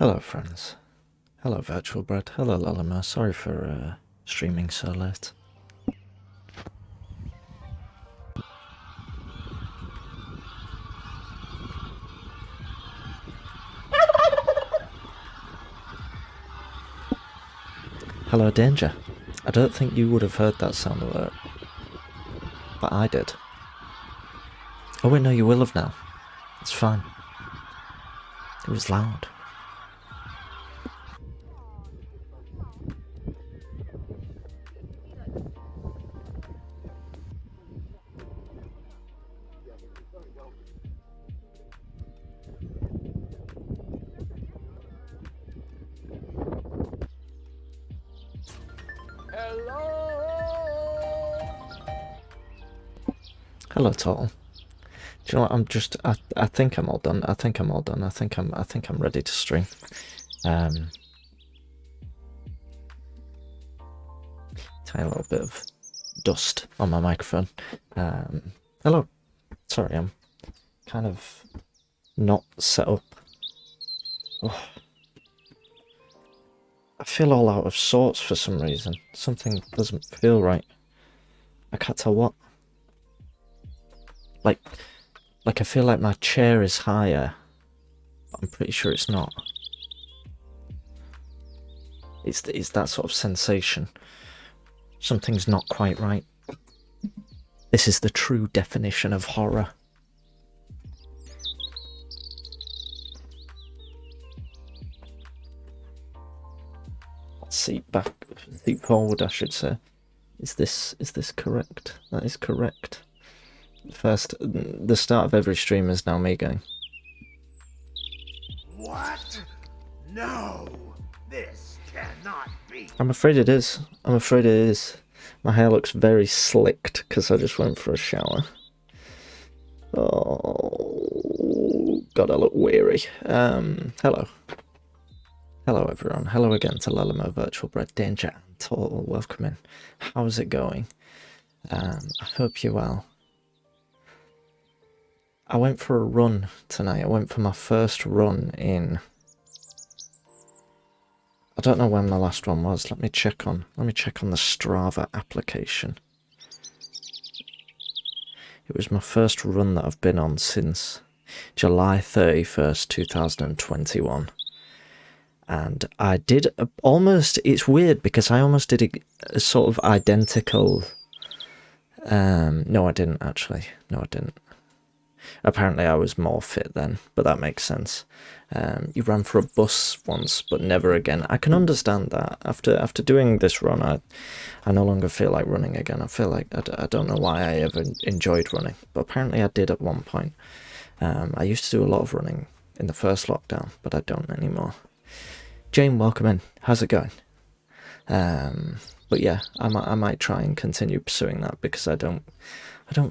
Hello, friends. Hello, Virtual Bread. Hello, Lalima. Sorry for streaming so late. Hello, Danger. I don't think you would have heard that sound alert, but I did. Oh wait, no, you will have now. It's fine. It was loud. Hello, Total. Do you know what? I think I'm all done. I think I'm ready to stream. Tiny little bit of dust on my microphone. Hello. Sorry, I'm kind of not set up. Oh. I feel all out of sorts for some reason. Something doesn't feel right. I can't tell what. Like I feel like my chair is higher. I'm pretty sure it's not. It's that sort of sensation. Something's not quite right. This is the true definition of horror. Seat forward, I should say. Is this correct? That is correct. First, the start of every stream is now me going. What? No, this cannot be. I'm afraid it is. My hair looks very slicked because I just went for a shower. Oh, God, I look weary. Hello. Hello, everyone. Hello again to Lalimo, Virtual Bread, Danger, and Total. Welcome in. How's it going? I hope you're well. I went for a run tonight. I went for my first run in... I don't know when my last one was. Let me check on the Strava application. It was my first run that I've been on since July 31st, 2021. And I did almost... It's weird because I almost did a sort of identical... No, I didn't actually. No, I didn't. Apparently I was more fit then, but that makes sense. You ran for a bus once, but never again. I can understand that. After doing this run, I no longer feel like running again. I feel like I don't know why I ever enjoyed running, but apparently I did at one point. I used to do a lot of running in the first lockdown, but I don't anymore. Jane, welcome in. How's it going? But yeah, I might try and continue pursuing that because I don't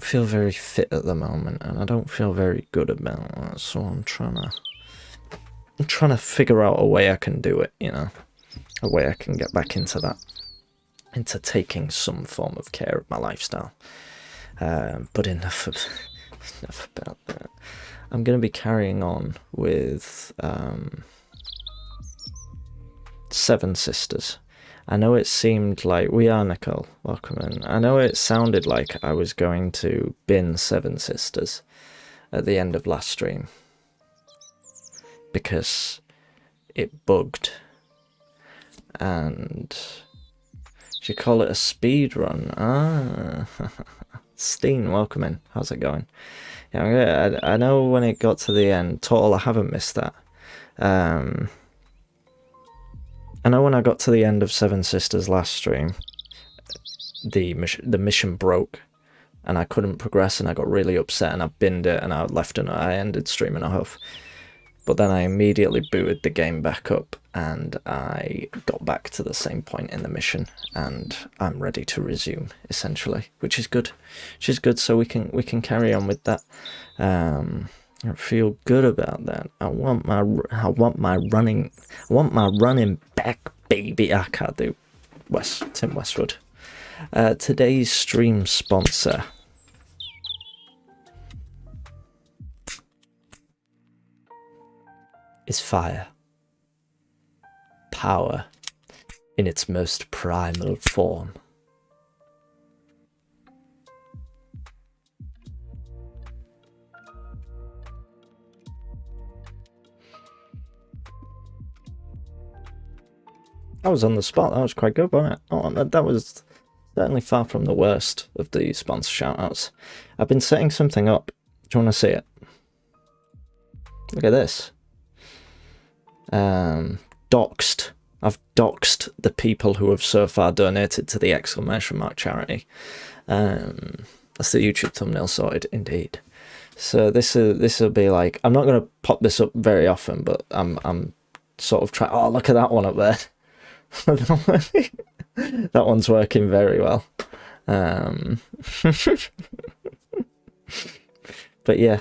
feel very fit at the moment, and I don't feel very good about that. So I'm trying to figure out a way I can do it. You know, a way I can get back into that, into taking some form of care of my lifestyle. But enough about that. I'm going to be carrying on with Seven Sisters. I know it seemed like... We are, Nicole. Welcome in. I know it sounded like I was going to bin Seven Sisters at the end of last stream because it bugged. And... do you call it a speed run? Ah. Steen, welcome in. How's it going? Yeah, I know when it got to the end... Total, I haven't missed that. I know when I got to the end of Seven Sisters last stream, the mission broke, and I couldn't progress, and I got really upset, and I binned it, and I left, and I ended stream in a huff. But then I immediately booted the game back up, and I got back to the same point in the mission, and I'm ready to resume, essentially, which is good. So we can carry on with that. I feel good about that. I want my running back, baby. I can't do Tim Westwood. Today's stream sponsor is Fire. power in its most primal form. I was on the spot. That was quite good, wasn't it? Oh, that was certainly far from the worst of the sponsor shoutouts. I've been setting something up. Do you want to see it? Look at this. Doxed. I've doxed the people who have so far donated to the exclamation mark charity. That's the YouTube thumbnail sorted, indeed. So this will be like, I'm not going to pop this up very often, but I'm sort of trying. Oh, look at that one up there. That one's working very well. But yeah,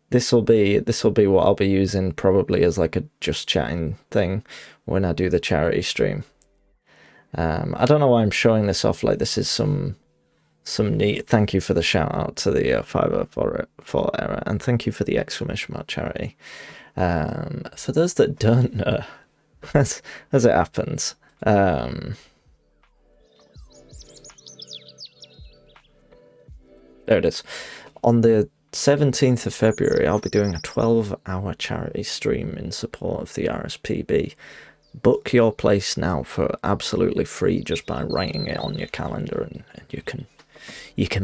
this will be what I'll be using probably as like a just chatting thing when I do the charity stream. I don't know why I'm showing this off like this is some neat. Thank you for the shout out to the 504 error, and thank you for the exclamation mark charity. For those that don't know, as it happens, there it is. On the 17th of February, I'll be doing a 12-hour charity stream in support of the RSPB. Book your place now for absolutely free just by writing it on your calendar, and you can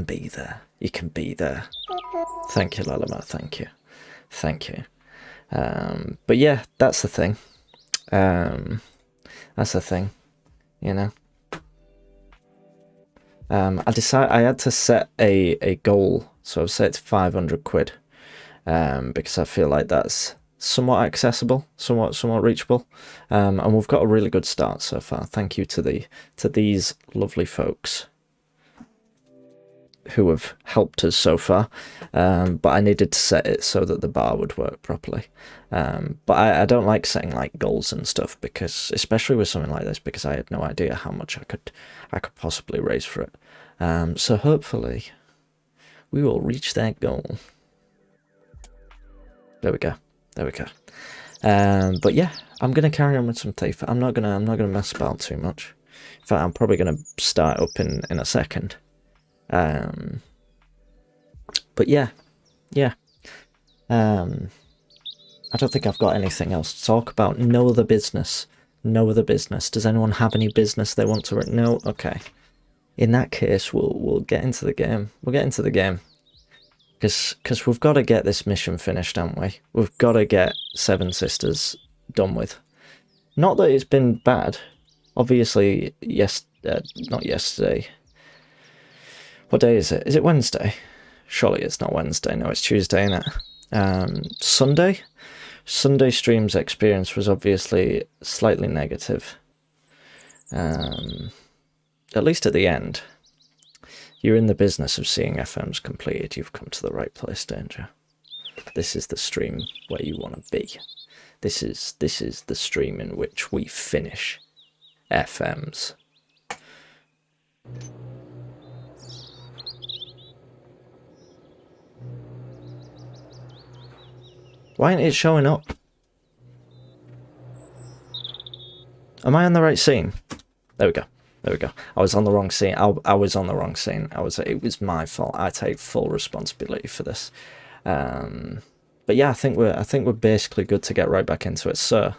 be there. You can be there. Thank you, Lalama. Thank you. But yeah, that's the thing. That's the thing, you know. I had to set a goal, so I've set it to 500 quid, because I feel like that's somewhat accessible, somewhat reachable, and we've got a really good start so far. Thank you to these lovely folks who have helped us so far, but I needed to set it so that the bar would work properly. But I don't like setting like goals and stuff, because especially with something like this, because I had no idea how much I could possibly raise for it. So hopefully we will reach that goal. There we go. But yeah, I'm gonna carry on with some Tifa. I'm not gonna mess about too much. In fact, I'm probably gonna start up in a second. But yeah. I don't think I've got anything else to talk about. No other business. Does anyone have any business they want to? No. Okay. In that case, we'll get into the game. Because we've got to get this mission finished, haven't we? We've got to get Seven Sisters done with. Not that it's been bad. Obviously, not yesterday. What day is it? Is it Wednesday? Surely it's not Wednesday. No, it's Tuesday, isn't it? Sunday stream's experience was obviously slightly negative. At least at the end. You're in the business of seeing FMs completed. You've come to the right place, Danger. This is the stream where you want to be. This is the stream in which we finish FMs. Why ain't it showing up? Am I on the right scene? There we go. I was on the wrong scene. I was on the wrong scene. It was my fault. I take full responsibility for this. But yeah, I think we're basically good to get right back into it. So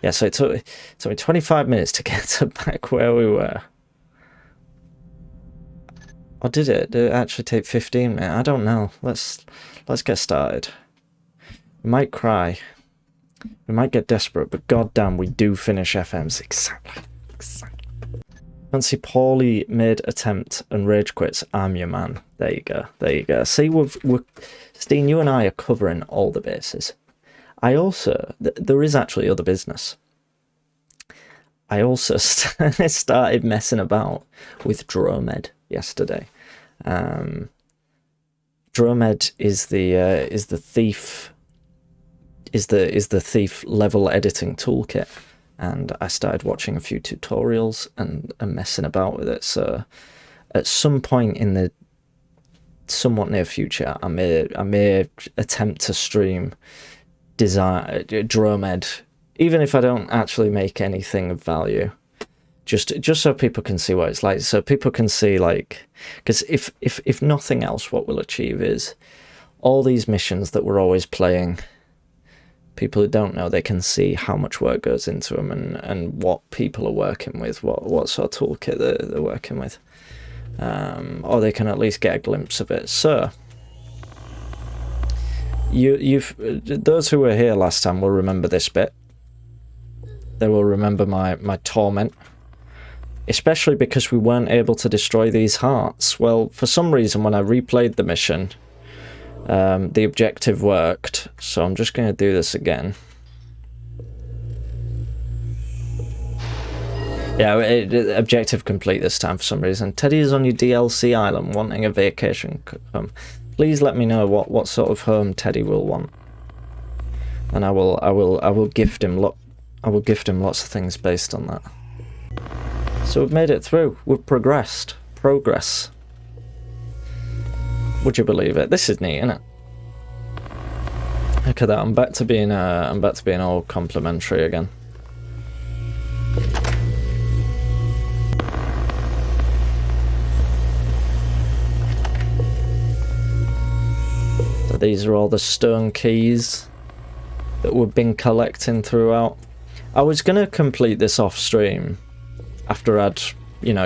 yeah, so it took me 25 minutes to get to back where we were. Or did it? Did it actually take 15 minutes? I don't know. Let's get started. We might cry. We might get desperate, but goddamn, we do finish FMs. Exactly. Fancy poorly made attempt and rage quits. I'm your man. There you go. See, Steen, you and I are covering all the bases. I also, there is actually other business. I also started messing about with Dromed yesterday. Dromed is the thief level editing toolkit, and I started watching a few tutorials and messing about with it. So at some point in the somewhat near future, I may attempt to stream Dromed even if I don't actually make anything of value, just so people can see what it's like, so people can see, like, because if nothing else, what we'll achieve is all these missions that we're always playing, people who don't know, they can see how much work goes into them and what people are working with, what sort of toolkit they're working with, or they can at least get a glimpse of it. So those who were here last time will remember this bit. They will remember my torment, especially because we weren't able to destroy these hearts. Well, for some reason, when I replayed the mission, the objective worked, so I'm just going to do this again. Yeah, objective complete this time for some reason. Teddy is on your DLC island wanting a vacation home. Please let me know what sort of home Teddy will want, and I will gift him lots of things based on that. So we've made it through. We've progressed. Progress. Would you believe it? This is neat, isn't it? Look at that. I'm back to being all complimentary again. So these are all the stone keys that we've been collecting throughout. I was gonna complete this off stream after I'd,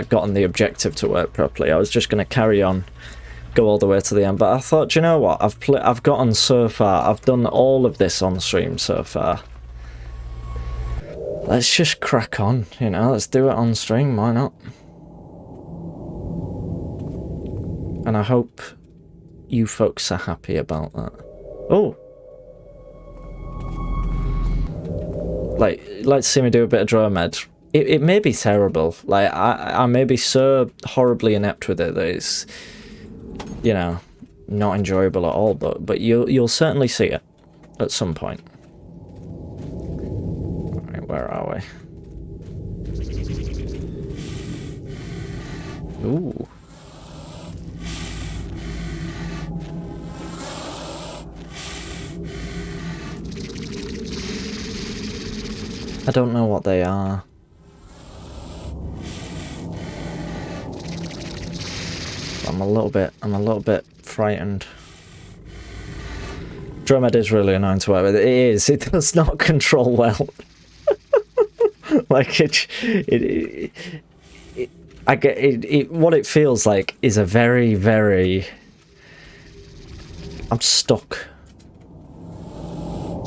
gotten the objective to work properly. I was just gonna carry on, go all the way to the end, but I thought, you know what, I've gotten so far, I've done all of this on stream so far. Let's just crack on, let's do it on stream, why not? And I hope you folks are happy about that. Oh! Like to see me do a bit of Dromed. It may be terrible. Like, I may be so horribly inept with it that it's, not enjoyable at all, but you'll certainly see it at some point. Alright, where are we? Ooh. I don't know what they are. I'm a little bit frightened. Dromed is really annoying to work with. It is. It does not control well. Like I get it. What it feels like is a very, very. I'm stuck.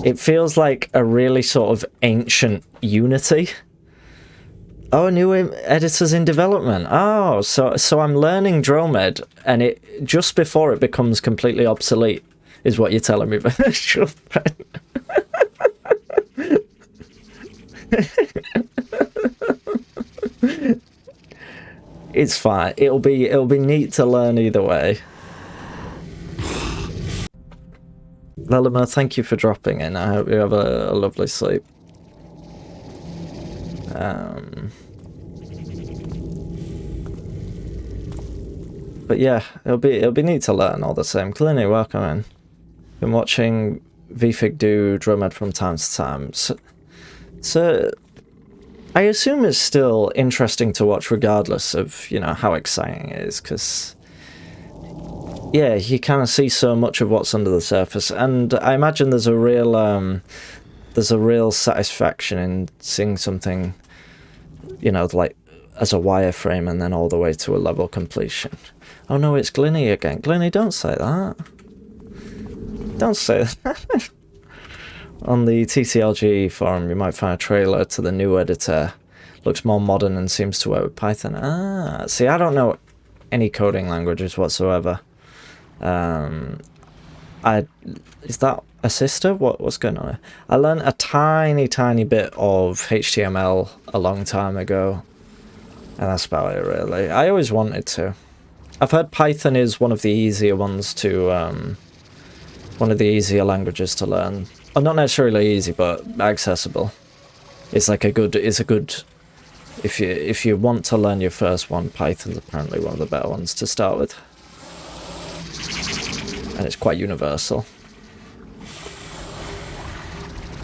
It feels like a really sort of ancient Unity. Oh, new editor's in development. Oh, so I'm learning Dromed, and it just before it becomes completely obsolete, is what you're telling me. It's fine. It'll be neat to learn either way. Lelima, thank you for dropping in. I hope you have a lovely sleep. But yeah, it'll be neat to learn all the same. Clini, welcome in. Been watching VFig do Dromed from time to time. So I assume it's still interesting to watch regardless of, how exciting it is, because yeah, you kind of see so much of what's under the surface, and I imagine there's a real satisfaction in seeing something, like as a wireframe and then all the way to a level completion. Oh no, it's Glynny again. Glynny, don't say that. Don't say that. On the TCLG forum, you might find a trailer to the new editor. Looks more modern and seems to work with Python. Ah, see, I don't know any coding languages whatsoever. Is that a sister? What's going on here? I learned a tiny bit of HTML a long time ago, and that's about it really. I always wanted to. I've heard Python is one of the easier ones to, one of the easier languages to learn. Well, not necessarily easy, but accessible. It's like a good, if you want to learn your first one, Python's apparently one of the better ones to start with. And it's quite universal.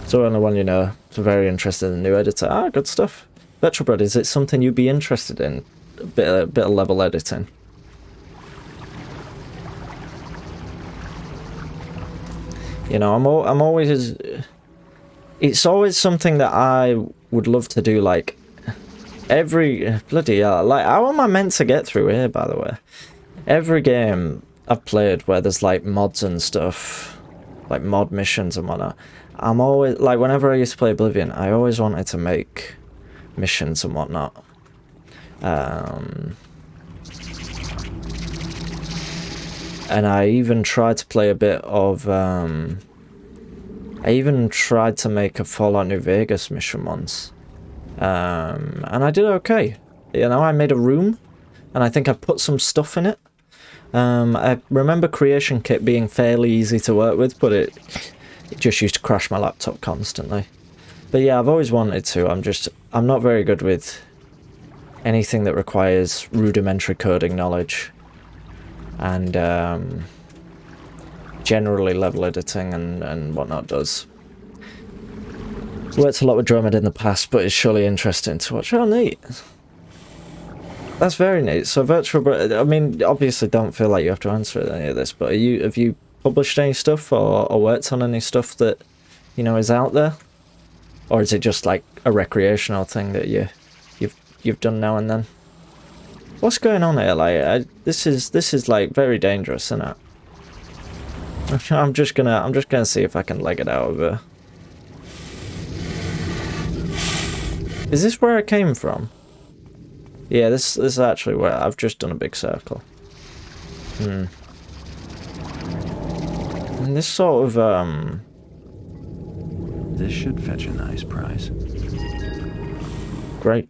So anyone you know is very interested in the new editor. Ah, good stuff. Vetrobred, is it something you'd be interested in? A bit of level editing. You know, I'm always... It's always something that I would love to do, like, every... Bloody hell, like, how am I meant to get through here, by the way? Every game I've played where there's, like, mods and stuff, like, mod missions and whatnot, I'm always... Like, whenever I used to play Oblivion, I always wanted to make missions and whatnot. And I even tried to play a bit of, I even tried to make a Fallout New Vegas mission once. And I did okay. You know, I made a room, and I think I put some stuff in it. I remember Creation Kit being fairly easy to work with, but it just used to crash my laptop constantly. But yeah, I've always wanted to. I'm not very good with anything that requires rudimentary coding knowledge. And generally level editing and whatnot does. Worked a lot with Dromid in the past, but it's surely interesting to watch. Oh, neat. That's very neat. So Virtual, I mean, obviously don't feel like you have to answer any of this, but have you published any stuff or worked on any stuff that, you know, is out there? Or is it just like a recreational thing that you've done now and then? What's going on here? Like, this is like very dangerous, isn't it? I'm just gonna see if I can leg it out of here. Is this where I came from? Yeah, this is actually where I've just done a big circle. And this sort of This should fetch a nice prize. Great.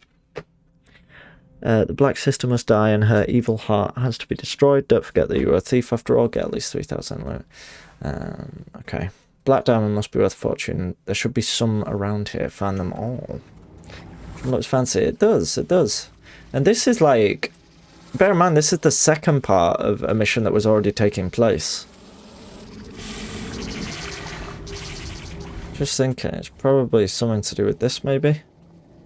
The Black Sister must die and her evil heart has to be destroyed. Don't forget that you are a thief after all. Get at least 3,000. Okay. Black Diamond must be worth a fortune. There should be some around here. Find them all. Looks fancy. It does. It does. And this is like... Bear in mind, this is the second part of a mission that was already taking place. Just thinking, it's probably something to do with this, maybe?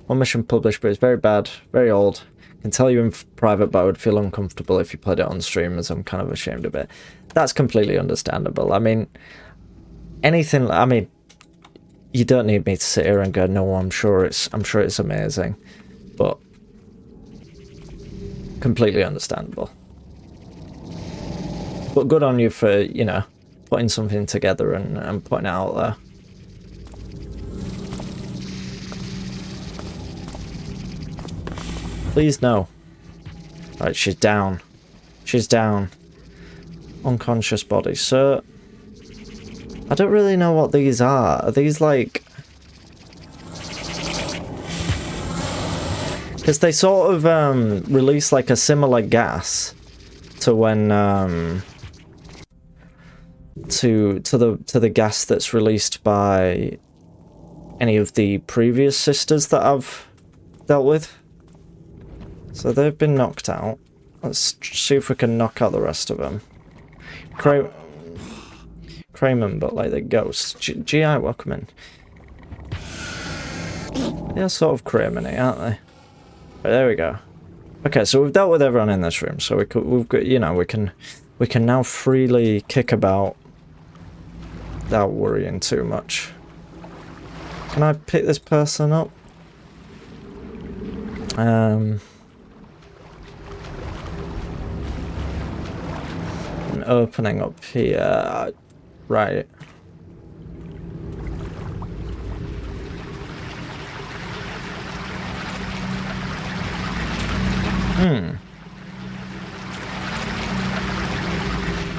One mission published, but it's very bad. Very old. I can tell you in private, but I would feel uncomfortable if you played it on stream, as I'm kind of ashamed of it. That's completely understandable. I mean, anything... I mean, you don't need me to sit here and go, no, I'm sure it's amazing. But... completely understandable. But good on you for, you know, putting something together and putting it out there. Please no. Right, she's down. She's down. Unconscious body. So, I don't really know what these are. Are these like... Because they sort of release like a similar gas to when to the gas that's released by any of the previous sisters that I've dealt with. So they've been knocked out. Let's see if we can knock out the rest of them. Crayman, but like the ghosts. GI, welcome in. They're sort of Crayman-y, aren't they? Right, there we go. Okay, so we've dealt with everyone in this room, so we've got, you know, we can now freely kick about without worrying too much. Can I pick this person up? An opening up here, right.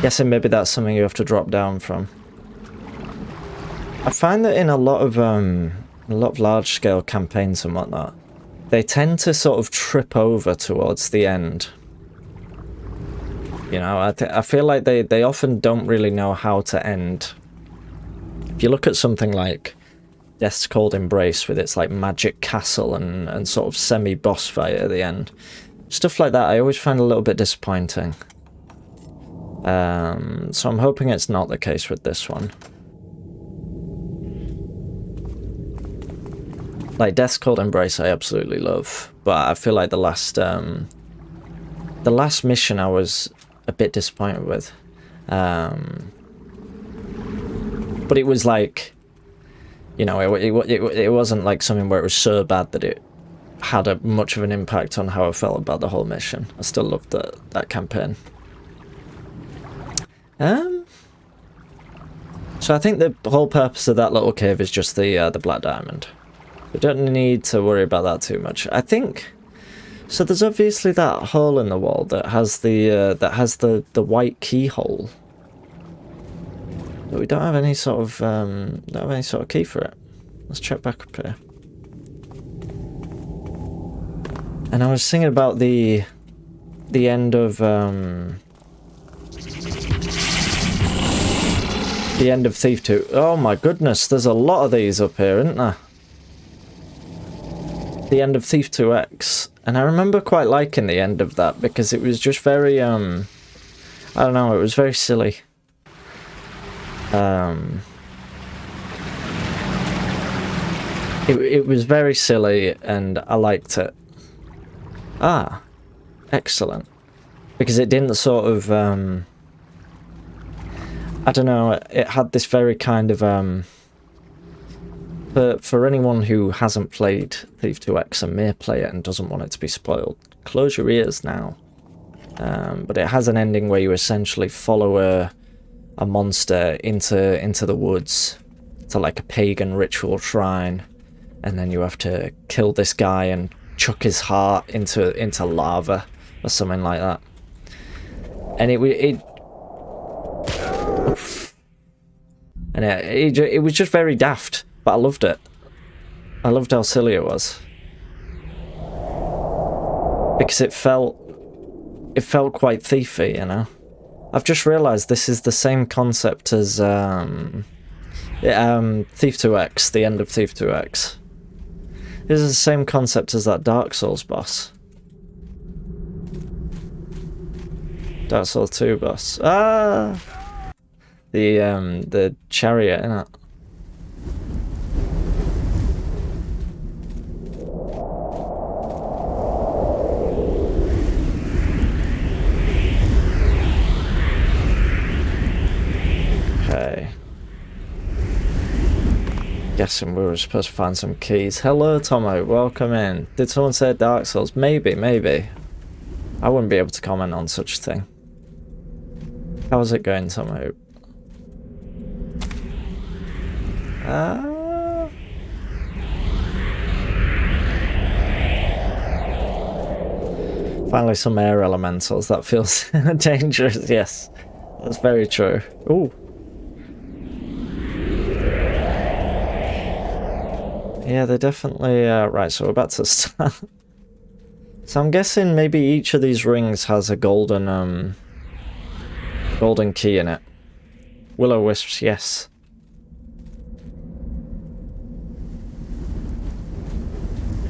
Guessing maybe that's something you have to drop down from. I find that in a lot of large-scale campaigns and whatnot, they tend to sort of trip over towards the end. You know, I feel like they often don't really know how to end. If you look at something like Death's Cold Embrace with its like magic castle and sort of semi-boss fight at the end, stuff like that I always find a little bit disappointing. So I'm hoping it's not the case with this one. like Death's Cold Embrace I absolutely love, but I feel like the last mission I was a bit disappointed with. But it was like, you know, it wasn't like something where it was so bad that it had much of an impact on how I felt about the whole mission. I still loved that campaign. So I think the whole purpose of that little cave is just the Black Diamond. We don't need to worry about that too much. I think. So there's obviously that hole in the wall that has the white keyhole. But we don't have any sort of key for it. Let's check back up here. And I was thinking about the end of Thief 2. Oh my goodness, there's a lot of these up here, isn't there? The end of Thief 2X. And I remember quite liking the end of that because it was just very I don't know, it was very silly. It was very silly and I liked it. Ah, excellent. Because it didn't sort of, I don't know, it had this very kind of, for anyone who hasn't played Thief 2X and may play it and doesn't want it to be spoiled, close your ears now. But it has an ending where you essentially follow a monster into the woods to like a pagan ritual shrine, and then you have to kill this guy and chuck his heart into lava or something like that. And it was just very daft, but I loved it. I loved how silly it was because it felt quite thiefy, you know. I've just realised this is the same concept as Thief 2X, the end of Thief 2X. This is the same concept as that Dark Souls boss. Dark Souls 2 boss. Ah! The chariot, innit? Okay. Guessing we were supposed to find some keys. Hello, Tomo. Welcome in. Did someone say Dark Souls? Maybe, maybe. I wouldn't be able to comment on such a thing. How's it going, Tomo? Finally some air elementals. That feels dangerous. Yes, that's very true. Ooh. Yeah, they're definitely... right, so we're about to start. So I'm guessing maybe each of these rings has a golden key in it. Will-o-wisps, yes.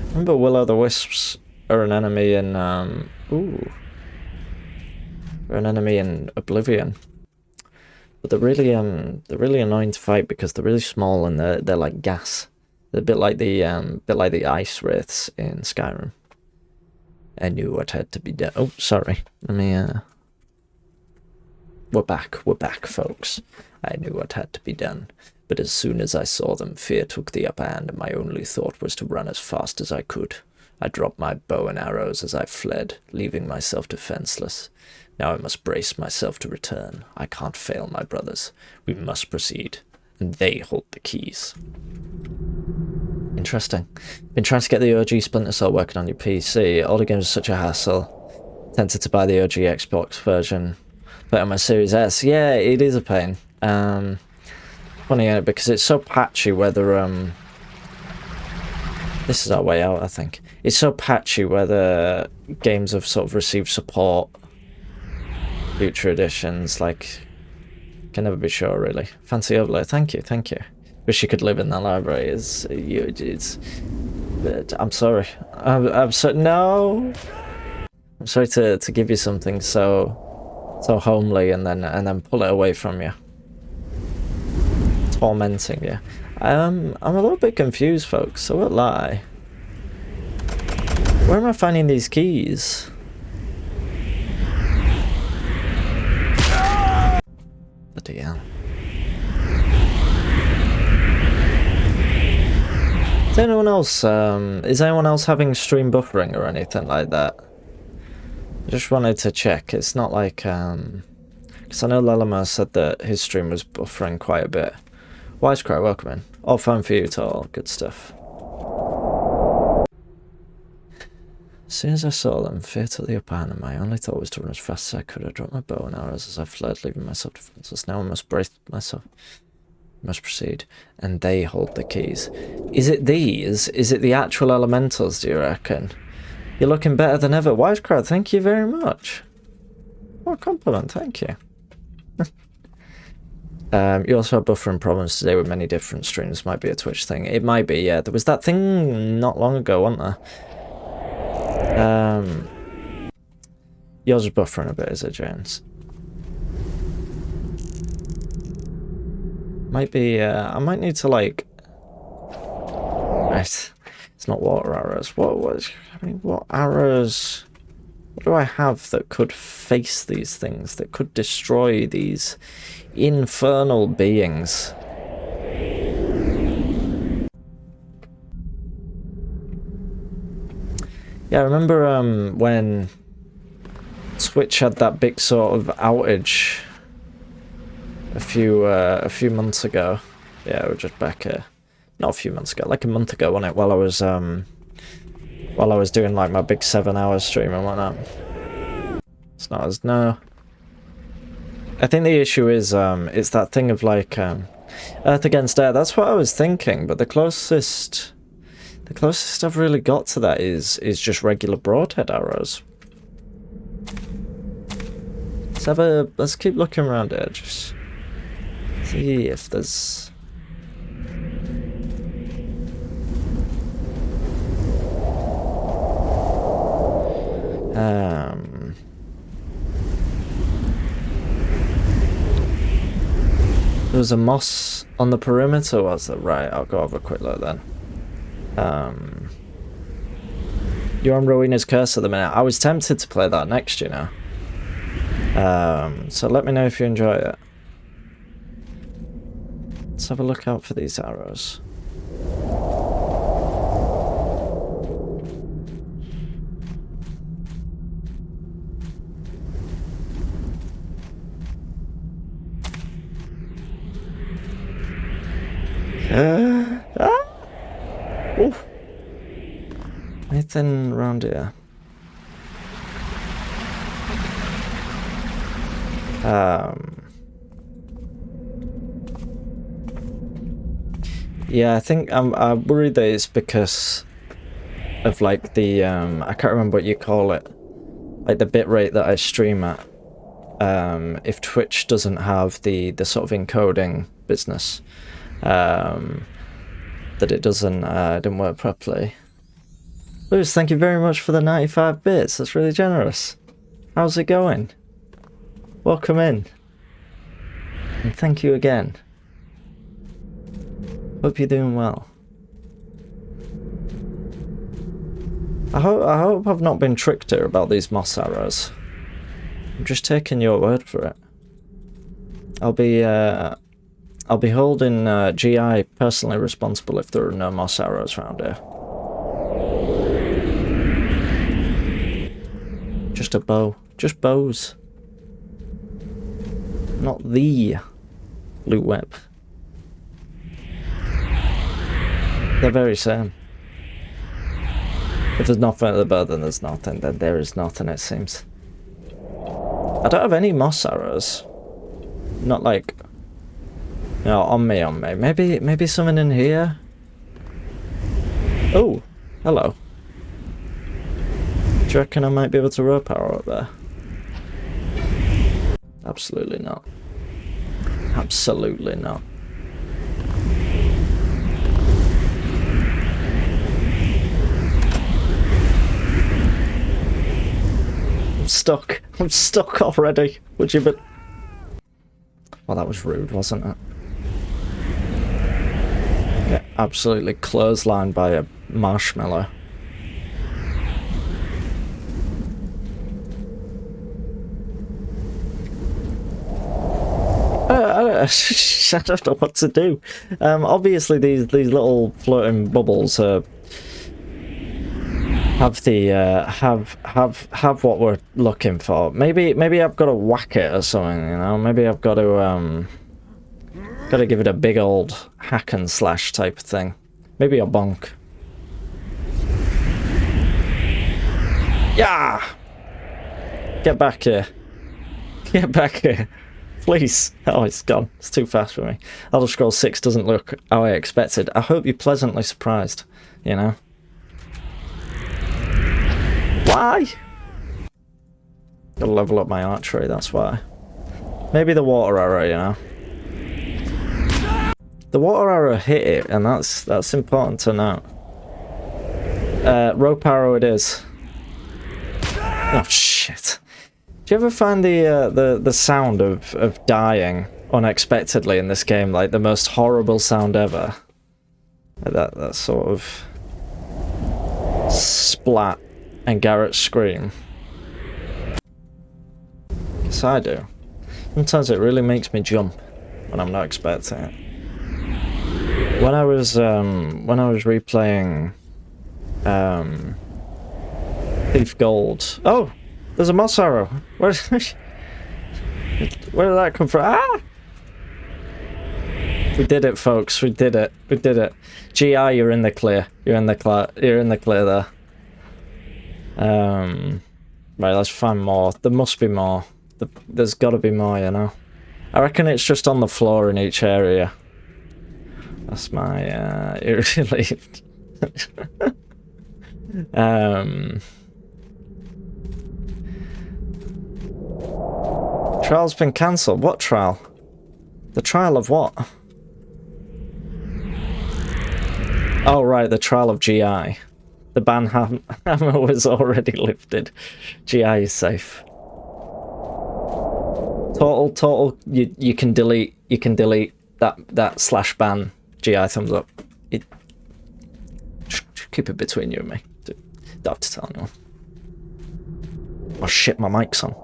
Remember Will-o-the-wisps are an enemy in... Ooh. They're an enemy in Oblivion. But they're really annoying to fight because they're really small and they're like gas. They're a bit like the ice wraiths in Skyrim. I knew what had to be done. Oh, sorry. Let me We're back, folks. I knew what had to be done. But as soon as I saw them, fear took the upper hand, and my only thought was to run as fast as I could. I dropped my bow and arrows as I fled, leaving myself defenseless. Now I must brace myself to return. I can't fail my brothers. We must proceed, and they hold the keys. Interesting. Been trying to get the OG Splinter Cell working on your PC. All the games are such a hassle. Tempted to buy the OG Xbox version, but on my Series S, yeah, it is a pain. Funny because it's so patchy whether this is our way out, I think. It's so patchy whether games have sort of received support, future editions, like, can never be sure really. Fancy overlay, thank you. Wish you could live in that library. I'm sorry. I'm sorry. No. I'm sorry to give you something so homely and then pull it away from you. Tormenting you. I'm a little bit confused, folks, I won't lie. Where am I finding these keys? Bloody hell. Is anyone else having stream buffering or anything like that? I just wanted to check. It's not like, because I know Lelama said that his stream was buffering quite a bit. Wisecry, welcome in. All fun for you, Tall. Good stuff. As soon as I saw them, fear took the upper hand, and my only thought was to run as fast as I could. I dropped my bow and arrows as I fled, leaving myself defenseless. Now I must brace myself. Must proceed. And they hold the keys. Is it these? Is it the actual elementals, do you reckon? You're looking better than ever. Wisecry, thank you very much. What a compliment, thank you. You also have buffering problems today with many different streams. Might be a Twitch thing. It might be, yeah. There was that thing not long ago, wasn't there? Yours is buffering a bit, is it, James? Might be, I might need to, like... Right. It's not water arrows. What arrows... What do I have that could face these things? That could destroy these infernal beings? Yeah, I remember when Twitch had that big sort of outage a few months ago. Yeah, we're just back here. Not a few months ago, like a month ago, wasn't it? While I was doing like my big 7-hour stream and whatnot. It's not as no. I think the issue is it's that thing of like Earth against air. That's what I was thinking, but the closest I've really got to that is just regular broadhead arrows. Let's keep looking around here, just see if there's there was a moss on the perimeter, was there? Right, I'll go have a quick look then. You're on Rowena's Curse at the minute. I was tempted to play that next, you know. So let me know if you enjoy it. Let's have a look out for these arrows. Oof. Anything around here? Yeah, I think I'm worried that it's because of like the I can't remember what you call it, like the bitrate that I stream at. If Twitch doesn't have the sort of encoding business, that it didn't work properly. Lewis, thank you very much for the 95 bits. That's really generous. How's it going? Welcome in. And thank you again. Hope you're doing well. I hope I've not been tricked here about these moss arrows. I'm just taking your word for it. I'll be holding GI personally responsible if there are no moss arrows around here. Just a bow. Just bows. Not the loot web. They're very same. If there's nothing at the bow, then there's nothing. Then there is nothing, it seems. I don't have any moss arrows. Not like... No, on me. Maybe something in here? Oh, hello. Do you reckon I might be able to rope arrow up there? Absolutely not. Absolutely not. I'm stuck. I'm stuck already. Would you but... Well, that was rude, wasn't it? Get absolutely clotheslined by a marshmallow. I don't know what to do. Obviously, these little floating bubbles have the have what we're looking for. Maybe I've got to whack it or something. You know, maybe I've got to give it a big old hack and slash type of thing. Maybe a bonk. Yeah. Get back here. Get back here. Please. Oh, it's gone. It's too fast for me. Elder Scrolls 6 doesn't look how I expected. I hope you're pleasantly surprised, you know? Why? Gotta level up my archery, that's why. Maybe the water arrow, you know? The water arrow hit it, and that's important to know. Rope arrow it is. Oh, shit. Do you ever find the sound of dying unexpectedly in this game like the most horrible sound ever? That sort of splat and Garrett scream. Yes, I do. Sometimes it really makes me jump when I'm not expecting it. When I was replaying Thief Gold. Oh. There's a moss arrow. Where did that come from? Ah! We did it, folks. We did it. We did it. GI, you're in the clear. You're in the clear. You're in the clear there. Right, let's find more. There must be more. There's got to be more, you know. I reckon it's just on the floor in each area. That's my irrelieved. Trial's been cancelled. What trial? The trial of what? Oh, right, the trial of GI. The ban hammer was already lifted. GI is safe. Total. You can delete. You can delete that slash ban. GI thumbs up. Keep it between you and me. Don't have to tell anyone. Oh shit, my mic's on.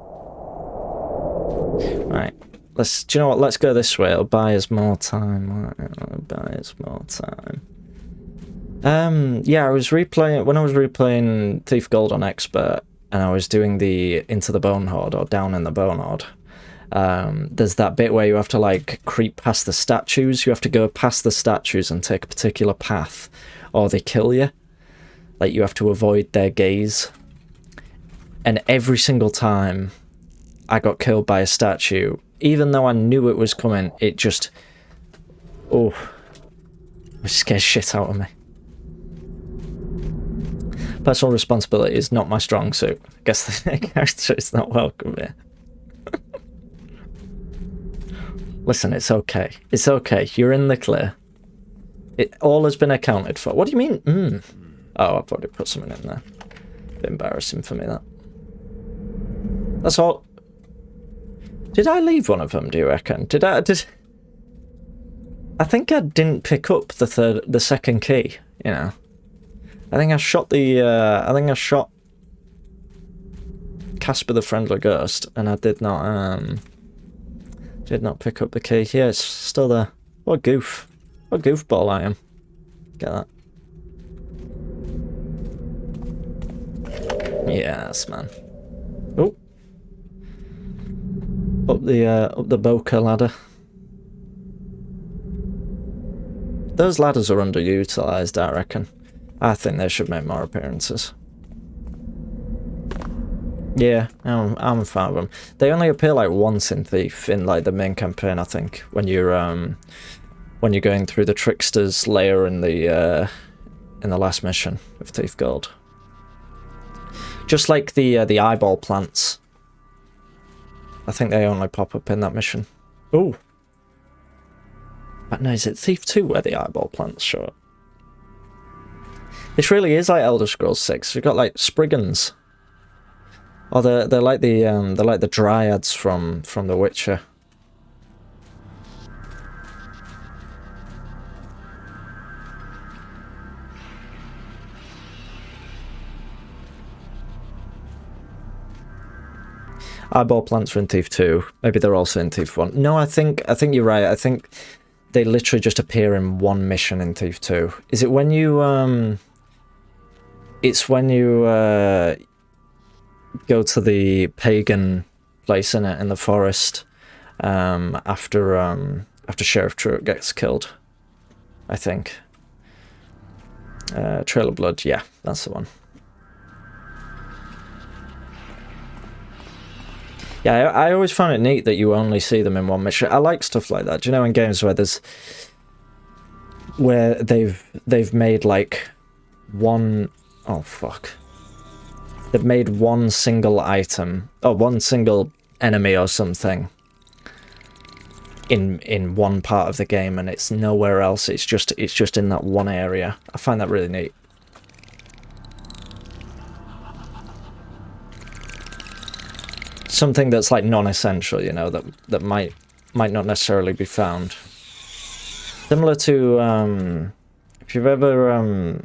Right, do you know what? Let's go this way. It'll buy us more time. It'll buy us more time. Yeah, I was replaying Thief Gold on Expert, and I was doing the Into the Bone Horde or Down in the Bone Horde. There's that bit where you have to like creep past the statues. You have to go past the statues and take a particular path, or they kill you. Like you have to avoid their gaze. And every single time I got killed by a statue, even though I knew it was coming, it just... Oh. It scares shit out of me. Personal responsibility is not my strong suit. I guess the character is not welcome here. Listen, it's okay. It's okay. You're in the clear. It all has been accounted for. What do you mean? Oh, I've already put something in there. Bit embarrassing for me, that. That's all. Did I leave one of them, do you reckon? I think I didn't pick up the second key, you know. I think I shot Casper the Friendly Ghost, and I did not pick up the key. Yeah, it's still there. What a goof. What a goofball I am. Get that. Yes, man. Oh. Up the Boca ladder. Those ladders are underutilized, I reckon. I think they should make more appearances. Yeah, I'm a fan of them. They only appear like once in Thief, in like the main campaign, I think, when you're going through the Trickster's lair in the last mission of Thief Gold. Just like the eyeball plants. I think they only pop up in that mission. Ooh. But no, is it Thief 2 where the eyeball plants show up? This really is like Elder Scrolls 6. We've got like Spriggans. Or they're like the dryads from The Witcher. Eyeball plants are in Thief 2. Maybe they're also in Thief 1. No, I think you're right. I think they literally just appear in one mission in Thief 2. Is it when you it's when you go to the pagan place in the forest after Sheriff Truitt gets killed, I think. Trail of Blood, yeah, that's the one. Yeah, I always find it neat that you only see them in one mission. I like stuff like that. Do you know, in games where they've made like one, oh fuck, they've made one single item or one single enemy or something in one part of the game, and it's nowhere else. It's just in that one area. I find that really neat. Something that's like non-essential, you know, that might not necessarily be found. Similar to if you've ever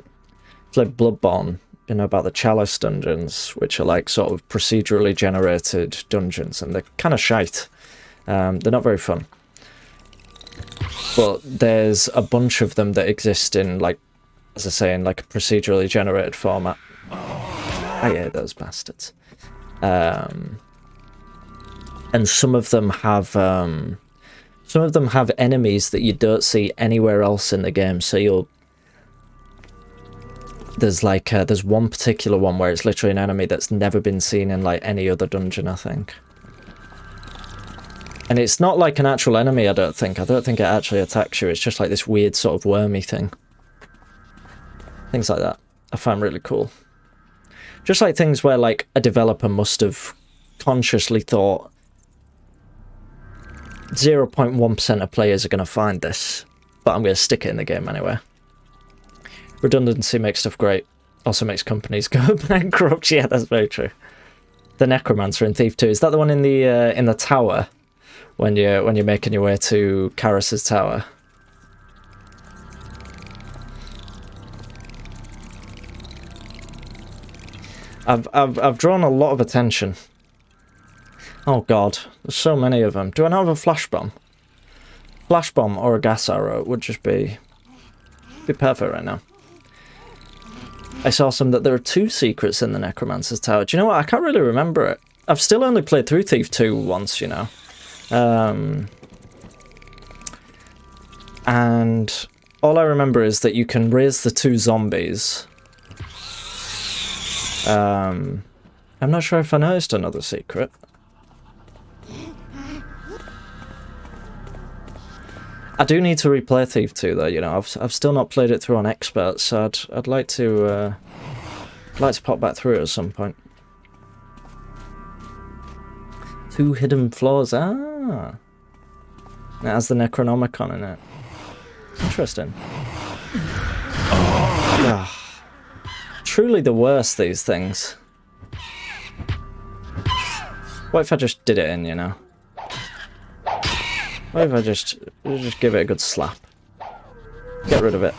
played Bloodborne, you know about the Chalice dungeons, which are like sort of procedurally generated dungeons, and they're kind of shite. They're not very fun. But there's a bunch of them that exist in, like, as I say, in like a procedurally generated format. I hate those bastards. And some of them have enemies that you don't see anywhere else in the game. So there's one particular one where it's literally an enemy that's never been seen in like any other dungeon, I think. And it's not like an actual enemy, I don't think. I don't think it actually attacks you. It's just like this weird sort of wormy thing. Things like that I find really cool. Just like things where like a developer must have consciously thought 0.1% of players are going to find this, but I'm going to stick it in the game anyway. Redundancy makes stuff great. Also makes companies go bankrupt. Yeah, that's very true. The Necromancer in Thief 2. Is that the one in the tower? When you're making your way to Karis's tower. I've drawn a lot of attention. Oh god, there's so many of them. Do I not have a flash bomb? Flash bomb or a gas arrow would just be perfect right now. I saw that there are 2 secrets in the Necromancer's tower. Do you know what? I can't really remember it. I've still only played through Thief 2 once, you know. And all I remember is that you can raise the 2 zombies. I'm not sure if I noticed another secret. I do need to replay Thief 2 though, you know. I've still not played it through on Expert, so I'd like to pop back through it at some point. 2 hidden floors. Ah, it has the Necronomicon in it. Interesting. Ah, truly the worst, these things. What if I just did it in, you know? What if I just give it a good slap? Get rid of it.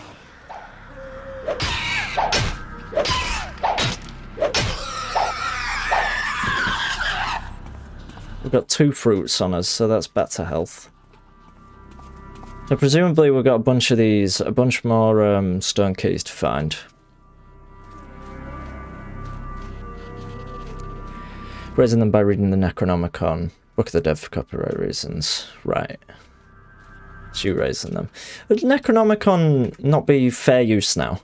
We've got 2 fruits on us, so that's better health. So presumably we've got a bunch of these, a bunch more stone keys to find. Raising them by reading the Necronomicon. Book of the Dead for copyright reasons. Right. It's you raising them. Would Necronomicon not be fair use now?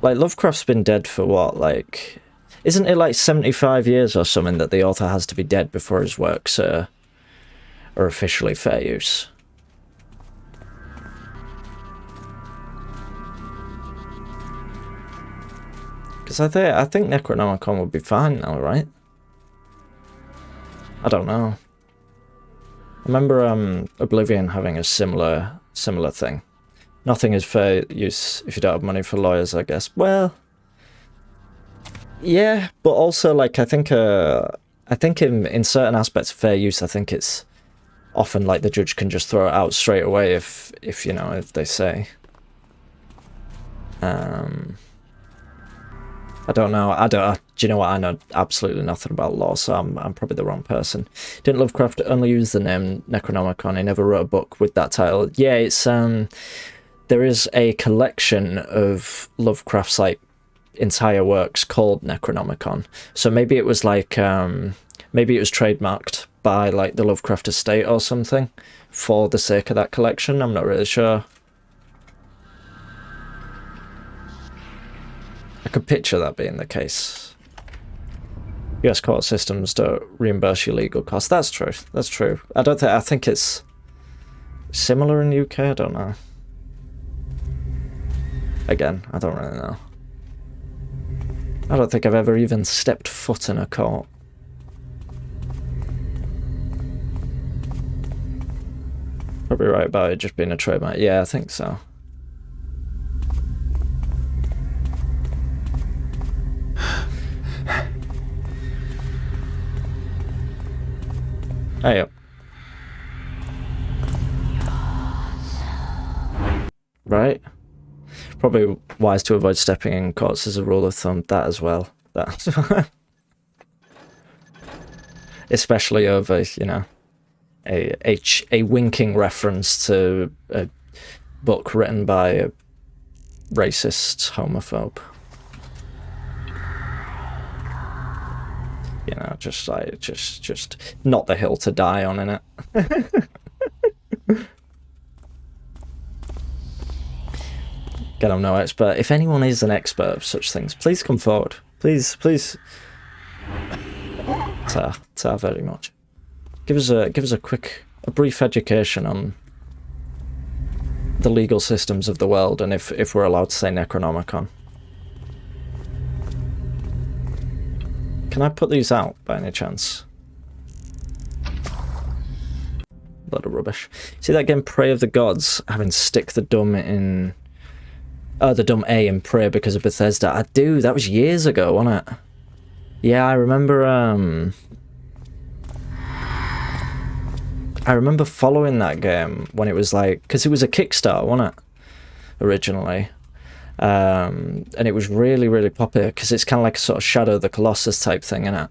Like, Lovecraft's been dead for what, like... Isn't it like 75 years or something that the author has to be dead before his works are officially fair use? Because I think Necronomicon would be fine now, right? I don't know. I remember Oblivion having a similar thing. Nothing is fair use if you don't have money for lawyers, I guess. Well, yeah, but also like I think in certain aspects of fair use, I think it's often like the judge can just throw it out straight away if you know, if they say. I don't know. Do you know what? I know absolutely nothing about lore, so I'm probably the wrong person. Didn't Lovecraft only use the name Necronomicon? He never wrote a book with that title. Yeah, it's there is a collection of Lovecraft's like entire works called Necronomicon. So maybe it was like maybe it was trademarked by like the Lovecraft estate or something for the sake of that collection. I'm not really sure. I could picture that being the case. US court systems don't reimburse your legal costs. That's true. That's true. I think it's similar in the UK. I don't know. Again, I don't really know. I don't think I've ever even stepped foot in a court. Probably right about it just being a trademark. Yeah, I think so. Hey up. Right. Probably wise to avoid stepping in courts as a rule of thumb. That as well. That. Especially over, you know, a winking reference to a book written by a racist homophobe. You know, just like just not the hill to die on, innit? Again, I'm no expert. If anyone is an expert of such things, please come forward. Please. Ta very much. Give us a brief education on the legal systems of the world, and if we're allowed to say Necronomicon. Can I put these out by any chance? Load of rubbish. See that game, Prey of the Gods, having stick the dumb in... Oh, the dumb A in Prey because of Bethesda. I do, that was years ago, wasn't it? Yeah, I remember following that game when it was like... Because it was a Kickstarter, wasn't it? Originally. And it was really, really popular because it's kind of like a sort of Shadow of the Colossus type thing, innit?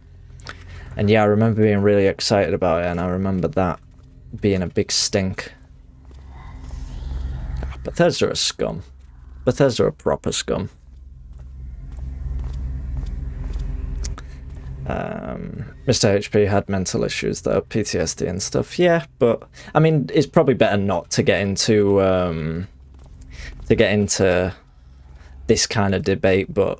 And yeah, I remember being really excited about it, and I remember that being a big stink. Bethesda are scum. Bethesda are proper scum. Mr. HP had mental issues though, PTSD and stuff. Yeah, but I mean, it's probably better not to get into this kind of debate, but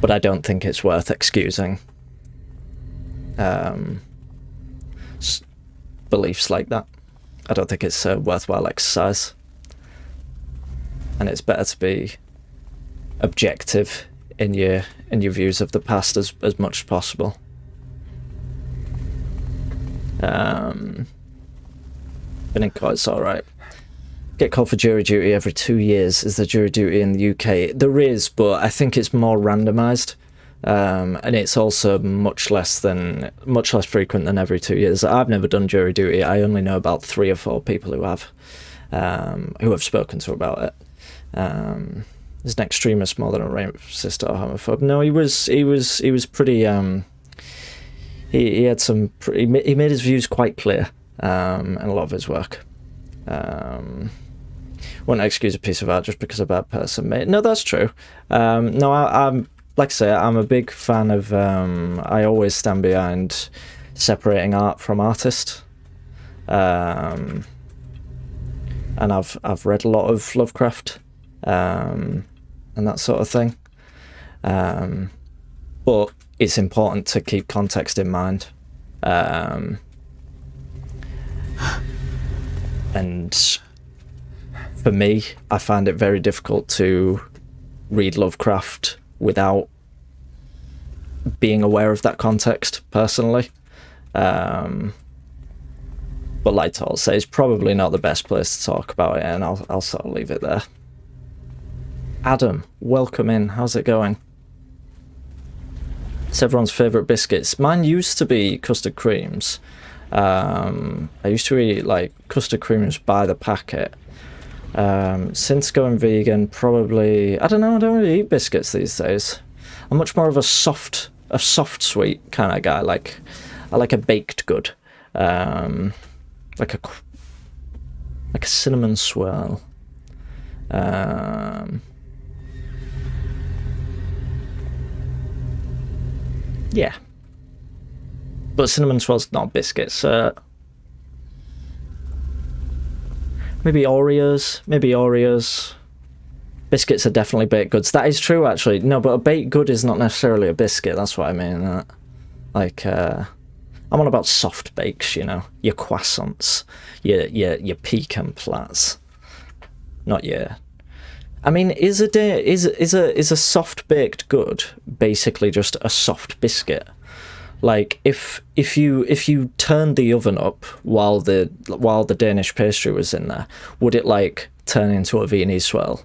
I don't think it's worth excusing beliefs like that. I don't think it's a worthwhile exercise, and it's better to be objective in your views of the past as much as possible. Been in court, it's alright. Get called for jury duty every 2 years. Is there jury duty in the UK? There is, but I think it's more randomised. And it's also much less frequent than every 2 years. I've never done jury duty. I only know about 3 or 4 people who have spoken to about it. Is an extremist more than a racist or homophobe? No, he was pretty. He had some. He made his views quite clear in a lot of his work. Wouldn't excuse a piece of art just because a bad person made. No, that's true. No, I'm like I say, I'm a big fan of. I always stand behind separating art from artist. And I've read a lot of Lovecraft, and that sort of thing. But it's important to keep context in mind. And for me, I find it very difficult to read Lovecraft without being aware of that context, personally. But like Tall says, it's probably not the best place to talk about it, and I'll sort of leave it there. Adam, welcome in. How's it going? It's everyone's favourite biscuits. Mine used to be custard creams, I used to eat like custard creams by the packet. Since going vegan, probably, I don't know, I don't really eat biscuits these days. I'm much more of a soft sweet kind of guy. Like, I like a baked good, like a cinnamon swirl. Yeah, but cinnamon swirl's not biscuits. Maybe Oreos. Biscuits are definitely baked goods. That is true, actually. No, but a baked good is not necessarily a biscuit. That's what I mean. Like, I'm on about soft bakes, you know, your croissants, your pecan plats, not your. I mean, is a soft baked good basically just a soft biscuit? Like, if you turned the oven up while the Danish pastry was in there, would it like turn into a Viennese swirl?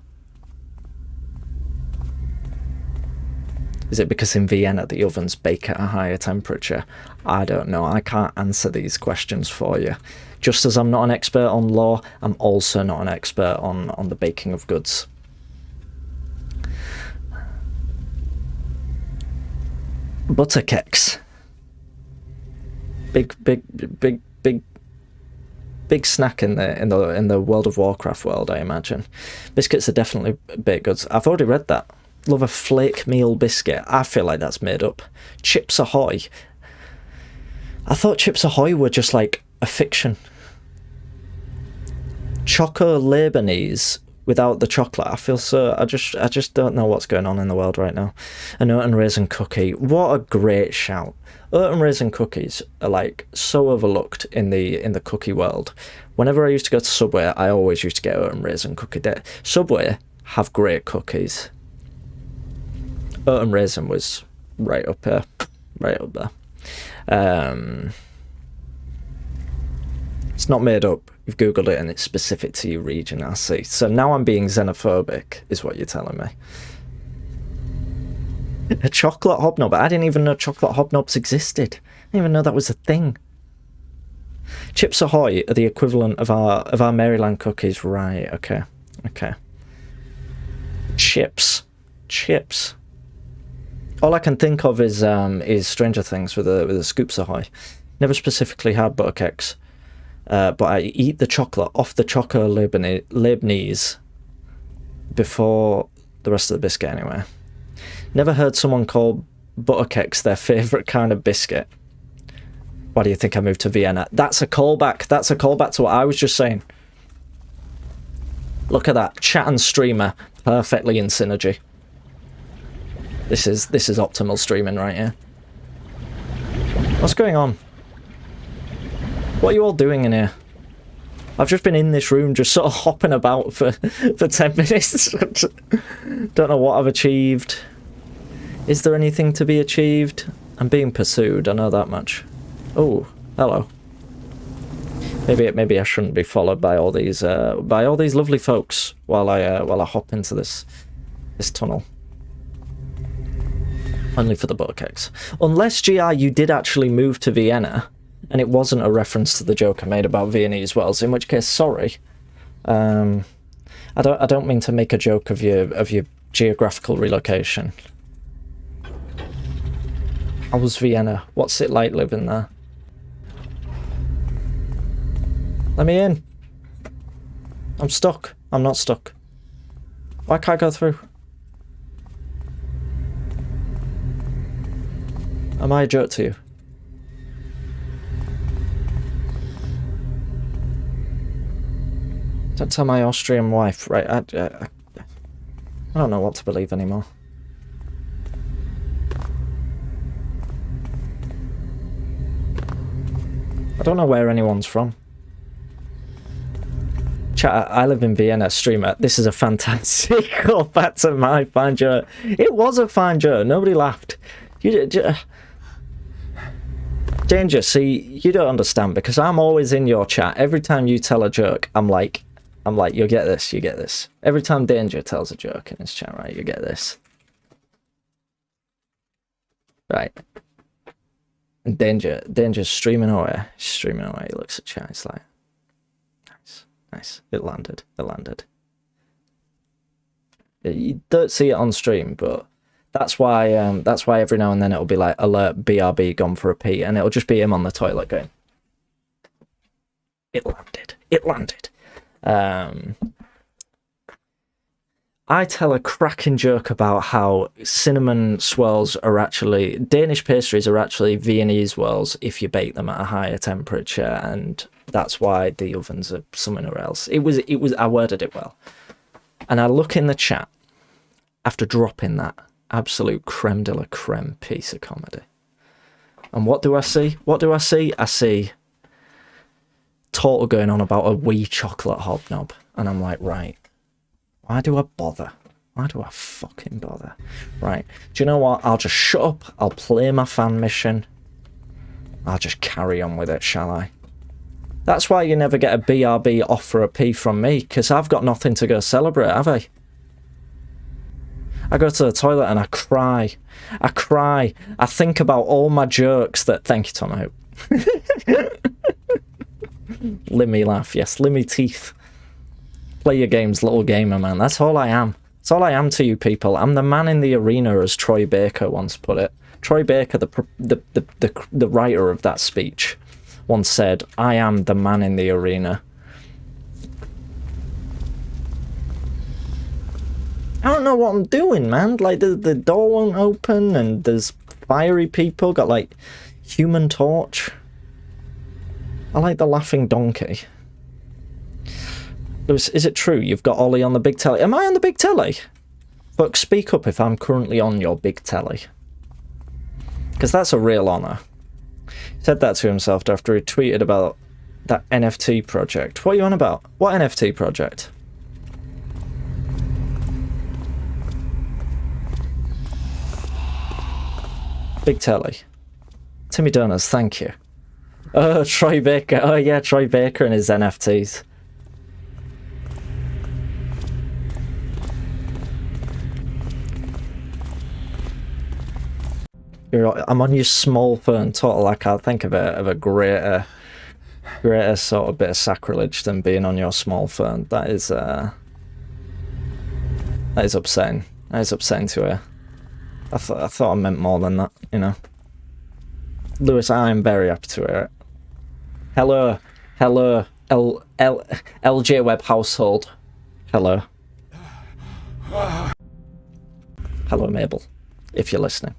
Is it because in Vienna the ovens bake at a higher temperature? I don't know. I can't answer these questions for you. Just as I'm not an expert on law, I'm also not an expert on the baking of goods. Butter cakes. Big snack in the World of Warcraft world, I imagine. Biscuits are definitely baked goods. I've already read that. Love a flake meal biscuit. I feel like that's made up. Chips Ahoy. I thought Chips Ahoy were just like a fiction. Choco Lebanese without the chocolate. I feel so. I just don't know what's going on in the world right now. An oat and raisin cookie. What a great shout. Oat and raisin cookies are like so overlooked in the cookie world. Whenever I used to go to Subway, I always used to get oat and raisin cookie there. Subway have great cookies. Oat and raisin was right up there. It's not made up. You've googled it and it's specific to your region, I see. So now I'm being xenophobic, is what you're telling me. A chocolate hobnob. I didn't even know chocolate hobnobs existed. I didn't even know that was a thing. Chips Ahoy are the equivalent of our Maryland cookies, right? Okay. Chips. All I can think of is Stranger Things with the Scoops Ahoy. Never specifically had butter cakes, but I eat the chocolate off the Choco Lebanese before the rest of the biscuit anyway. Never heard someone call butter cakes their favourite kind of biscuit. Why do you think I moved to Vienna? That's a callback. That's a callback to what I was just saying. Look at that. Chat and streamer perfectly in synergy. This is optimal streaming right here. What's going on? What are you all doing in here? I've just been in this room just sort of hopping about for 10 minutes. Don't know what I've achieved. Is there anything to be achieved? I'm being pursued, I know that much. Oh, hello. Maybe I shouldn't be followed by all these lovely folks while I hop into this tunnel. Only for the butter cakes. Unless, GI, you did actually move to Vienna, and it wasn't a reference to the joke I made about Viennese wells, in which case, sorry. I don't mean to make a joke of your geographical relocation. How was Vienna? What's it like living there? Let me in. I'm stuck. I'm not stuck. Why can't I go through? Am I a jerk to you? Don't tell my Austrian wife, right? I don't know what to believe anymore. I don't know where anyone's from. Chat, I live in Vienna, streamer. This is a fantastic callback to my fine joke. It was a fine joke. Nobody laughed. Danger, see, you don't understand because I'm always in your chat. Every time you tell a joke, I'm like, you'll get this, you get this. Every time Danger tells a joke in his chat, right, you get this. Right. And Danger's streaming away. Streaming away. He looks at chat. It's like, nice. It landed. You don't see it on stream, but that's why every now and then it'll be like alert BRB gone for a pee, and it'll just be him on the toilet going, it landed. I tell a cracking joke about how cinnamon swirls are actually, Danish pastries are actually Viennese swirls if you bake them at a higher temperature, and that's why the ovens are somewhere else. I worded it well. And I look in the chat after dropping that absolute creme de la creme piece of comedy. And what do I see? I see Total going on about a wee chocolate hobnob. And I'm like, right, why do I bother? Why do I fucking bother? Right, do you know what? I'll just shut up. I'll play my fan mission. I'll just carry on with it, shall I? That's why you never get a BRB off for a pee from me, because I've got nothing to go celebrate, have I? I go to the toilet and I cry. I think about all my jokes that... Thank you, Tom, I hope. Limmy laugh, yes, Limmy teeth. Play your games, little gamer, man. That's all I am. That's all I am to you people. I'm the man in the arena, as Troy Baker once put it. Troy Baker, the writer of that speech, once said, I am the man in the arena. I don't know what I'm doing, man. Like, the door won't open, and there's fiery people, got, like, Human Torch. I like the laughing donkey. Lewis, is it true you've got Ollie on the big telly? Am I on the big telly? Fuck, speak up if I'm currently on your big telly. Because that's a real honour. He said that to himself after he tweeted about that NFT project. What are you on about? What NFT project? Big telly. Timmy Donuts, thank you. Oh, Troy Baker. Oh yeah, Troy Baker and his NFTs. I'm on your small phone, total. I can't think of a greater sort of bit of sacrilege than being on your small phone. That is upsetting. That is upsetting to hear. I thought I meant more than that, you know. Lewis, I am very happy to hear it. Hello, LJ Web household. Hello. Hello, Mabel, if you're listening.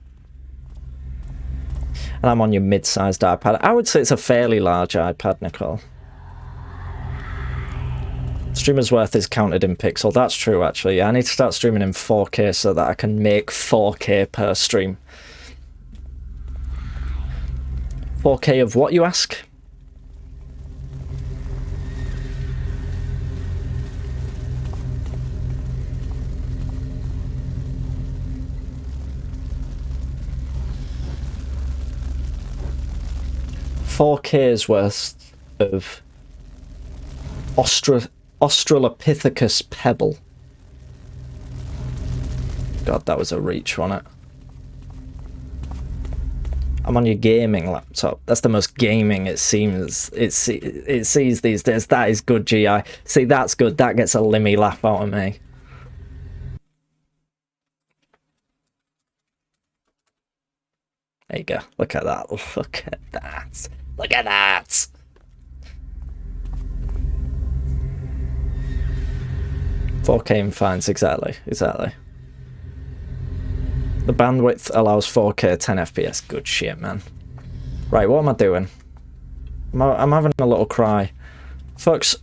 And I'm on your mid-sized iPad. I would say it's a fairly large iPad, Nicole. Streamer's worth is counted in pixel. That's true, actually. I need to start streaming in 4K so that I can make 4K per stream. 4K of what, you ask? $4K's worth of Australopithecus pebble. God, that was a reach, wasn't it? I'm on your gaming laptop. That's the most gaming it seems. It sees these days. That is good, GI. See, that's good. That gets a Limmy laugh out of me. There you go. Look at that. Look at that. Look at that. $4K in fines, exactly. The bandwidth allows 4K 10 FPS. Good shit, man. Right, what am I doing? I'm having a little cry. Folks.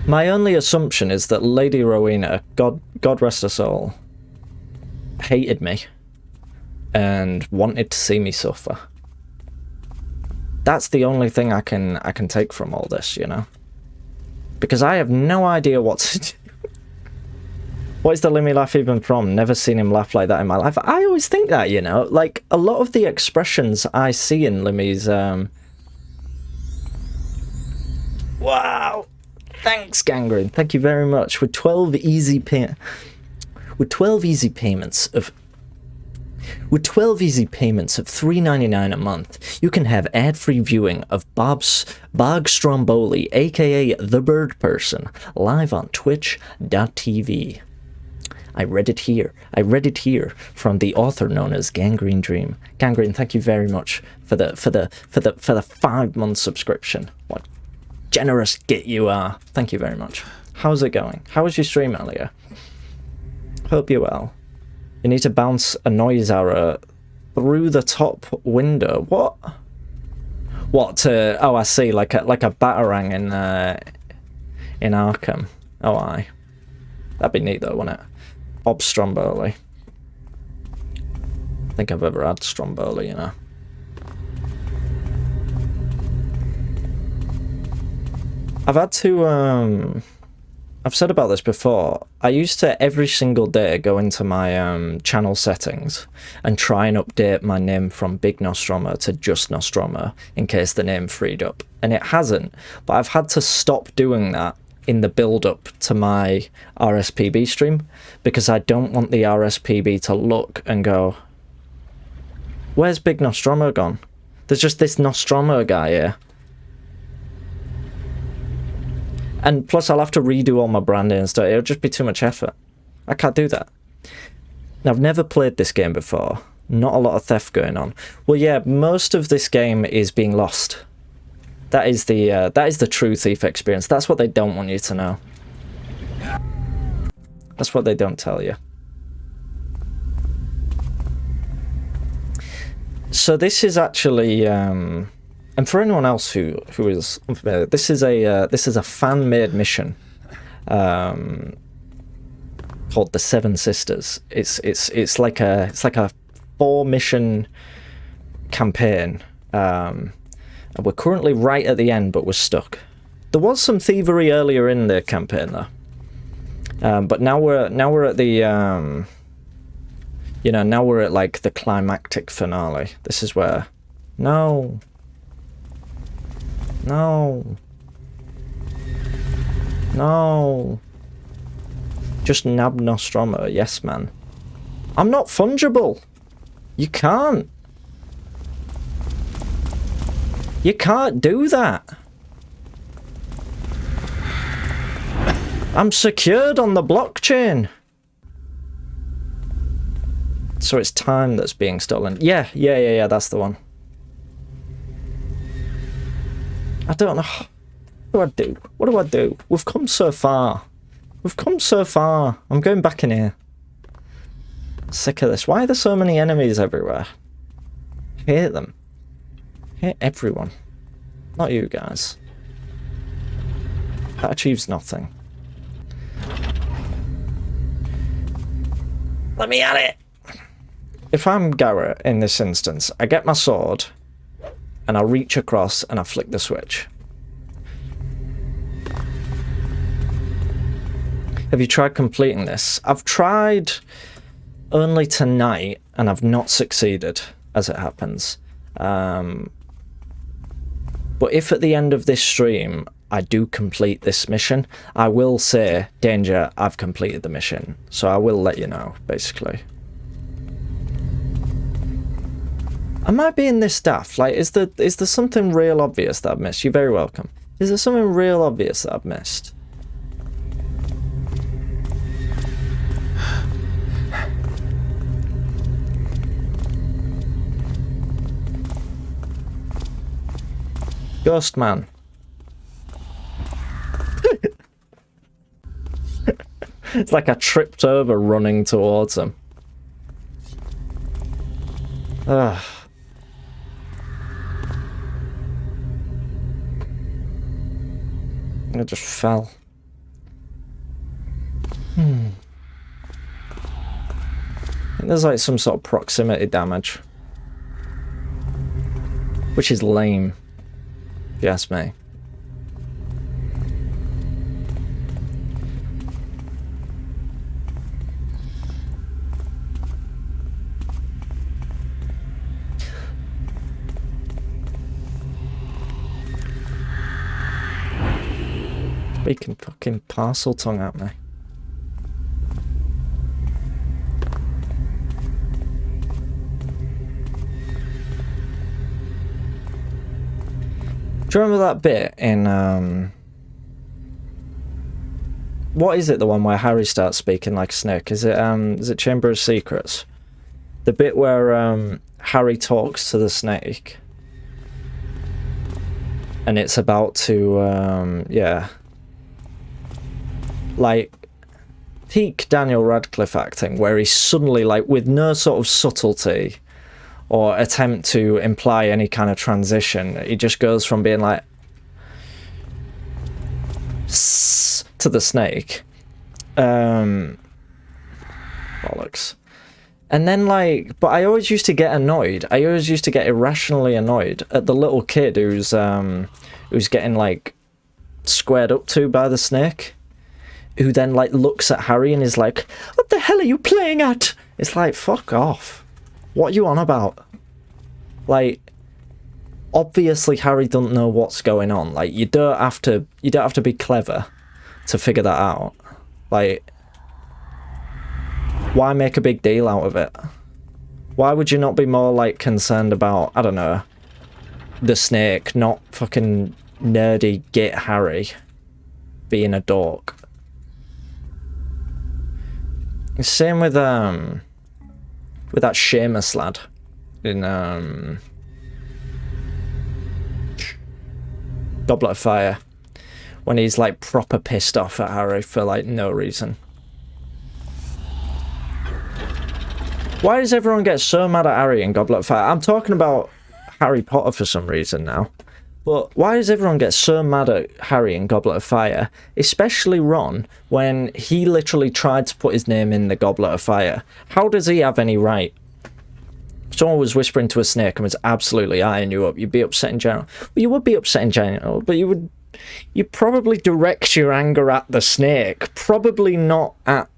My only assumption is that Lady Rowena, God rest her soul, hated me and wanted to see me suffer. That's the only thing I can take from all this, you know? Because I have no idea what to do. What is the Limmy laugh even from? Never seen him laugh like that in my life. I always think that, you know? Like, a lot of the expressions I see in Limmy's, Wow! Thanks, Gangrene. Thank you very much. With 12 easy With 12 easy payments of $3.99 a month, you can have ad-free viewing of Bog Stromboli, aka The Bird Person, live on twitch.tv. I read it here. I read it here from the author known as Gangrene Dream. Gangrene, thank you very much for the 5-month subscription. What generous git you are. Thank you very much. How's it going? How was your stream earlier? Hope you're well. You need to bounce a noise arrow through the top window. What? What? Oh, I see. Like a Batarang in Arkham. Oh, aye. That'd be neat though, wouldn't it? Bob Stromboli. I think I've ever had Stromboli, you know. I've had to, I've said about this before. I used to every single day go into my channel settings and try and update my name from Big Nostromo to just Nostromo in case the name freed up. And it hasn't, but I've had to stop doing that in the build-up to my RSPB stream because I don't want the RSPB to look and go, where's Big Nostromo gone? There's just this Nostromo guy here. And plus I'll have to redo all my branding and stuff. It'll just be too much effort. I can't do that. Now, I've never played this game before. Not a lot of theft going on. Well, yeah, most of this game is being lost. That is the true Thief experience. That's what they don't want you to know. That's what they don't tell you. So this is actually, and for anyone else who is unfamiliar, this is a fan-made mission called the Seven Sisters. It's like a 4-mission campaign. And we're currently right at the end, but we're stuck. There was some thievery earlier in the campaign, though. But now we're at the you know, now we're at like the climactic finale. This is where no, just nab Nostromo, yes man. I'm not fungible. You can't. You can't do that. I'm secured on the blockchain. So it's time that's being stolen. Yeah, that's the one. I don't know. What do I do? What do I do? We've come so far. We've come so far. I'm going back in here. Sick of this. Why are there so many enemies everywhere? I hate them. I hate everyone. Not you guys. That achieves nothing. Let me at it! If I'm Garrett in this instance, I get my sword and I reach across and I flick the switch. Have you tried completing this? I've tried only tonight and I've not succeeded, as it happens. But if at the end of this stream I do complete this mission, I will say, Danger, I've completed the mission. So I will let you know, basically. Am I being this daft? Like, is there something real obvious that I've missed? You're very welcome. Is there something real obvious that I've missed? Ghost man. It's like I tripped over running towards him. Ugh. It just fell. I think there's like some sort of proximity damage. Which is lame, if you ask me. Speaking fucking parcel tongue at me. Do you remember that bit in what is it? The one where Harry starts speaking like a snake? Is it Chamber of Secrets? The bit where Harry talks to the snake, and it's about to yeah, like peak Daniel Radcliffe acting, where he's suddenly, like, with no sort of subtlety or attempt to imply any kind of transition, he just goes from being like to the snake. Bollocks. And then, like, but I always used to get annoyed. I always used to get irrationally annoyed at the little kid who's getting, like, squared up to by the snake, who then, like, looks at Harry and is like, "What the hell are you playing at?" It's like, fuck off. What are you on about? Like, obviously Harry doesn't know what's going on. Like, you don't have to be clever to figure that out. Like, why make a big deal out of it? Why would you not be more, like, concerned about, I don't know, the snake, not fucking nerdy git Harry being a dork? Same with that Seamus lad in Goblet of Fire, when he's, like, proper pissed off at Harry for, like, no reason. Why does everyone get so mad at Harry in Goblet of Fire? I'm talking about Harry Potter for some reason now. But why does everyone get so mad at Harry in Goblet of Fire? Especially Ron, when he literally tried to put his name in the Goblet of Fire. How does he have any right? If someone was whispering to a snake and was absolutely eyeing you up, you'd be upset in general. Well, you would be upset in general, but you'd probably direct your anger at the snake. Probably not at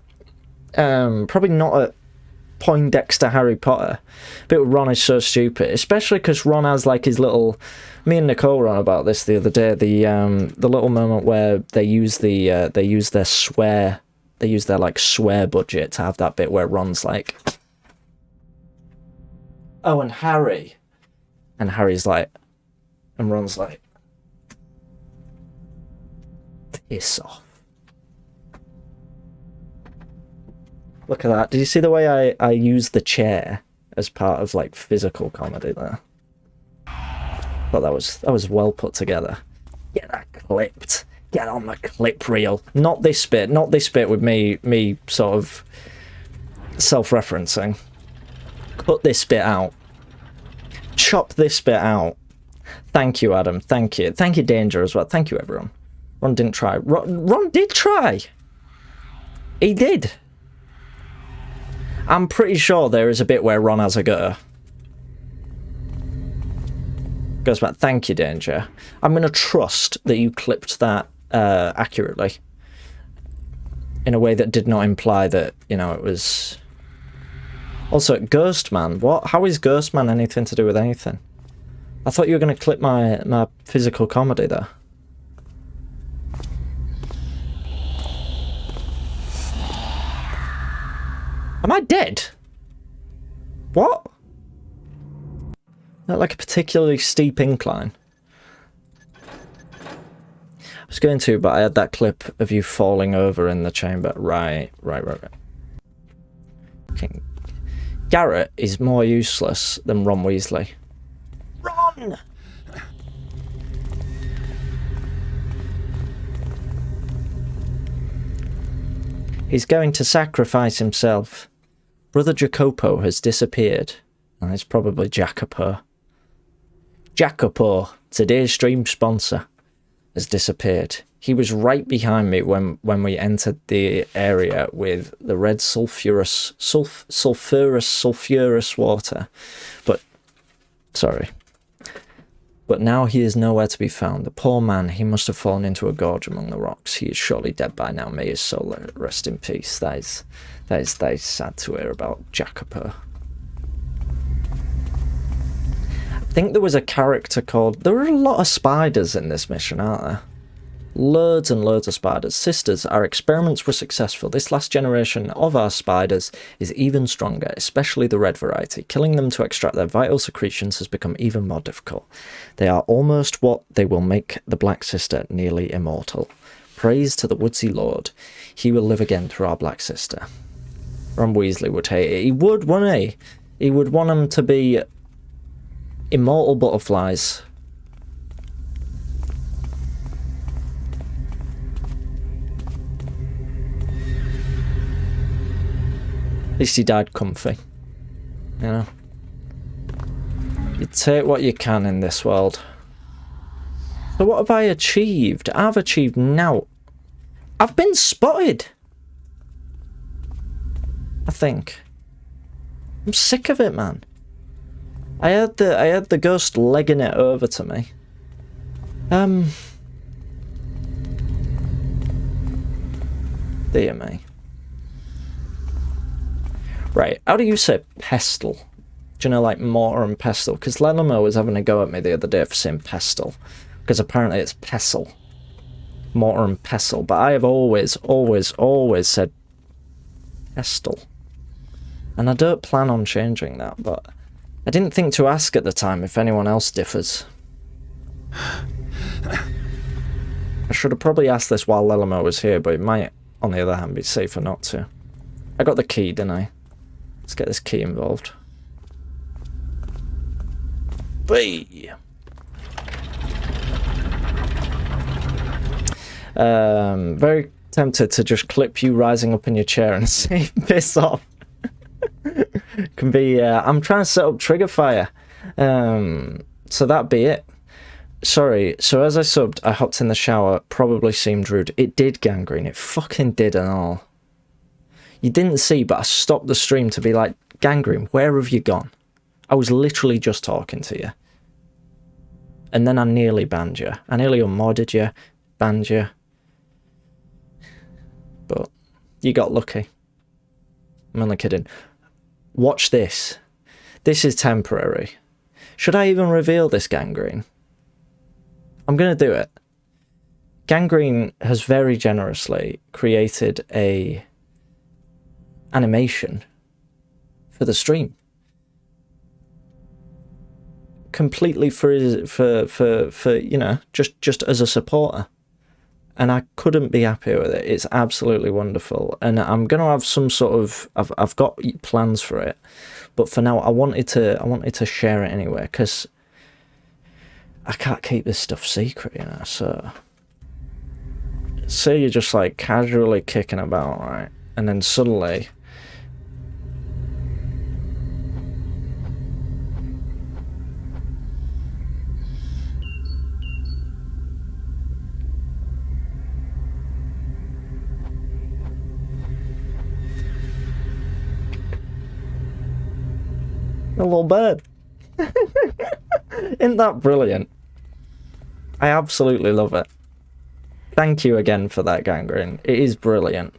Poindexter Harry Potter. But Ron is so stupid, especially because Ron has, like, his little... Me and Nicole were on about this the other day. The little moment where they use their swear budget to have that bit where Ron's like, "Oh, and Harry," and Harry's like, and Ron's like, "Piss off." Look at that. Did you see the way I used the chair as part of, like, physical comedy there? Thought that was well put together. Get that clipped. Get on the clip reel. Not this bit. Not this bit with me sort of self-referencing. Cut this bit out. Chop this bit out. Thank you, Adam. Thank you. Thank you, Danger, as well. Thank you, everyone. Ron didn't try. Ron did try. He did. I'm pretty sure there is a bit where Ron has a go. Goes back, "Thank you, Danger. I'm going to trust that you clipped that accurately. In a way that did not imply that, you know, it was..." Also, Ghostman. What? How is Ghostman anything to do with anything? I thought you were going to clip my physical comedy there. Am I dead? What? Not like a particularly steep incline. I was going to, but I had that clip of you falling over in the chamber. Right. Okay. Garrett is more useless than Ron Weasley. Ron! He's going to sacrifice himself. Brother Jacopo has disappeared. And it's probably Jacopo. Jacopo, today's stream sponsor, has disappeared. He was right behind me when we entered the area with the red sulfurous water. But, sorry. But now he is nowhere to be found. The poor man, he must have fallen into a gorge among the rocks. He is surely dead by now. May his soul rest in peace. That is sad to hear about Jacopo. I think there was a character called... There were a lot of spiders in this mission, aren't there? Loads and loads of spiders. Sisters, our experiments were successful. This last generation of our spiders is even stronger, especially the red variety. Killing them to extract their vital secretions has become even more difficult. They are almost what they will make the Black Sister nearly immortal. Praise to the woodsy lord. He will live again through our Black Sister. Ron Weasley would hate it. He would, wouldn't he? He would want them to be immortal butterflies. At least he died comfy. You know? You take what you can in this world. So what have I achieved? I've achieved now. I've been spotted. I think. I'm sick of it, man. I had the ghost legging it over to me. Dear me. Right, how do you say pestle? Do you know, like mortar and pestle? Because Lenamo was having a go at me the other day for saying pestle. Because apparently it's pestle. Mortar and pestle. But I have always said pestle. And I don't plan on changing that, but I didn't think to ask at the time if anyone else differs. I should have probably asked this while Lelamo was here, but it might, on the other hand, be safer not to. I got the key, didn't I? Let's get this key involved. Hey! Very tempted to just clip you rising up in your chair and say piss off. Can be, I'm trying to set up trigger fire. So that'd be it. Sorry, so as I subbed, I hopped in the shower, probably seemed rude. It did, Gangrene, it fucking did and all. You didn't see, but I stopped the stream to be like, Gangrene, where have you gone? I was literally just talking to you. And then I nearly banned you. I nearly unmodded you, banned you. But you got lucky. I'm only kidding. Watch this. This is temporary. Should I even reveal this, Gangrene? I'm going to do it. Gangrene has very generously created a animation for the stream. Completely for you know, just as a supporter. And I couldn't be happier with it. It's absolutely wonderful. And I'm going to have some sort of... I've got plans for it. But for now, I wanted to share it anyway. Because I can't keep this stuff secret, you know. So... say you're just like casually kicking about, right? And then suddenly... a little bird. Isn't that brilliant? I absolutely love it. Thank you again for that, Gangrene. It is brilliant.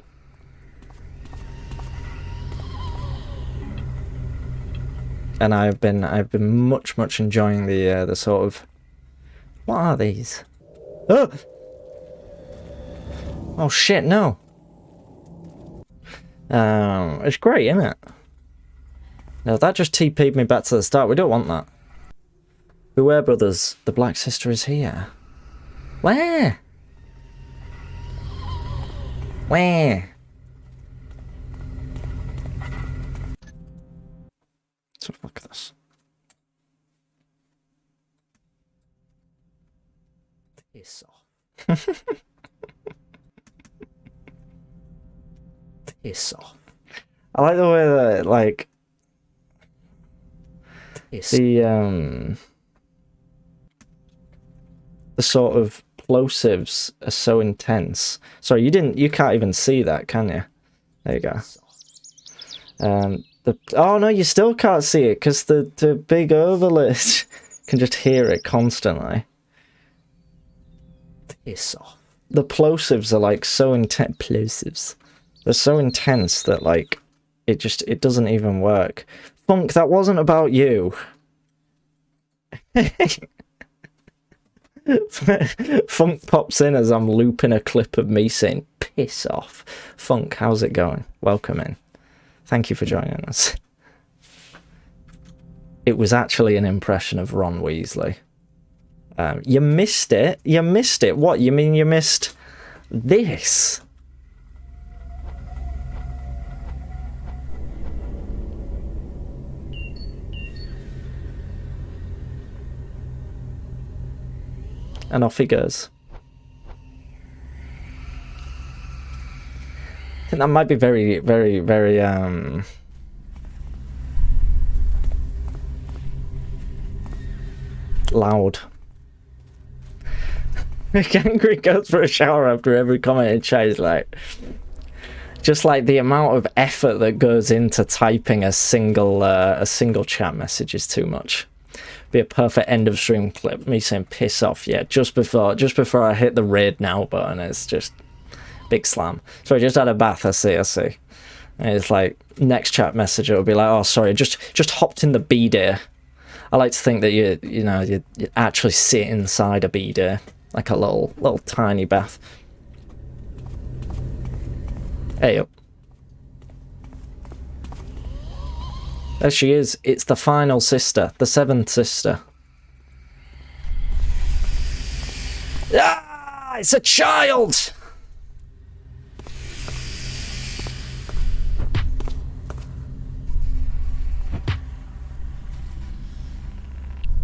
And I've been much enjoying the sort of... what are these? Oh! Oh shit, no. It's great, isn't it? No, that just TP'd me back to the start. We don't want that. Beware, brothers. The Black Sister is here. Where? Where? So look at this. Piss off. Piss off. I like the way that, like... the sort of plosives are so intense. Sorry, you can't even see that, can you? There you go. Oh no, you still can't see it because the big overlays can just hear it constantly. Piss off. The plosives are like so intense. Plosives. They're so intense that like it doesn't even work. Funk, that wasn't about you. Funk pops in as I'm looping a clip of me saying, piss off. Funk, how's it going? Welcome in. Thank you for joining us. It was actually an impression of Ron Weasley. You missed it? You missed it? What, you mean you missed this? And off he goes. I think that might be very, very, very, loud. Angry goes for a shower after every comment in chat is like... Just like the amount of effort that goes into typing a single chat message is too much. Be a perfect end of stream clip. Me saying piss off, yeah, just before I hit the raid now button. It's just big slam. So I just had a bath, I see. And it's like next chat message it'll be like, oh sorry, just hopped in the B-day. I like to think that you actually sit inside a B-day, like a little tiny bath. Hey up. There she is. It's the final sister, the seventh sister. Ah, it's a child.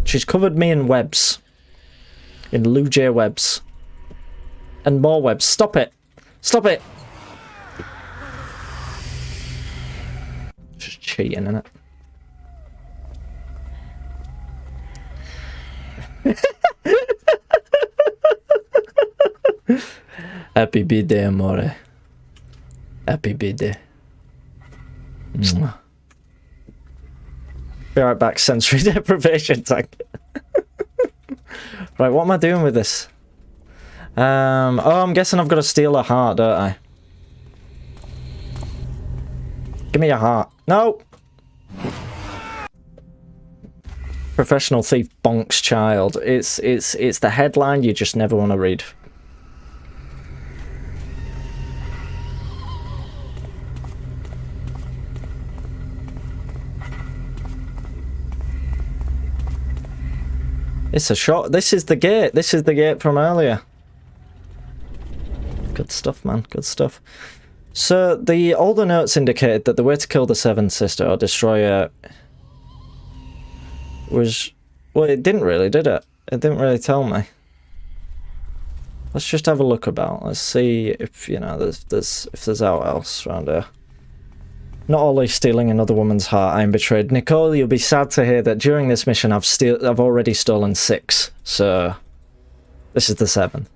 She's covered me in webs. In Lou J webs. And more webs. Stop it. Stop it. Just cheating, innit? Happy birthday, amore. Happy birthday. Be right back, sensory deprivation tank. Right, what am I doing with this? Oh, I'm guessing I've got to steal a heart, don't I? Give me a heart. No! Professional thief bonks child. It's the headline you just never want to read. It's a shot. This is the gate. This is the gate from earlier. Good stuff, man. Good stuff. So, the older notes indicated that the way to kill the seventh sister or destroy her was... Well, it didn't really, did it? It didn't really tell me. Let's just have a look about. Let's see if, you know, there's out else around here. Not only stealing another woman's heart, I am betrayed. Nicole, you'll be sad to hear that during this mission I've already stolen 6. So, this is the 7th.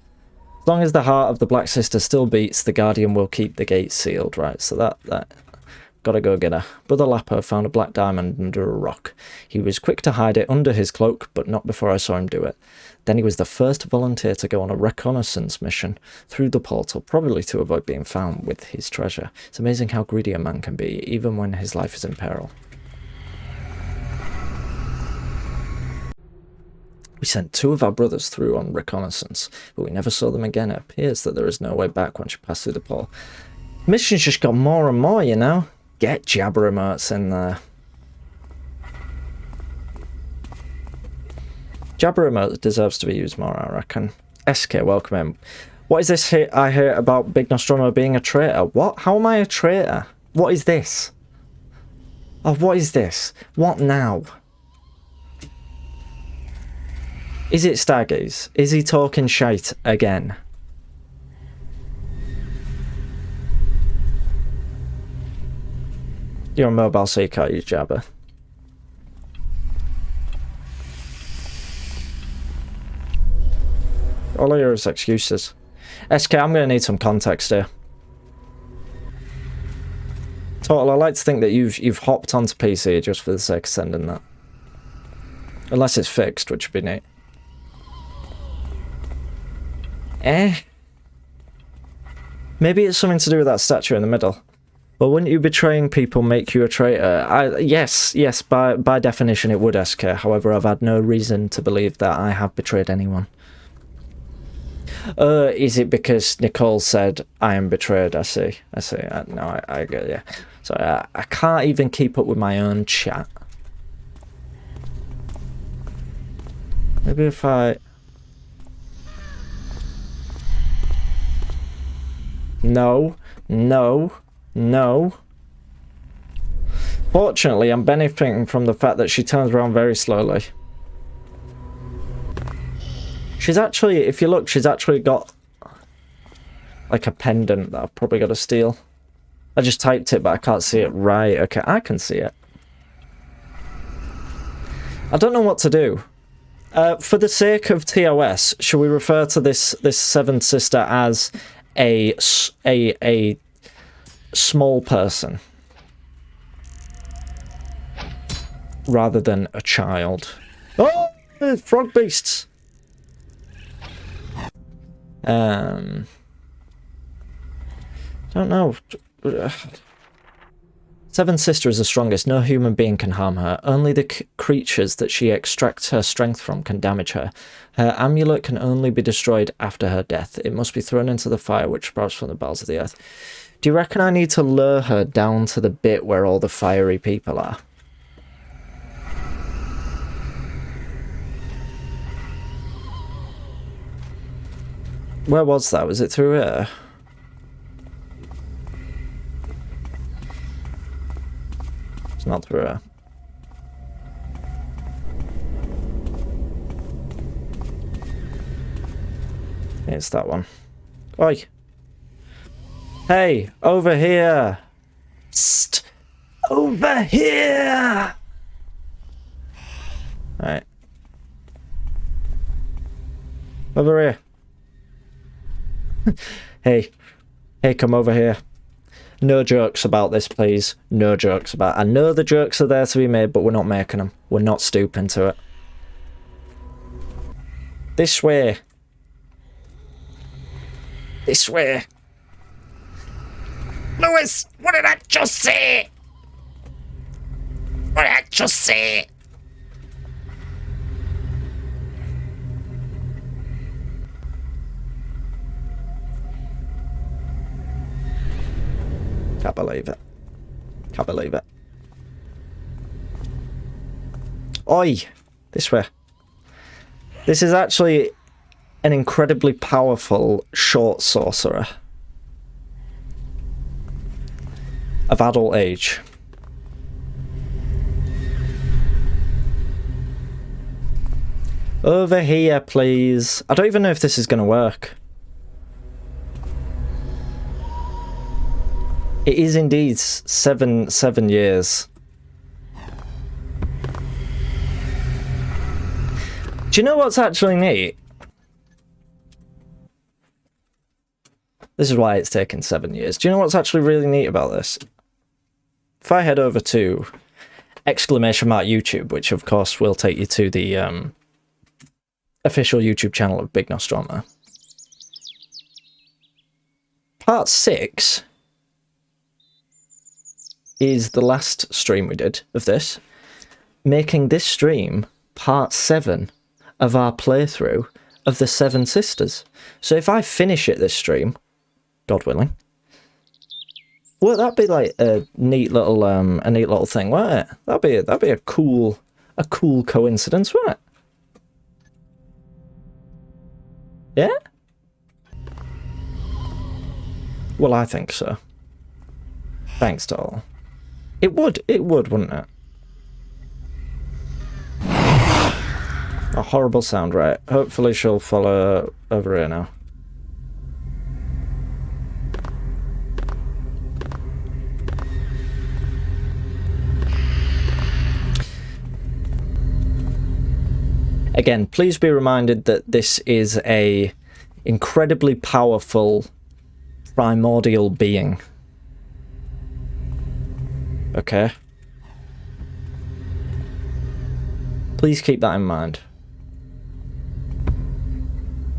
As long as the heart of the Black Sister still beats, the Guardian will keep the gate sealed, right? So that gotta go get her. Brother Lapo found a black diamond under a rock. He was quick to hide it under his cloak, but not before I saw him do it. Then he was the first volunteer to go on a reconnaissance mission through the portal, probably to avoid being found with his treasure. It's amazing how greedy a man can be, even when his life is in peril. We sent 2 of our brothers through on reconnaissance, but we never saw them again. It appears that there is no way back once you pass through the portal. Missions just got more and more, you know? Get jabber emotes in there. Jabber emote deserves to be used more, I reckon. SK, welcome in. What is this I hear about Big Nostromo being a traitor? What? How am I a traitor? What is this? Oh, what is this? What now? Is it Staggies? Is he talking shite again? You're on mobile, so you can't use Jabber. All I hear is excuses. SK, I'm going to need some context here. Total, I like to think that you've hopped onto PC just for the sake of sending that. Unless it's fixed, which would be neat. Maybe it's something to do with that statue in the middle. But wouldn't you betraying people make you a traitor? Yes, by definition it would, SK. However, I've had no reason to believe that I have betrayed anyone. Is it because Nicole said, I am betrayed? I see. No, I get you. So I can't even keep up with my own chat. Maybe if I... No. Fortunately, I'm benefiting from the fact that she turns around very slowly. She's actually, if you look, she's actually got like a pendant that I've probably got to steal. I just typed it, but I can't see it right. Okay, I can see it. I don't know what to do. For the sake of TOS, should we refer to this seventh sister as a small person rather than a child? Oh, frog beasts! Don't know. Seventh sister is the strongest. No human being can harm her. Only the creatures that she extracts her strength from can damage her. Her amulet can only be destroyed after her death. It must be thrown into the fire which sprouts from the bowels of the earth. Do you reckon I need to lure her down to the bit where all the fiery people are? Where was that? Was it through here? It's not through here. It's that one. Oi! Hey! Over here! Psst! Over here! Alright. Over here. Hey, come over here. No jokes about this, please. No jokes about... I know the jokes are there to be made, but we're not making them. We're not stooping to it. This way. This way. Lewis, what did I just say? What did I just say? Can't believe it. Can't believe it. Oi! This way. This is actually an incredibly powerful short sorcerer of adult age. Over here, please. I don't even know if this is going to work. It is indeed seven years. Do you know what's actually neat? This is why it's taken 7 years. Do you know what's actually really neat about this? If I head over to !YouTube, which of course will take you to the official YouTube channel of Big Nostromo. Part 6 is the last stream we did of this, making this stream part 7 of our playthrough of the Seven Sisters. So if I finish it this stream, God willing, well, that'd be like a neat little thing, wouldn't it? That'd be a cool coincidence, wouldn't it? Yeah? Well, I think so. Thanks to all. It would, wouldn't it? A horrible sound, right? Hopefully she'll follow over here now. Again, please be reminded that this is a incredibly powerful primordial being. Okay? Please keep that in mind.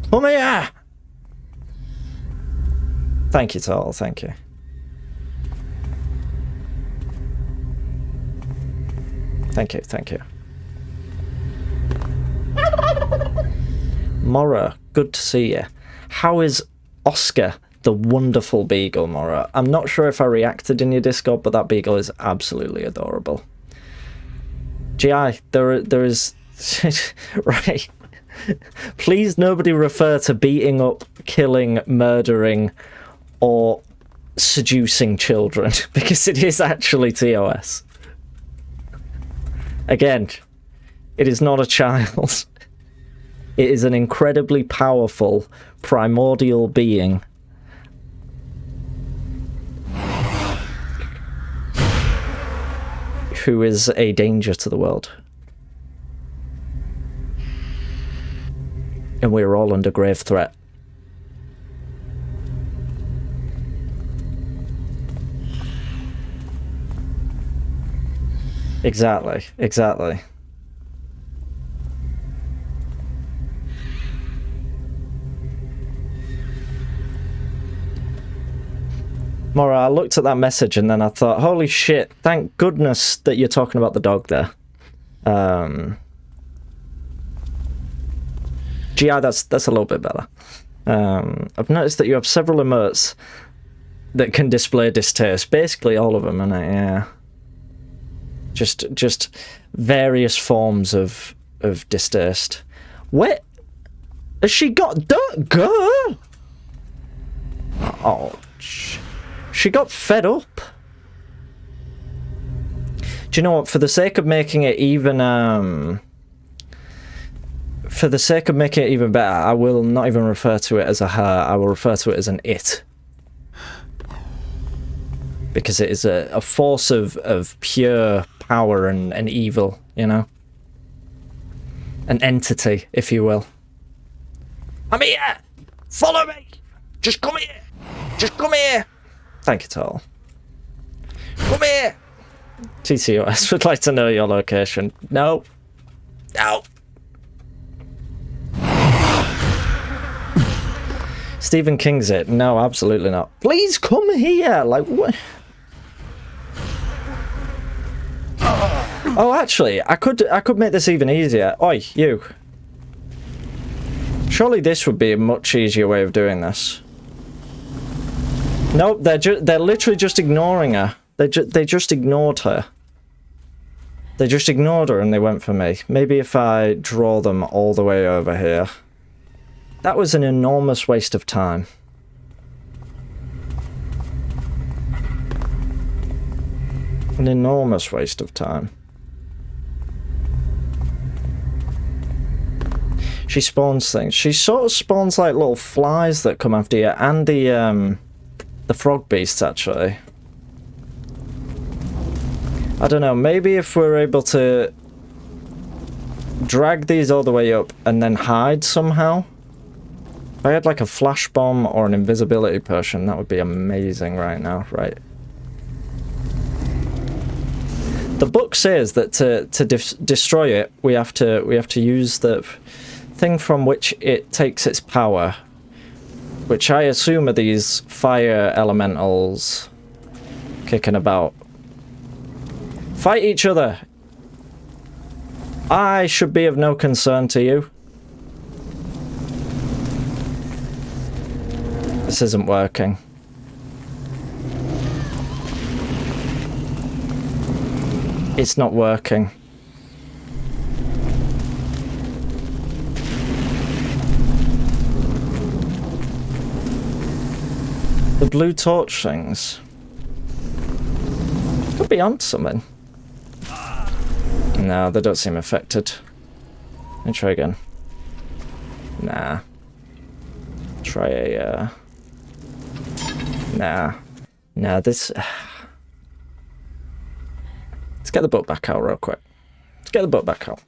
Come here! Thank you, Tal, thank you. Thank you, thank you. Mora, good to see you. How is Oscar the wonderful beagle, Mora? I'm not sure if I reacted in your Discord, but that beagle is absolutely adorable. GI, there is... right. Please nobody refer to beating up, killing, murdering, or seducing children, because it is actually TOS. Again, it is not a child. It is an incredibly powerful, primordial being. Who is a danger to the world. And we're all under grave threat. Exactly, exactly. Mora, I looked at that message and then I thought, holy shit, thank goodness that you're talking about the dog there. GI, that's a little bit better. I've noticed that you have several emotes that can display distaste. Basically all of them, and yeah. Just various forms of distaste. Where has she got? Don't go. Oh, she got fed up. Do you know what? For the sake of making it even better, I will not even refer to it as a her. I will refer to it as an it. Because it is a force of pure power and evil, you know? An entity, if you will. I'm here! Follow me! Just come here! Just come here! Thank you, Tall. Come here! TCOS would like to know your location. No. No! Stephen King's it. No, absolutely not. Please come here! Like, what? Oh, actually, I could make this even easier. Oi, you. Surely this would be a much easier way of doing this. Nope, they're literally just ignoring her. They just ignored her. They just ignored her and they went for me. Maybe if I draw them all the way over here. That was an enormous waste of time. An enormous waste of time. She spawns things. She sort of spawns like little flies that come after you, and the frog beasts actually. I don't know, maybe if we're able to drag these all the way up and then hide somehow. If I had like a flash bomb or an invisibility potion, that would be amazing right now, right? The book says that to destroy it, we have to use the thing from which it takes its power, which I assume are these fire elementals kicking about. Fight each other. I should be of no concern to you. This isn't working. It's not working. The blue torch things. Could be on something. No, they don't seem affected. Let me try again. Nah. Try a, Nah. Nah, this... Let's get the book back out real quick. Let's get the book back out.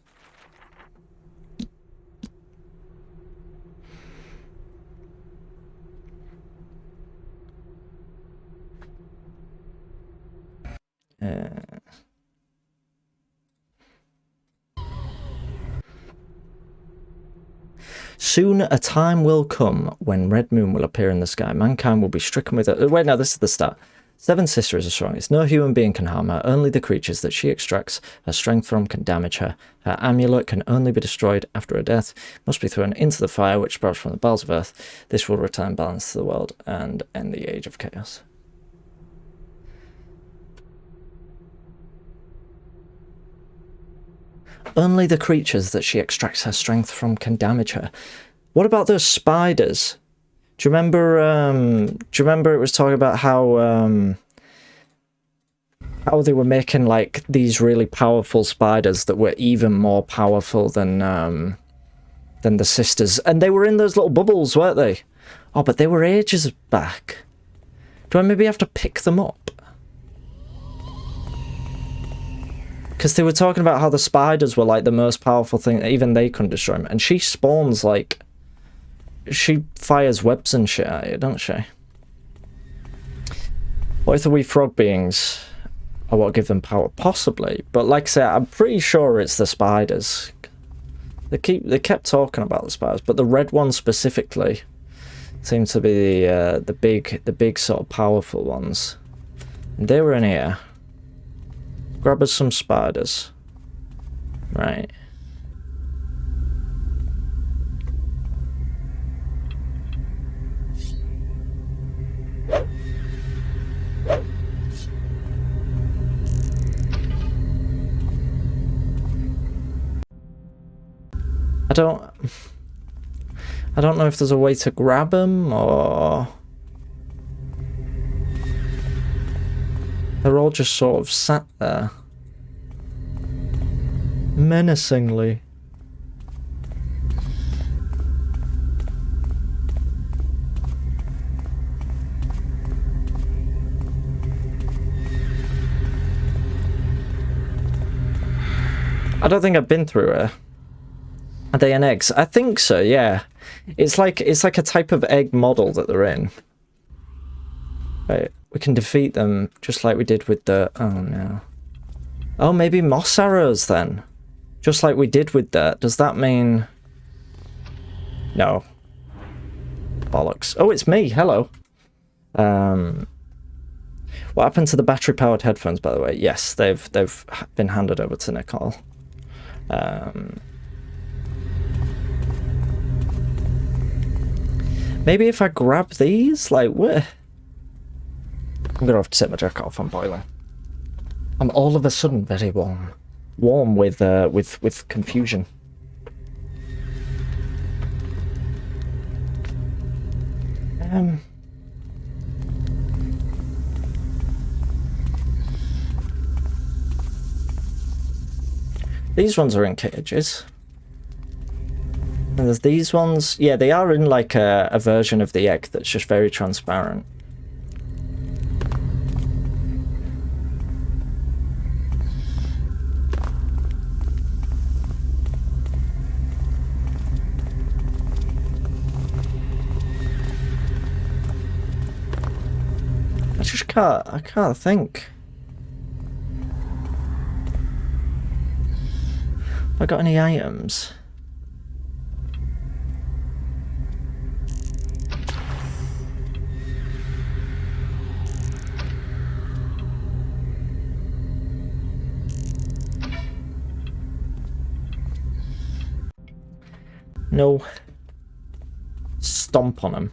Soon a time will come when Red Moon will appear in the sky. Mankind will be stricken with it. Wait, no, this is the start. Seven Sister is the strongest. No human being can harm her. Only the creatures that she extracts her strength from can damage her. Her amulet can only be destroyed after her death. Must be thrown into the fire which sprouts from the bowels of earth. This will return balance to the world and end the age of chaos. Only the creatures that she extracts her strength from can damage her. What about those spiders? Do you remember it was talking about how they were making like these really powerful spiders that were even more powerful than the sisters, and they were in those little bubbles, weren't they? Oh, but they were ages back. Do I maybe have to pick them up? Because they were talking about how the spiders were like the most powerful thing, even they couldn't destroy them. And she spawns like, she fires webs and shit at you, don't she? What if the wee frog beings are what give them power? Possibly, but like I said, I'm pretty sure it's the spiders. They kept talking about the spiders, but the red ones specifically seem to be the big sort of powerful ones. And they were in here. Grab us some spiders. Right. I don't know if there's a way to grab them, or they're all just sort of sat there menacingly. I don't think I've been through it. Are they an eggs? I think so, yeah. It's like a type of egg model that they're in. Right, we can defeat them just like we did with the... Oh no. Oh, maybe moss arrows then. Just like we did with that. Does that mean... No. Bollocks. Oh, it's me. Hello. What happened to the battery-powered headphones, by the way? Yes, they've been handed over to Nicole. Maybe if I grab these, like, where? I'm gonna have to set my jacket off. I'm boiling. I'm all of a sudden very warm. Warm with confusion. These ones are in cages. And there's these ones. Yeah, they are in like a version of the egg that's just very transparent. I can't think. Have I got any items? No. Stomp on him.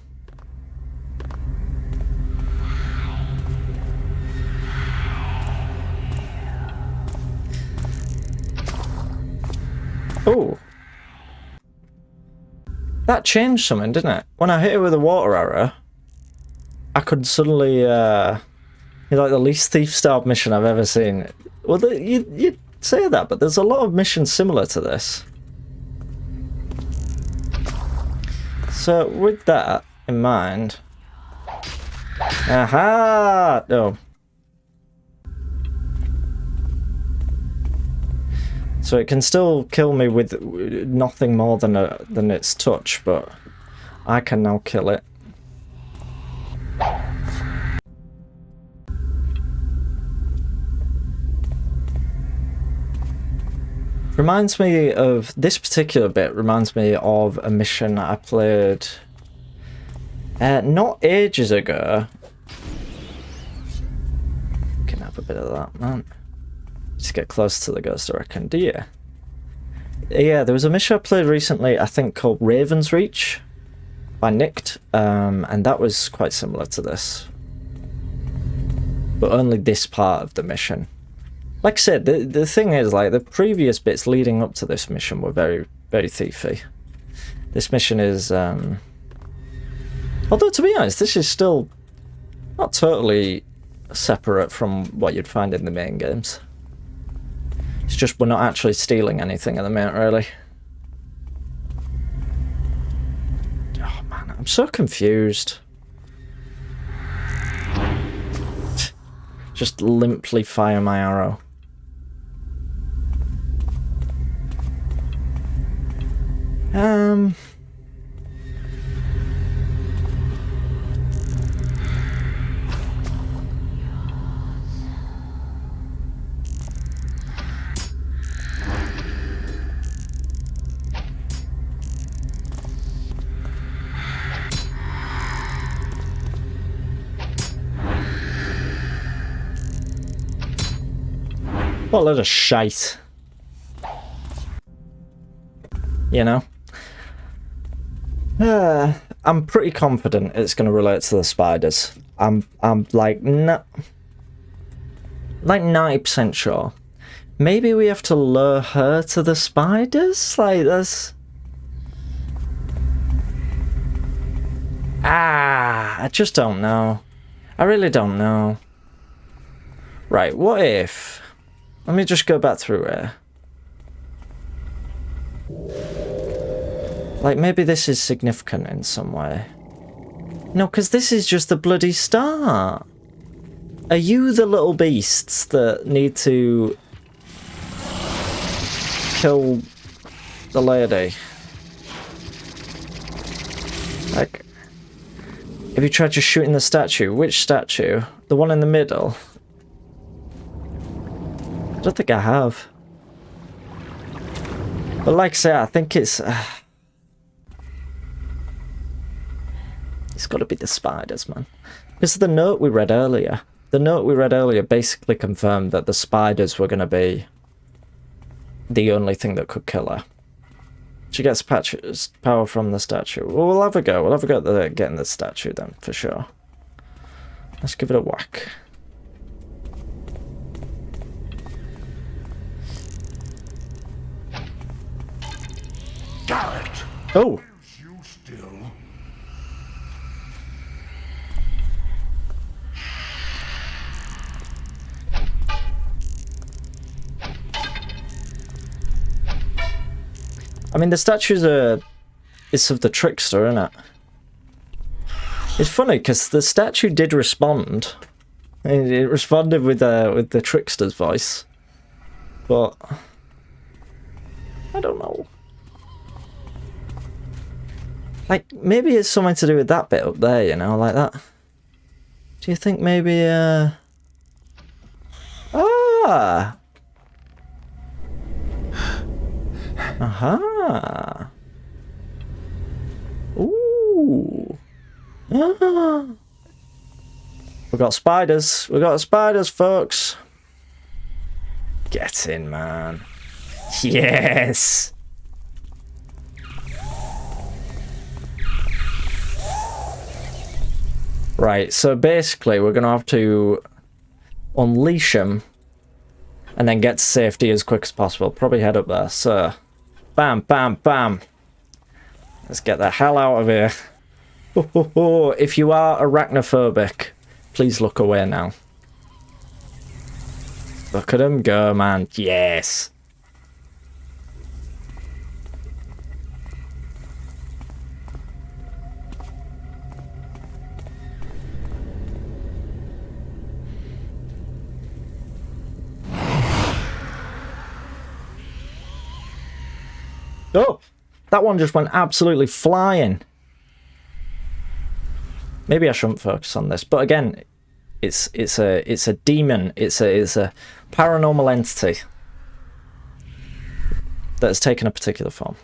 Oh. That changed something, didn't it? When I hit it with a water arrow, I could suddenly, like the least thief style mission I've ever seen. Well, you'd say that, but there's a lot of missions similar to this. So, with that in mind... Aha! No. So it can still kill me with nothing more than its touch, but I can now kill it. Reminds me of, this particular bit reminds me of a mission I played not ages ago. have a bit of that, man. Just get close to the ghost, I reckon. Do you? Yeah, there was a mission I played recently, I think called Raven's Reach by Nicked, and that was quite similar to this. But only this part of the mission. Like I said, the thing is, like, the previous bits leading up to this mission were very, very thiefy. This mission is, although to be honest, this is still not totally separate from what you'd find in the main games. It's just we're not actually stealing anything at the minute, really. Oh man, I'm so confused. Just limply fire my arrow. What a load of shite. You know? I'm pretty confident it's going to relate to the spiders. I'm like 90% sure. Maybe we have to lure her to the spiders? Like, that's... I just don't know. I really don't know. Right, what if... Let me just go back through here. Like, maybe this is significant in some way. No, because this is just the bloody start. Are you the little beasts that need to kill the lady? Like, have you tried just shooting the statue? Which statue? The one in the middle? I don't think I have. But like I say, I think it's got to be the spiders, man. Because the note we read earlier, basically confirmed that the spiders were going to be the only thing that could kill her. She gets power from the statue. Well, we'll have a go. We'll have a go at getting the statue then, for sure. Let's give it a whack. Garrett! Oh! You still? I mean, the statues are... It's of the trickster, isn't it? It's funny, because the statue did respond. It responded with the trickster's voice. But... I don't know. Like, maybe it's something to do with that bit up there, you know, like that. Do you think maybe, Ah! Aha! Ooh! Ah! We got spiders! We got spiders, folks! Get in, man. Yes! Right, so basically we're going to have to unleash him and then get to safety as quick as possible. Probably head up there, so... Bam, bam, bam! Let's get the hell out of here. If you are arachnophobic, please look away now. Look at him go, man. Yes! Oh, that one just went absolutely flying. Maybe I shouldn't focus on this, but again, it's a demon. It's a paranormal entity that has taken a particular form.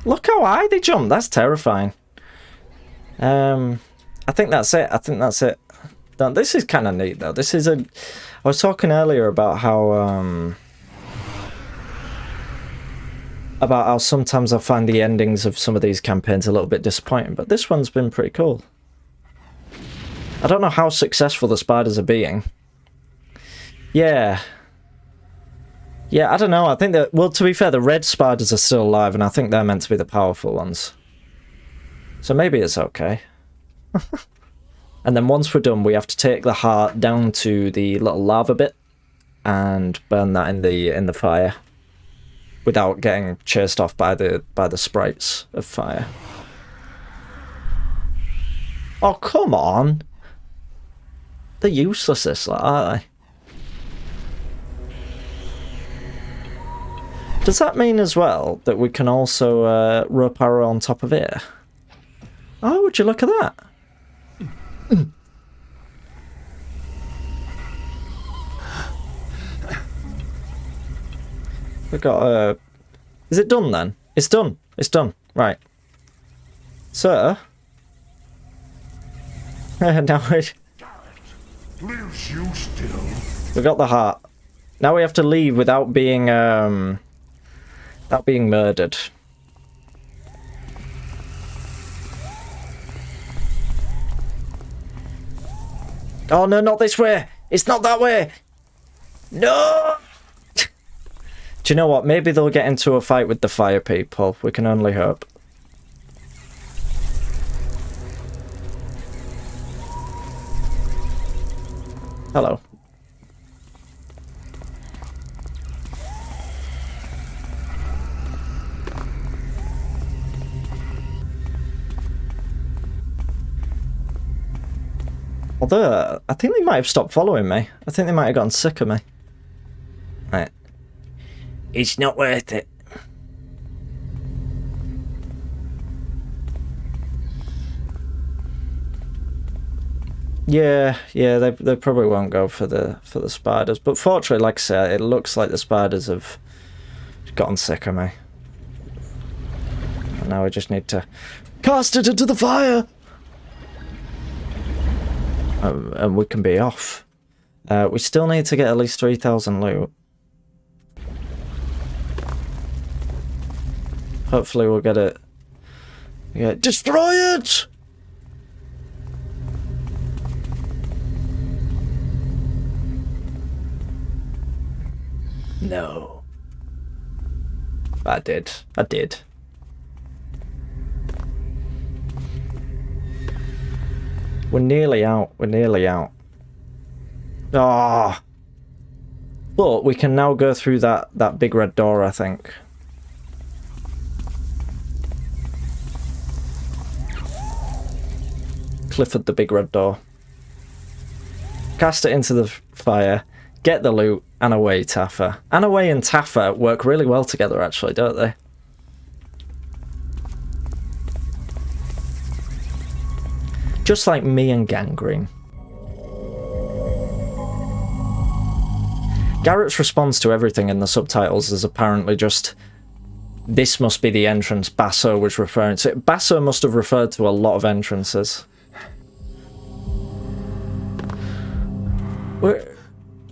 Look how high they jump. That's terrifying. I think that's it. Now, this is kind of neat, though. This is a... I was talking earlier about how sometimes I find the endings of some of these campaigns a little bit disappointing, but this one's been pretty cool. I don't know how successful the spiders are being. Yeah. Yeah, I don't know. I think that... Well, to be fair, the red spiders are still alive, and I think they're meant to be the powerful ones. So maybe it's okay. And then once we're done, we have to take the heart down to the little lava bit and burn that in the fire without getting chased off by the sprites of fire. Oh, come on! They're useless, this lot, aren't they? Does that mean as well that we can also rope arrow on top of here? Oh, would you look at that? We've got is it done then? It's done. It's done. Right. Sir? Now Lives you still? we got the heart. Now we have to leave without being murdered. Oh no, not this way! It's not that way! No! Do you know what? Maybe they'll get into a fight with the fire people. We can only hope. Hello. Although, I think they might have stopped following me. I think they might have gotten sick of me. Right. It's not worth it. Yeah, they probably won't go for the spiders. But fortunately, like I said, it looks like the spiders have gotten sick of me. And now we just need to cast it into the fire! And we can be off. We still need to get at least 3,000 loot. Hopefully we'll get it. Yeah, destroy it! No. I did. We're nearly out. Ah! But we can now go through that big red door, I think. Clifford the big red door. Cast it into the fire, get the loot, and away, Taffa. And away and Taffa work really well together, actually, don't they? Just like me and Gangrene. Garrett's response to everything in the subtitles is apparently just, this must be the entrance Basso was referring to. Basso must have referred to a lot of entrances.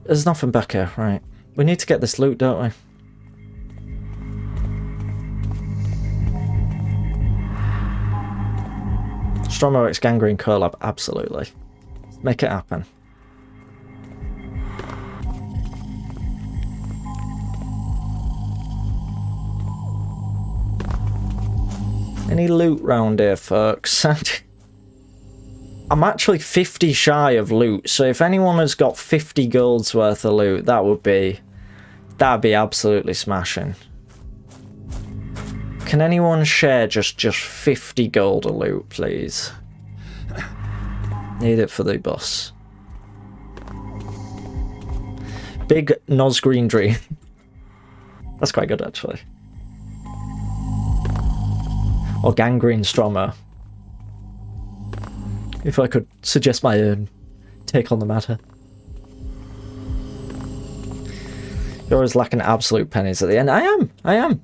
There's nothing back here, right. We need to get this loot, don't we? Stromo X Gangrene collab, absolutely. Make it happen. Any loot round here, folks? I'm actually 50 shy of loot, so if anyone has got 50 gold's worth of loot, that'd be absolutely smashing. Can anyone share just 50 gold of loot, please? Need it for the bus. Big Noz Green Dream. That's quite good, actually. Or Gangrene Stromo. If I could suggest my own take on the matter. You're always lacking absolute pennies at the end. I am. Do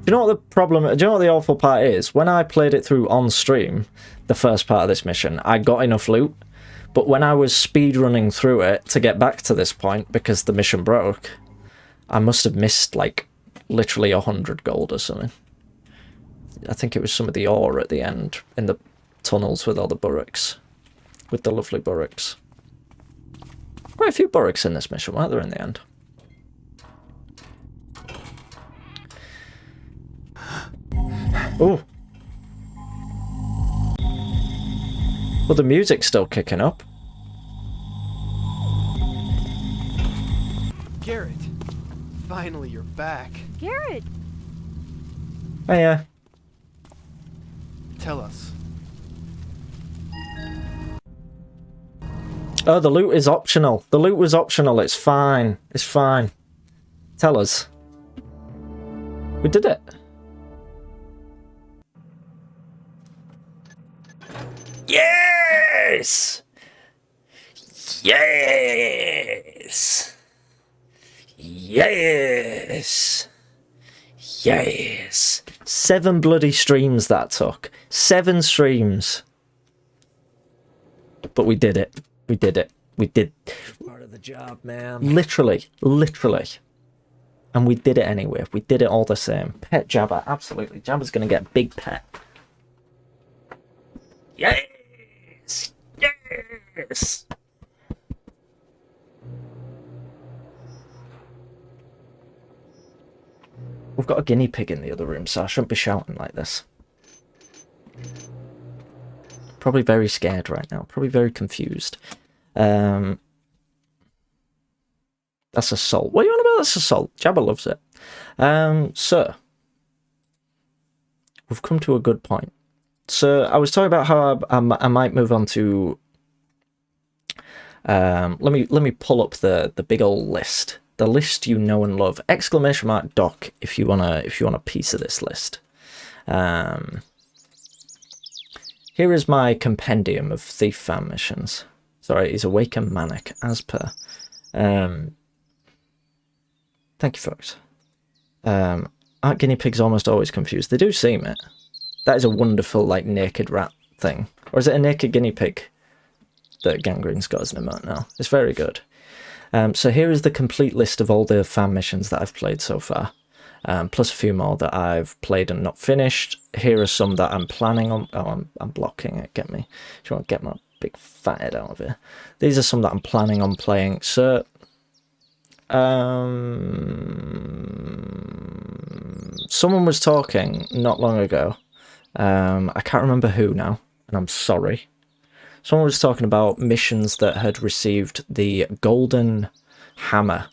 you know what the problem, do you know what the awful part is? When I played it through on stream, the first part of this mission, I got enough loot, But when I was speed running through it to get back to this point, because the mission broke, I must have missed, like, literally 100 gold or something. I think it was some of the ore at the end, in the tunnels with all the burricks. With the lovely burricks. Quite a few burricks in this mission, weren't there, in the end? Oh. Well, the music's still kicking up. Garrett, finally you're back. Garrett! Oh, yeah. Tell us. Oh, the loot is optional. The loot was optional. It's fine. It's fine. Tell us. We did it. Yes! Yes! Yes! Yes! 7 bloody streams that took. 7 streams. But we did it. We did it. We did. Part of the job, man. Literally. Literally. And we did it anyway. We did it all the same. Pet Jabba. Absolutely. Jabba's going to get big pet. Yes! Yes! We've got a guinea pig in the other room, so I shouldn't be shouting like this. Probably very scared right now. Probably very confused. That's assault. What are you on about? That's assault. Jabba loves it. So, we've come to a good point. So, I was talking about how I might move on to... let me pull up the big old list. The list you know and love. ! Doc if you want a piece of this list. Here is my compendium of Thief fan missions. Sorry, he's awake and manic, as per. Thank you, folks. Aren't guinea pigs almost always confused? They do seem it. That is a wonderful, like, naked rat thing. Or is it a naked guinea pig that Gangrene's got as an emote now? It's very good. So here is the complete list of all the fan missions that I've played so far. Plus a few more that I've played and not finished. Here are some that I'm planning on... Oh, I'm blocking it. Get me. Do you want to get my big fat head out of here? These are some that I'm planning on playing. So... someone was talking not long ago. I can't remember who now, and I'm sorry. Someone was talking about missions that had received the Golden Hammer,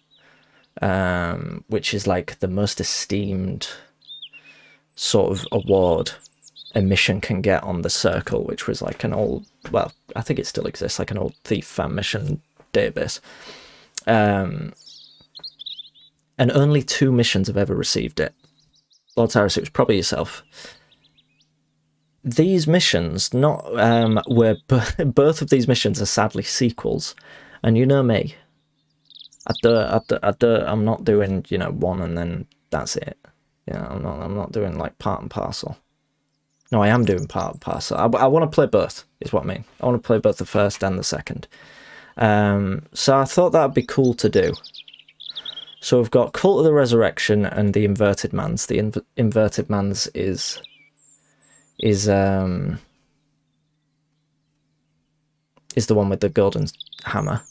which is like the most esteemed sort of award a mission can get on the Circle, which was like an old, well, I think it still exists, like an old Thief fan mission database. And only 2 missions have ever received it. Lord Tyrus, it was probably yourself. These missions, both of these missions are sadly sequels, and you know me. I'm not doing, you know, one and then that's it. You know, I'm not doing like part and parcel. No, I am doing part and parcel. I want to play both, is what I mean. I want to play both the first and the second. So I thought that'd be cool to do. So we've got Cult of the Resurrection and the Inverted Mans. The Inverted Mans is the one with the golden hammer.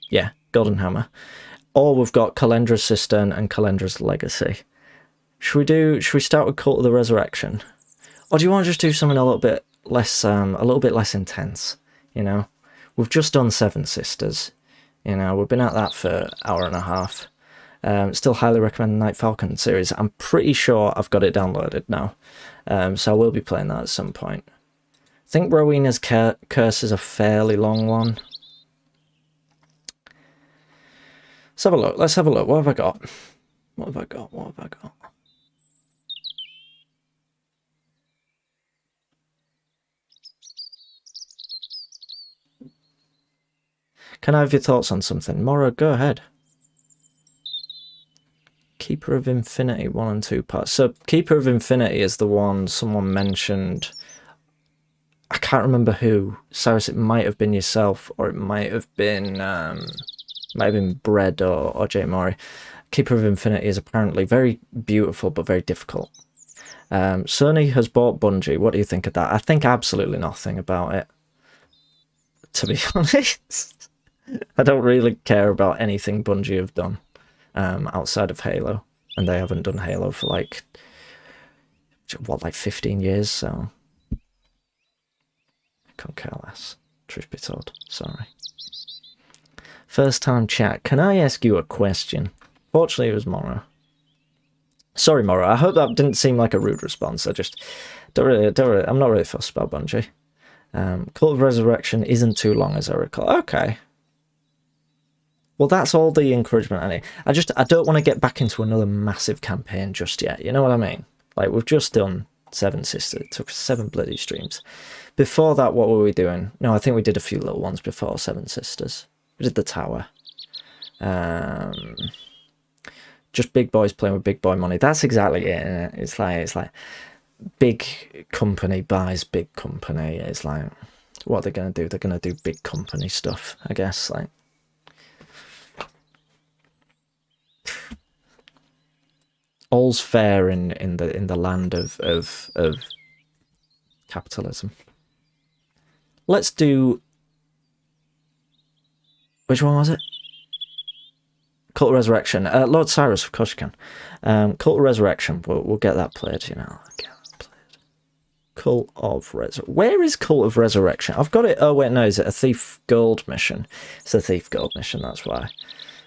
Yeah, golden hammer. Or we've got Kalendra's Cistern and Kalendra's Legacy. Should we start with Cult of the Resurrection? Or do you want to just do something a little bit less intense, you know? We've just done Seven Sisters. You know, we've been at that for an hour and a half. Still highly recommend the Night Falcon series. I'm pretty sure I've got it downloaded now. So I will be playing that at some point. I think Rowena's Curse is a fairly long one. Let's have a look. Let's have a look. What have I got? What have I got? What have I got? Can I have your thoughts on something? Mora, go ahead. Keeper of Infinity 1 and 2 parts. So Keeper of Infinity is the one someone mentioned. can't remember who. Cyrus, it might have been yourself, or it might have been Bread or Jay Mori. Keeper of Infinity is apparently very beautiful but very difficult. Sony has bought Bungie. What do you think of that? I think absolutely nothing about it, to be honest. I don't really care about anything Bungie have done outside of Halo, and they haven't done Halo for like 15 years, so I couldn't care less, truth be told. Sorry. First time chat. Can I ask you a question? Fortunately, it was Morrow. Sorry, Morrow. I hope that didn't seem like a rude response. I just don't really. I'm not really fussed about Bungie. Cult of Resurrection isn't too long, as I recall. Okay. Well, that's all the encouragement I need. I don't want to get back into another massive campaign just yet. You know what I mean? Like, we've just done Seven Sisters. It took 7 bloody streams. Before that, what were we doing? No, I think we did a few little ones before Seven Sisters. We did the Tower. Just big boys playing with big boy money. That's exactly it, isn't it? It's like big company buys big company. It's like, what are they going to do? They're going to do big company stuff, I guess. Like, all's fair in the land of capitalism. Let's do. Which one was it? Cult of Resurrection. Lord Cyrus, of course you can. Cult of Resurrection. We'll get that played, you know. Get that played. Cult of Resurrection. Where is Cult of Resurrection? I've got it. Oh, wait, no. Is it a Thief Gold mission? It's a Thief Gold mission, that's why.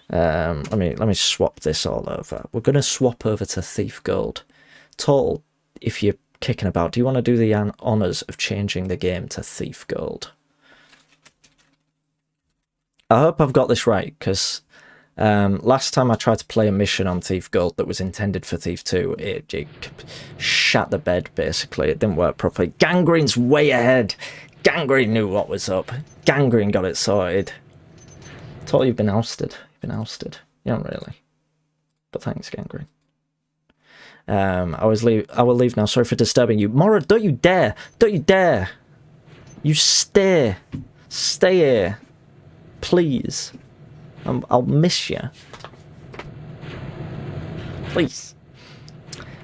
Let me swap this all over. We're going to swap over to Thief Gold. Total, if you're kicking about, do you want to do the honours of changing the game to Thief Gold? I hope I've got this right, because last time I tried to play a mission on Thief Gold that was intended for Thief 2, it shat the bed, basically. It didn't work properly. Gangrene's way ahead. Gangrene knew what was up. Gangrene got it sorted. Thought you've been ousted. You've been ousted. You don't really. But thanks, Gangrene. I will leave now. Sorry for disturbing you. Mora, don't you dare. Don't you dare. You stay. Stay here. Please. I'll miss you. Please.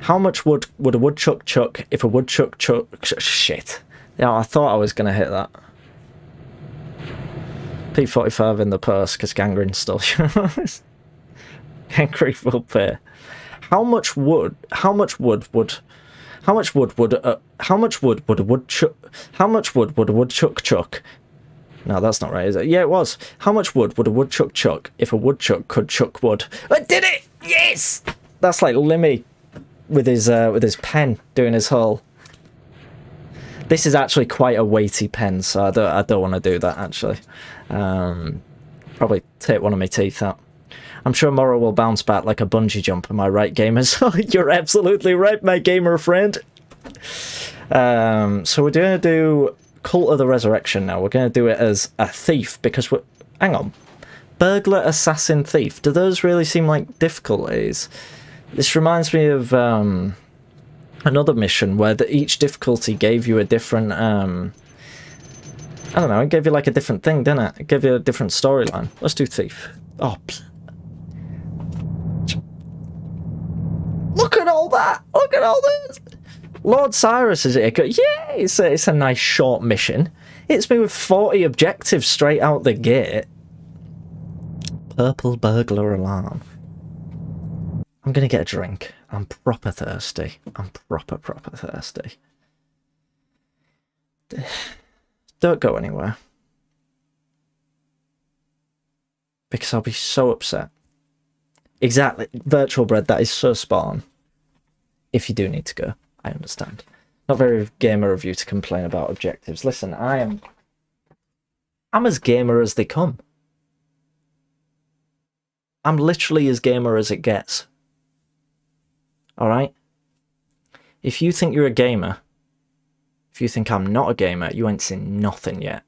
How much would a woodchuck chuck if a woodchuck chuck... Shit. Yeah, I thought I was going to hit that. P45 in the purse, because Gangrene stole yours. Gangrene will pay. How much wood would a woodchuck chuck? No, that's not right, is it? Yeah, it was. How much wood would a woodchuck chuck if a woodchuck could chuck wood? I did it! Yes! That's like Limmy with his pen doing his whole. This is actually quite a weighty pen, so I don't want to do that actually. Probably take one of my teeth out. I'm sure Morrow will bounce back like a bungee jump. Am I right, gamers? You're absolutely right, my gamer friend. So we're going to do Cult of the Resurrection now. We're going to do it as a thief because we're... Hang on. Burglar, assassin, thief. Do those really seem like difficulties? This reminds me of another mission where each difficulty gave you a different... I don't know, it gave you like a different thing, didn't it? It gave you a different storyline. Let's do thief. Oh, look at all that! Look at all this! Lord Cyrus is it? Yeah, it's a nice short mission. It's me with 40 objectives straight out the gate. Purple burglar alarm. I'm gonna get a drink. I'm proper thirsty. I'm proper thirsty. Don't go anywhere. Because I'll be so upset. Exactly. Virtual Bread, that is so spot on. If you do need to go, I understand. Not very gamer of you to complain about objectives. Listen, I'm as gamer as they come. I'm literally as gamer as it gets. Alright? If you think you're a gamer, if you think I'm not a gamer, you ain't seen nothing yet.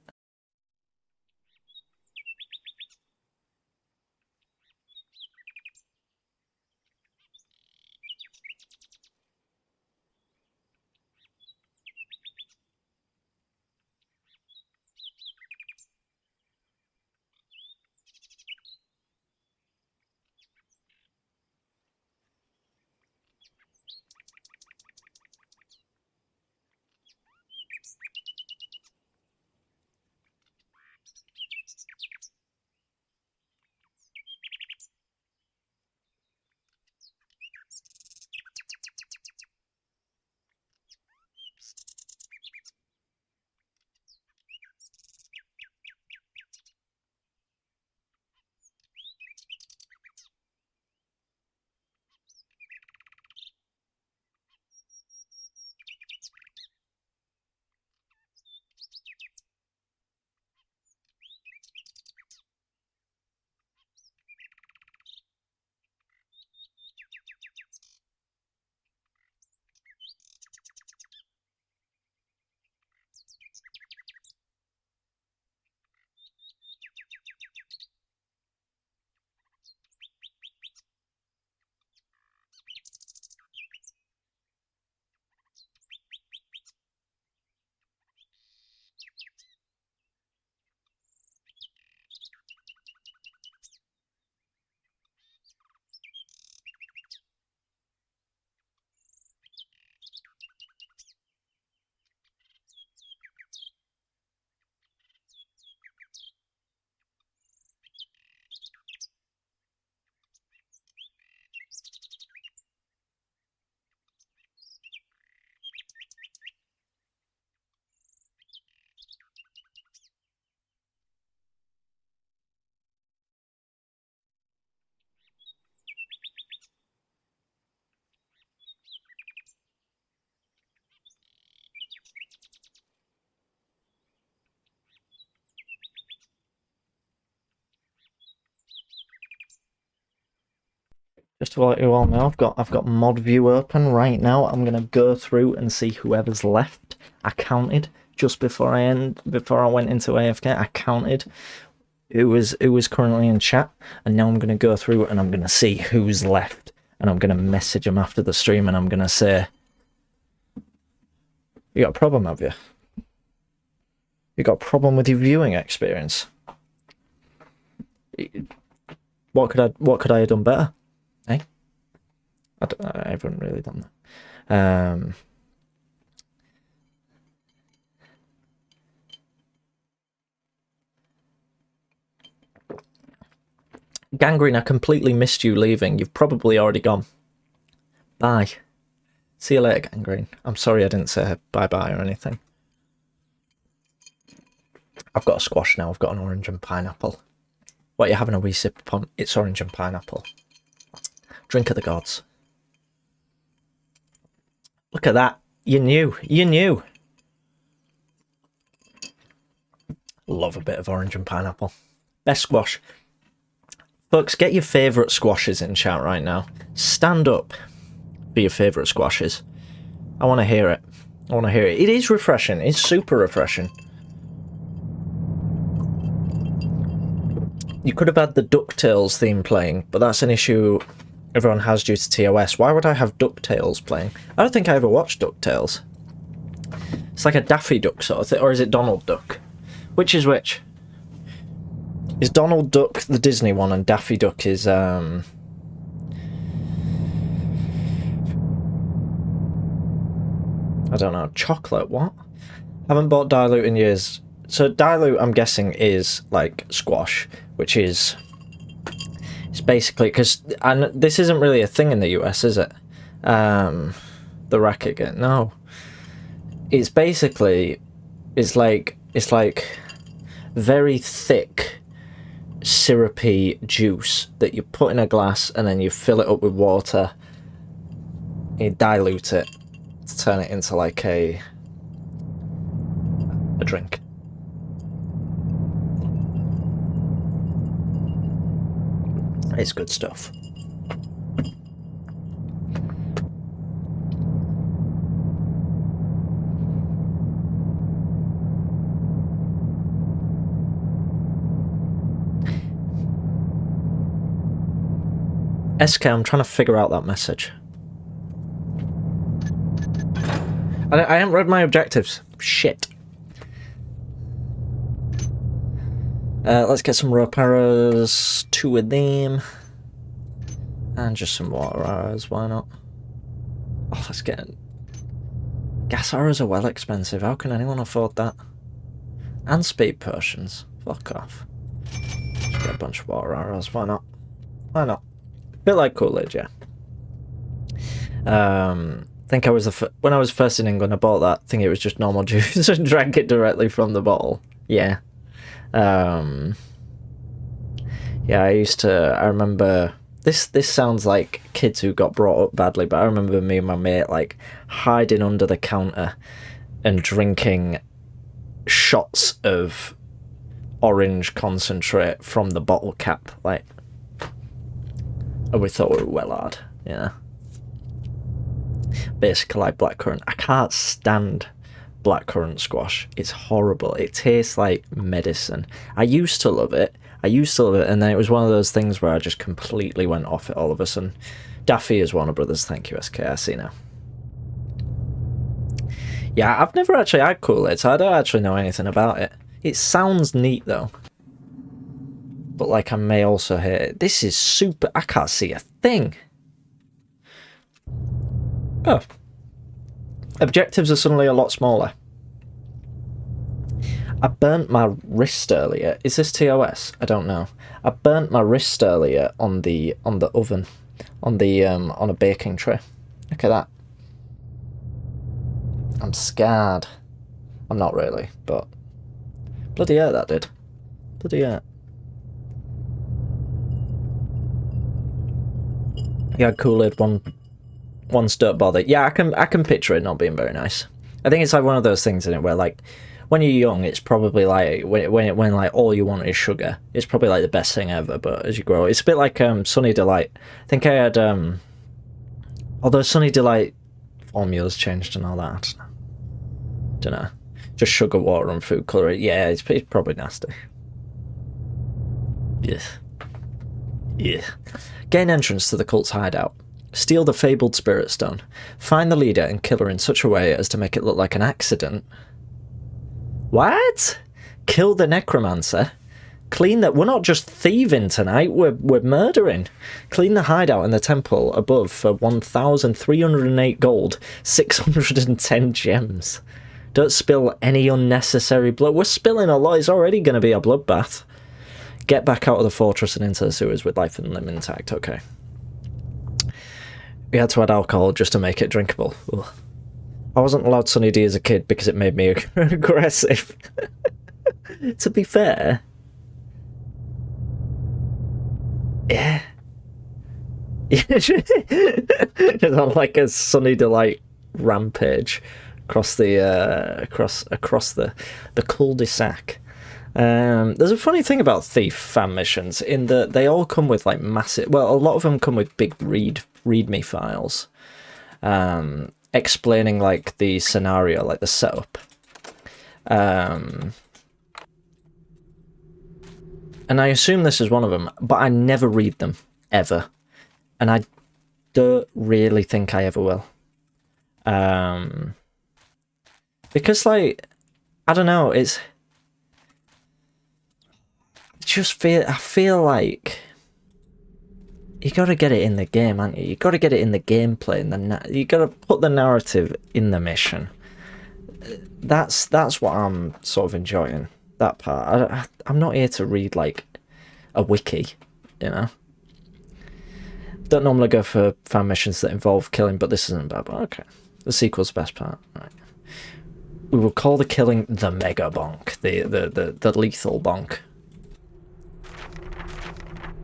Just to let you all know, I've got mod view open right now. I'm gonna go through and see whoever's left. I counted just before I went into AFK. I counted who was currently in chat, and now I'm gonna go through and I'm gonna see who's left, and I'm gonna message them after the stream, and I'm gonna say, "You got a problem, have you? You got a problem with your viewing experience? What could I have done better? Eh? I haven't really done that." Gangrene, I completely missed you leaving. You've probably already gone. Bye. See you later, Gangrene. I'm sorry I didn't say bye-bye or anything. I've got a squash now. I've got an orange and pineapple. What, you having a wee sip upon? It's orange and pineapple. Drink of the gods. Look at that. You knew. You knew. Love a bit of orange and pineapple. Best squash. Folks, get your favourite squashes in chat right now. Stand up for your favourite squashes. I want to hear it. I want to hear it. It is refreshing. It's super refreshing. You could have had the DuckTales theme playing, but that's an issue everyone has due to TOS. Why would I have DuckTales playing? I don't think I ever watched DuckTales. It's like a Daffy Duck sort of thing, or is it Donald Duck? Which is which? Is Donald Duck the Disney one and Daffy Duck is I don't know, chocolate, what? Haven't bought Dilute in years. So Dilute, I'm guessing, is like squash, which is... It's basically... and this isn't really a thing in the US, is it? The rack again. No. It's basically... It's like very thick, syrupy juice that you put in a glass and then you fill it up with water. You dilute it to turn it into like a drink. It's good stuff. SK, I'm trying to figure out that message. I haven't read my objectives. Shit. Let's get some rope arrows, 2 of them. And just some water arrows, why not? Oh, let's get... Gas arrows are well expensive, how can anyone afford that? And speed potions, fuck off. Just get a bunch of water arrows, why not? Why not? Bit like Coolidge, yeah. I think I was when I was first in England, I bought that. I think it was just normal juice and drank it directly from the bottle. Yeah. Yeah, I remember this sounds like kids who got brought up badly, but I remember me and my mate like hiding under the counter and drinking shots of orange concentrate from the bottle cap, like, and we thought we were well hard, yeah. Basically like blackcurrant. I can't stand blackcurrant squash. It's horrible. It tastes like medicine. I used to love it, and then it was one of those things where I just completely went off it all of a sudden. Daffy is Warner Brothers, thank you SK, I see now. Yeah, I've never actually had Kool-Aid, so I don't actually know anything about it. It sounds neat though. But like I may also hate it. This is super... I can't see a thing. Oh. Objectives are suddenly a lot smaller. I burnt my wrist earlier. Is this TOS? I don't know. I burnt my wrist earlier on the oven. On a baking tray. Look at that. I'm scared. I'm not really, but... Bloody hell that did. Bloody hell. Yeah, Kool-Aid once don't bother. Yeah, I can picture it not being very nice. I think it's like one of those things in it where like when you're young, it's probably like when like all you want is sugar. It's probably like the best thing ever. But as you grow, it's a bit like Sunny Delight. I think I had although Sunny Delight formula's changed and all that. Don't know. Just sugar, water, and food coloring. Yeah, it's probably nasty. Yeah. Yeah. Gain entrance to the cult's hideout. Steal the fabled spirit stone. Find the leader and kill her in such a way as to make it look like an accident. What? Kill the necromancer? Clean that. We're not just thieving tonight, we're murdering. Clean the hideout in the temple above for 1,308 gold, 610 gems. Don't spill any unnecessary blood. We're spilling a lot. It's already going to be a bloodbath. Get back out of the fortress and into the sewers with life and limb intact. Okay. We had to add alcohol just to make it drinkable. Ugh. I wasn't allowed Sunny D as a kid because it made me aggressive. To be fair. Yeah. Just on like a Sunny Delight rampage across the across the cul-de-sac. There's a funny thing about Thief fan missions in that they all come with like massive. Well, a lot of them come with big readme files, explaining like the scenario, like the setup. And I assume this is one of them, but I never read them ever, and I don't really think I ever will. Because like I don't know, I feel like you got to get it in the game, haven't you? You got to get it in the gameplay, and you got to put the narrative in the mission. That's what I'm sort of enjoying. That part. I'm not here to read like a wiki, you know. Don't normally go for fan missions that involve killing, but this isn't bad. But okay, the sequel's the best part. Right. We will call the killing the mega bonk, the lethal bonk.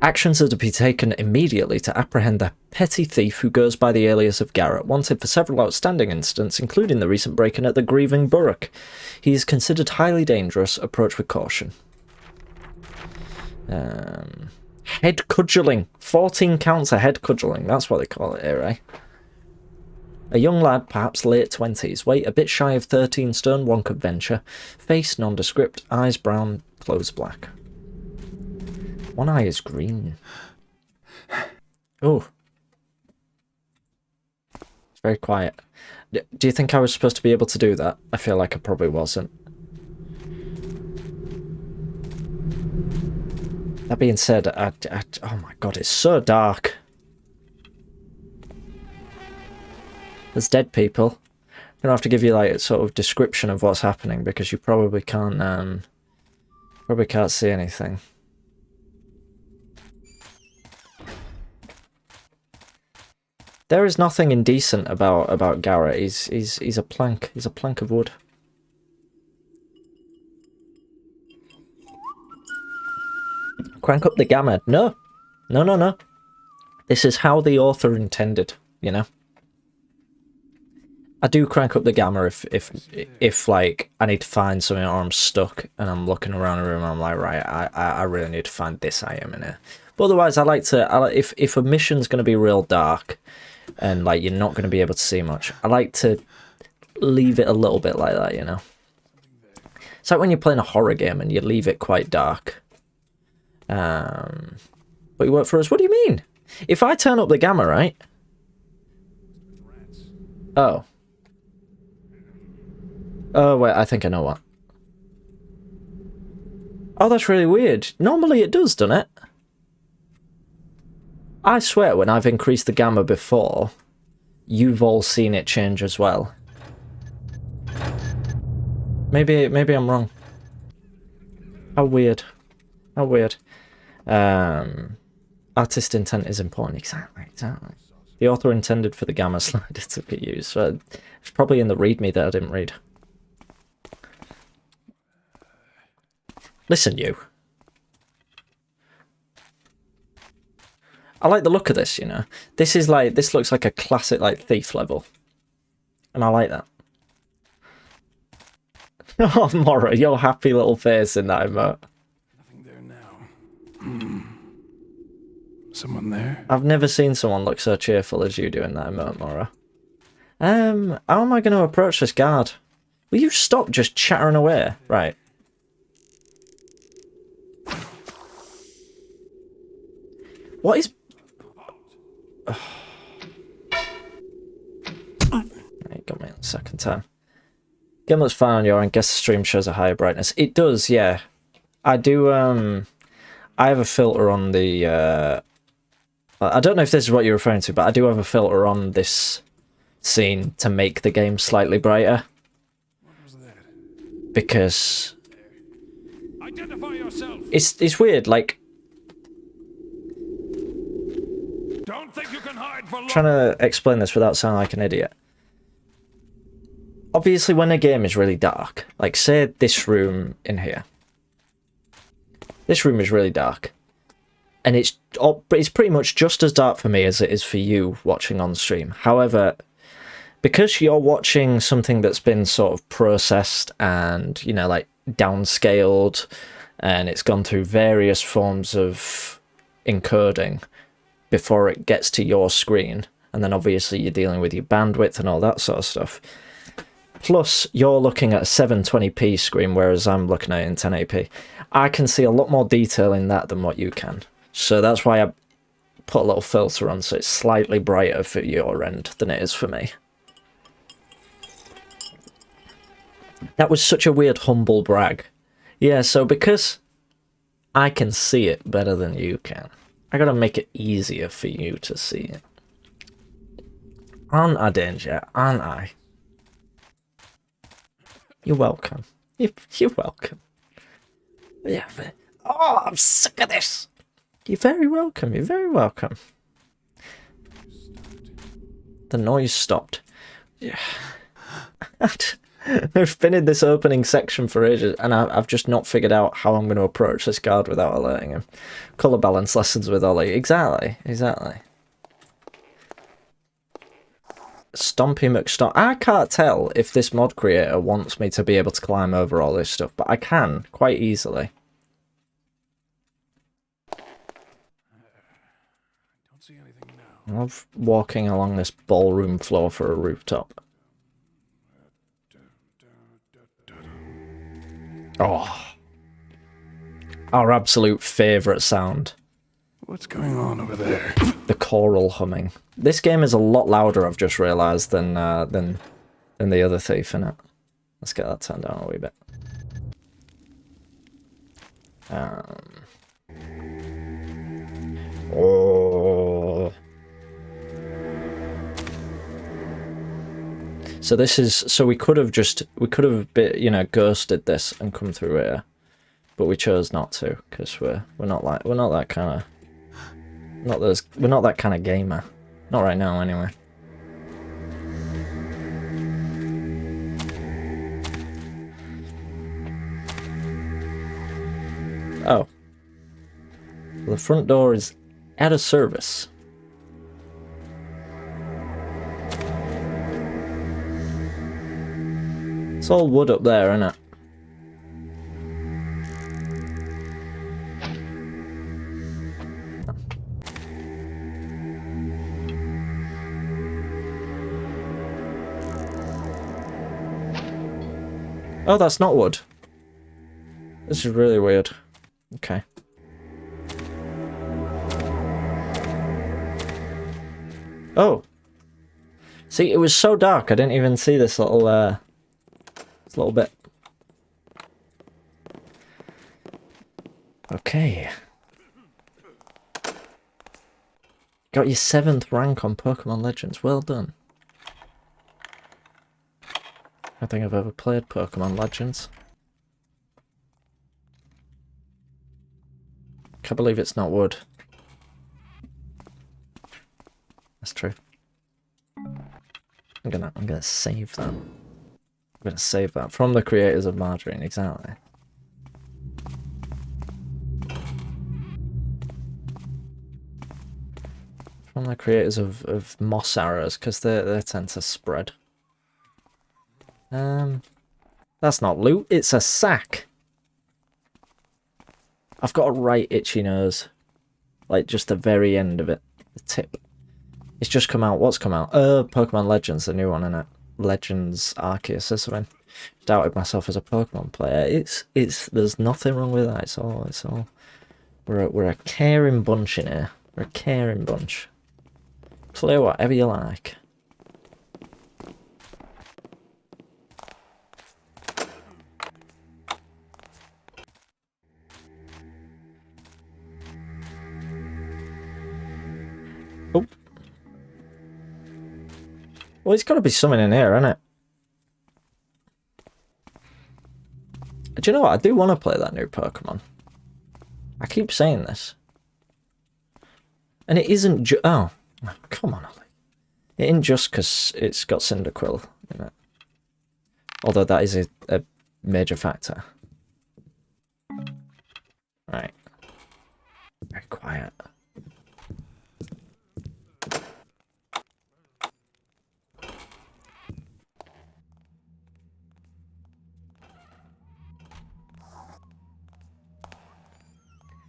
Actions are to be taken immediately to apprehend the petty thief who goes by the alias of Garrett, wanted for several outstanding incidents, including the recent break-in at the Grieving Burrock. He is considered highly dangerous. Approach with caution. Head cudgeling. 14 counts of head cudgeling. That's what they call it here, eh? A young lad, perhaps late 20s, weight a bit shy of 13 stone, one could venture. Face nondescript, eyes brown, clothes black. One eye is green. Oh. It's very quiet. Do you think I was supposed to be able to do that? I feel like I probably wasn't. That being said, oh my god, it's so dark. There's dead people. I'm gonna have to give you like a sort of description of what's happening because you probably can't see anything. There is nothing indecent about Garrett. He's a plank. He's a plank of wood. Crank up the gamma. No. No. This is how the author intended, you know. I do crank up the gamma if like I need to find something or I'm stuck and I'm looking around a room and I'm like, right, I really need to find this item in here. But otherwise, if a mission's going to be real dark and like you're not going to be able to see much, I like to leave it a little bit like that, you know. It's like when you're playing a horror game and you leave it quite dark. But you work for us. What do you mean? If I turn up the gamma, right? Oh. Oh, wait, I think I know what. Oh, that's really weird. Normally it does, doesn't it? I swear, when I've increased the gamma before, you've all seen it change as well. Maybe I'm wrong. How weird. How weird. Artist intent is important. Exactly. The author intended for the gamma slider to be used. So it's probably in the readme that I didn't read. Listen, you. I like the look of this, you know. This looks like a classic like Thief level. And I like that. Oh, Mora, your happy little face in that emote. Nothing there now. Someone there? I've never seen someone look so cheerful as you do in that emote, Mora. How am I going to approach this guard? Will you stop just chattering away? Right. What is... Right, got me on the second time. Game looks fine on your end. Guess the stream shows a higher brightness. It does, yeah. I do, I have a filter on the, I don't know if this is what you're referring to, but I do have a filter on this scene to make the game slightly brighter. What was that? Because... Identify yourself! It's weird, like... Don't think you can hide for long! Trying to explain this without sounding like an idiot. Obviously, when a game is really dark, like say this room in here. This room is really dark. And it's pretty much just as dark for me as it is for you watching on stream. However, because you're watching something that's been sort of processed and, you know, like downscaled, and it's gone through various forms of encoding before it gets to your screen, and then obviously you're dealing with your bandwidth and all that sort of stuff. Plus, you're looking at a 720p screen, whereas I'm looking at it in 1080p. I can see a lot more detail in that than what you can. So that's why I put a little filter on, so it's slightly brighter for your end than it is for me. That was such a weird humble brag. Yeah, so because I can see it better than you can, I gotta make it easier for you to see it. Aren't I, Danger? Aren't I? You're welcome. You're welcome. Yeah. Oh, I'm sick of this. You're very welcome. You're very welcome. The noise stopped. Yeah. We've been in this opening section for ages, and I've just not figured out how I'm going to approach this guard without alerting him. Colour balance lessons with Ollie. Exactly. Exactly. Stompy McStomp. I can't tell if this mod creator wants me to be able to climb over all this stuff, but I can quite easily. Don't see anything now. I love walking along this ballroom floor for a rooftop. Oh. Our absolute favourite sound. What's going on over there? The choral humming. This game is a lot louder, I've just realised, than the other Thief, innit? Let's get that turned down a wee bit. Oh. So this is, so we could have bit, you know, ghosted this and come through here, but we chose not to because we're not that kind of gamer. Not right now, anyway. Oh. The front door is out of service. It's all wood up there, isn't it? Oh, that's not wood. This is really weird. Okay. Oh. See, it was so dark I didn't even see this little bit. Okay. Got your 7th rank on Pokemon Legends. Well done. I don't think I've ever played Pokemon Legends. Can't believe it's not wood. That's true. I'm gonna save that. I'm gonna save that from the creators of Margarine, exactly. From the creators of moss arrows, because they tend to spread. That's not loot, it's a sack. I've got a right itchy nose. Like, just the very end of it. The tip. It's just come out. What's come out? Pokemon Legends, the new one, innit? Legends Arceus or something. Doubted myself as a Pokemon player. There's nothing wrong with that. It's all. We're a caring bunch in here. We're a caring bunch. Play whatever you like. Oh. Well, there's got to be something in here, isn't it? Do you know what? I do want to play that new Pokemon. I keep saying this. And it isn't just... Oh, come on, Ollie. It isn't just because it's got Cyndaquil in it. Although that is a major factor. Right. Very quiet.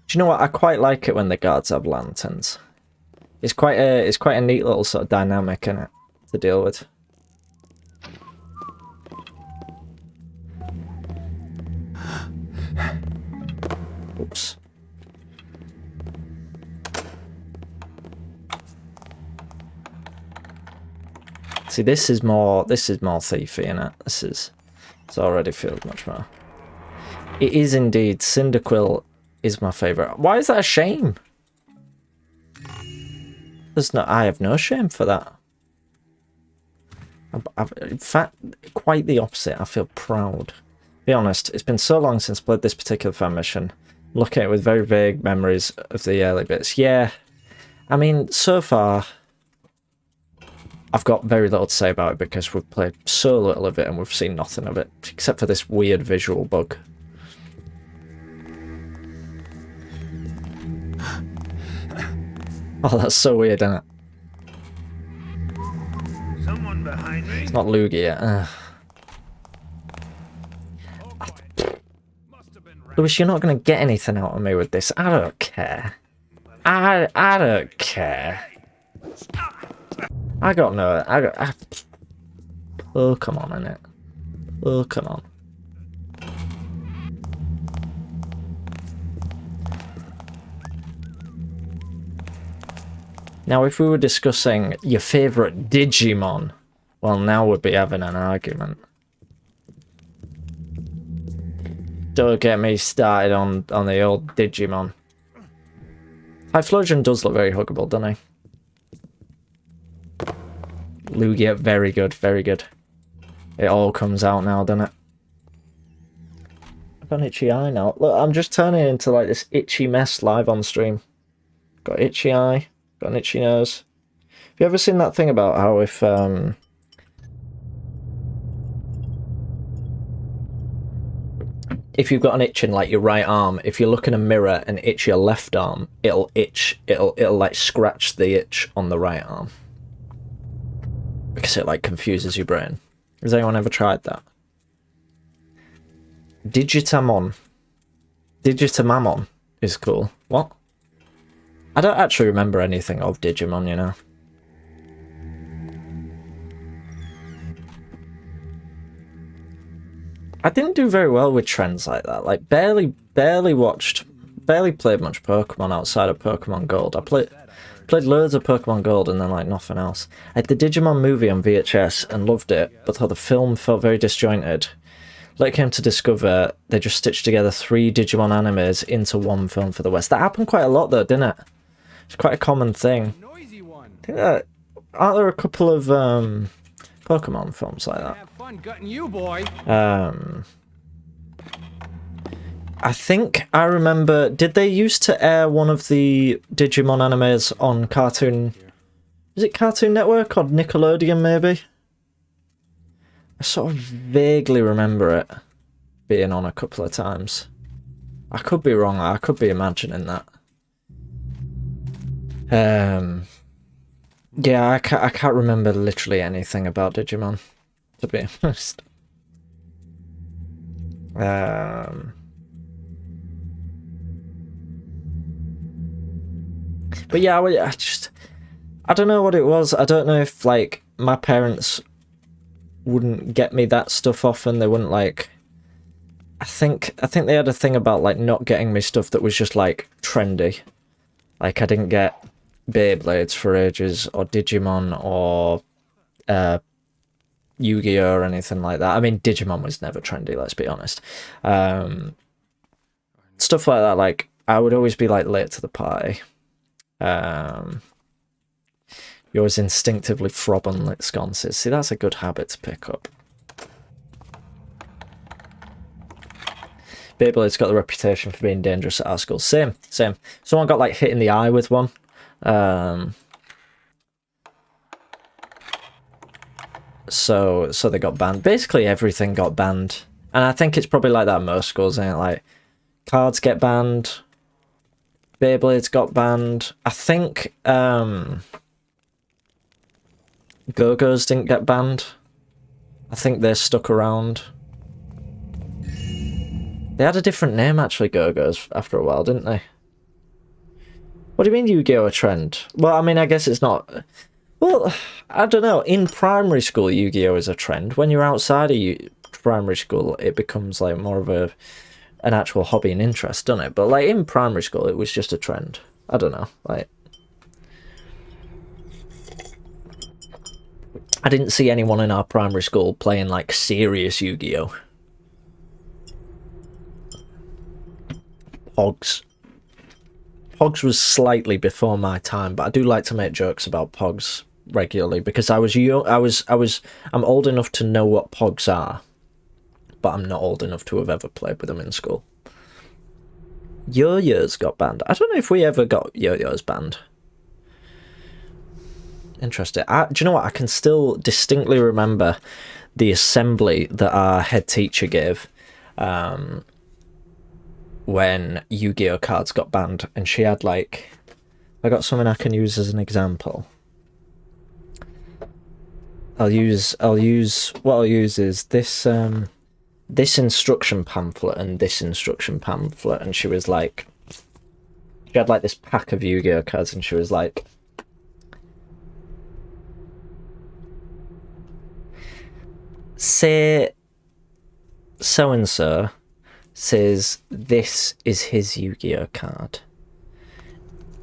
Do you know what? I quite like it when the guards have lanterns. It's quite a neat little sort of dynamic in it to deal with. Oops. See, this is more thiefy, innit? It's already feels much more. It is indeed. Cyndaquil is my favourite. Why is that a shame? I have no shame for that. In fact, quite the opposite. I feel proud. Be honest, it's been so long since I played this particular fan mission. I'm looking at it with very vague memories of the early bits. Yeah, I mean, so far, I've got very little to say about it because we've played so little of it and we've seen nothing of it, except for this weird visual bug. Oh, that's so weird, isn't it? Someone behind me? It's not Lugia yet. Lewis, you're not going to get anything out of me with this. I don't care. I don't care. Oh, come on, innit? Oh, come on. Now, if we were discussing your favourite Digimon, well, now we'd be having an argument. Don't get me started on the old Digimon. Typhlosion does look very huggable, doesn't he? Lugia, very good, very good. It all comes out now, doesn't it? I've got an itchy eye now. Look, I'm just turning into like this itchy mess live on stream. Got itchy eye. Got an itchy nose. Have you ever seen that thing about how if you've got an itch in like your right arm, if you look in a mirror and itch your left arm, it'll like scratch the itch on the right arm. Because it like confuses your brain. Has anyone ever tried that? Digitamon is cool. What? I don't actually remember anything of Digimon, you know. I didn't do very well with trends like that. Like, barely played much Pokemon outside of Pokemon Gold. I played loads of Pokemon Gold and then, like, nothing else. I had the Digimon movie on VHS and loved it, but thought the film felt very disjointed. Later came to discover they just stitched together 3 Digimon animes into one film for the West. That happened quite a lot, though, didn't it? It's quite a common thing. I think that, aren't there a couple of Pokemon films like that? Have fun gutting you, boy. I think I remember. Did they used to air one of the Digimon animes on Cartoon? Is it Cartoon Network or Nickelodeon? Maybe. I sort of vaguely remember it being on a couple of times. I could be wrong. I could be imagining that. Yeah, I can't remember literally anything about Digimon, to be honest. But yeah, I don't know what it was. I don't know if like my parents wouldn't get me that stuff often. They wouldn't like. I think they had a thing about like not getting me stuff that was just like trendy. Like I didn't get Beyblades for ages, or Digimon, or Yu-Gi-Oh or anything like that. I mean, Digimon was never trendy, let's be honest. Stuff like that, like I would always be like late to the party. You always instinctively frob on lit sconces. See, that's a good habit to pick up. Beyblade's got the reputation for being dangerous at our school. Same. Someone got like hit in the eye with one. So they got banned. Basically everything got banned. And I think it's probably like that at most schools, ain't it? Like cards get banned. Beyblades got banned. I think Go-Go's didn't get banned. I think they're stuck around. They had a different name actually, Go-Go's, after a while, didn't they? What do you mean Yu-Gi-Oh! A trend? Well, I mean, I guess it's not... Well, I don't know. In primary school, Yu-Gi-Oh! Is a trend. When you're outside of primary school, it becomes like more of an actual hobby and interest, doesn't it? But like in primary school, it was just a trend. I don't know. Like, I didn't see anyone in our primary school playing like serious Yu-Gi-Oh! Pogs. Pogs was slightly before my time, but I do like to make jokes about Pogs regularly because I was young. I'm old enough to know what Pogs are, but I'm not old enough to have ever played with them in school. Yo-yos got banned. I don't know if we ever got yo-yos banned. Interesting. Do you know what? I can still distinctly remember the assembly that our head teacher gave when Yu-Gi-Oh cards got banned, and she had like, I got something I can use as an example. What I'll use is this this instruction pamphlet and this instruction pamphlet, and she was like, she had like this pack of Yu-Gi-Oh cards, and she was like, say so and so says this is his Yu-Gi-Oh card,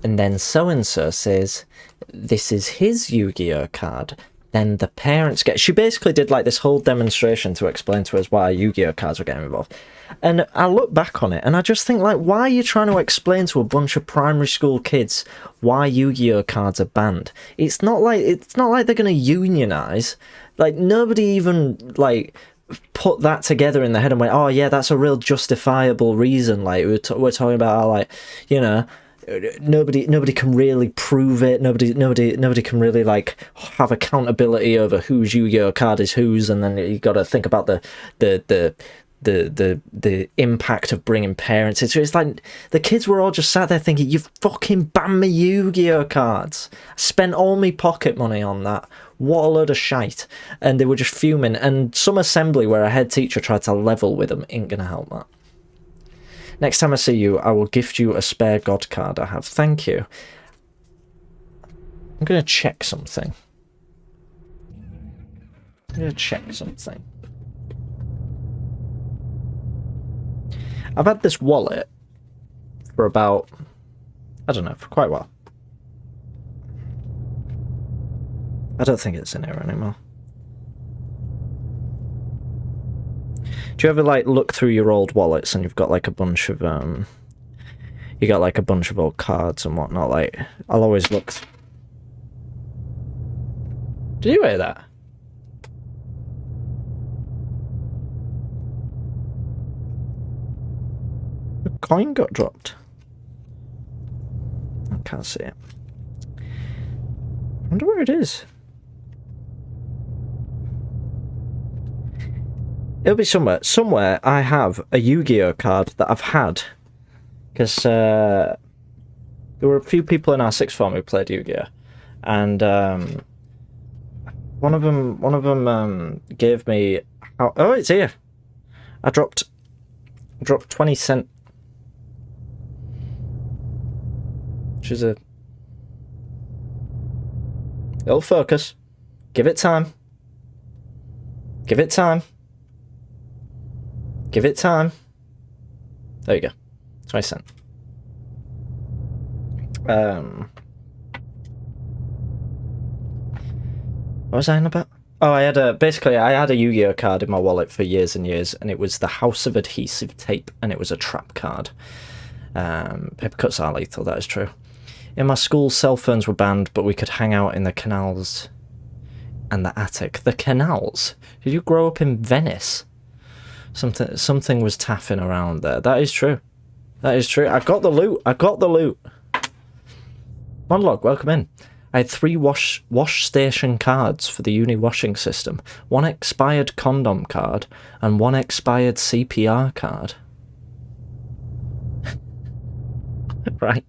and then so and so says this is his Yu-Gi-Oh card, then the parents get... She basically did like this whole demonstration to explain to us why Yu-Gi-Oh cards were getting involved. And I look back on it and I just think, like, why are you trying to explain to a bunch of primary school kids why Yu-Gi-Oh cards are banned? It's not like they're going to unionize. Like, nobody even like put that together in their head and went, oh yeah, that's a real justifiable reason. Like we're talking about how, like, you know, nobody can really prove it. Nobody can really like have accountability over whose Yu-Gi-Oh card is whose, and then you got to think about the impact of bringing parents. It's like the kids were all just sat there thinking, you fucking banned me Yu-Gi-Oh cards. I spent all my pocket money on that. What a load of shite. And they were just fuming, and some assembly where a head teacher tried to level with them ain't gonna help that. Next time I see you, I will gift you a spare God card I have. Thank you. I'm gonna check something. I've had this wallet for about, I don't know, for quite a while. I don't think it's in here anymore. Do you ever like look through your old wallets and you've got like a bunch of you got like a bunch of old cards and whatnot? Like, I'll always look. Did you hear that? A coin got dropped. I can't see it. I wonder where it is. It'll be somewhere. Somewhere I have a Yu-Gi-Oh card that I've had. Because there were a few people in our sixth form who played Yu-Gi-Oh. And one of them gave me... Oh, it's here. I dropped Dropped 20 cent. Which is a... It'll focus. Give it time. Give it time. Give it time. There you go. 20 cent. What was I on about? Oh, I had a Yu-Gi-Oh card in my wallet for years and years, and it was the House of Adhesive Tape, and it was a trap card. Paper cuts are lethal, that is true. In my school, cell phones were banned, but we could hang out in the canals and the attic. The canals? Did you grow up in Venice? Something was taffing around there. That is true. That is true. I got the loot. I got the loot. Monologue, welcome in. I had 3 wash station cards for the uni washing system. 1 expired condom card and 1 expired CPR card. Right.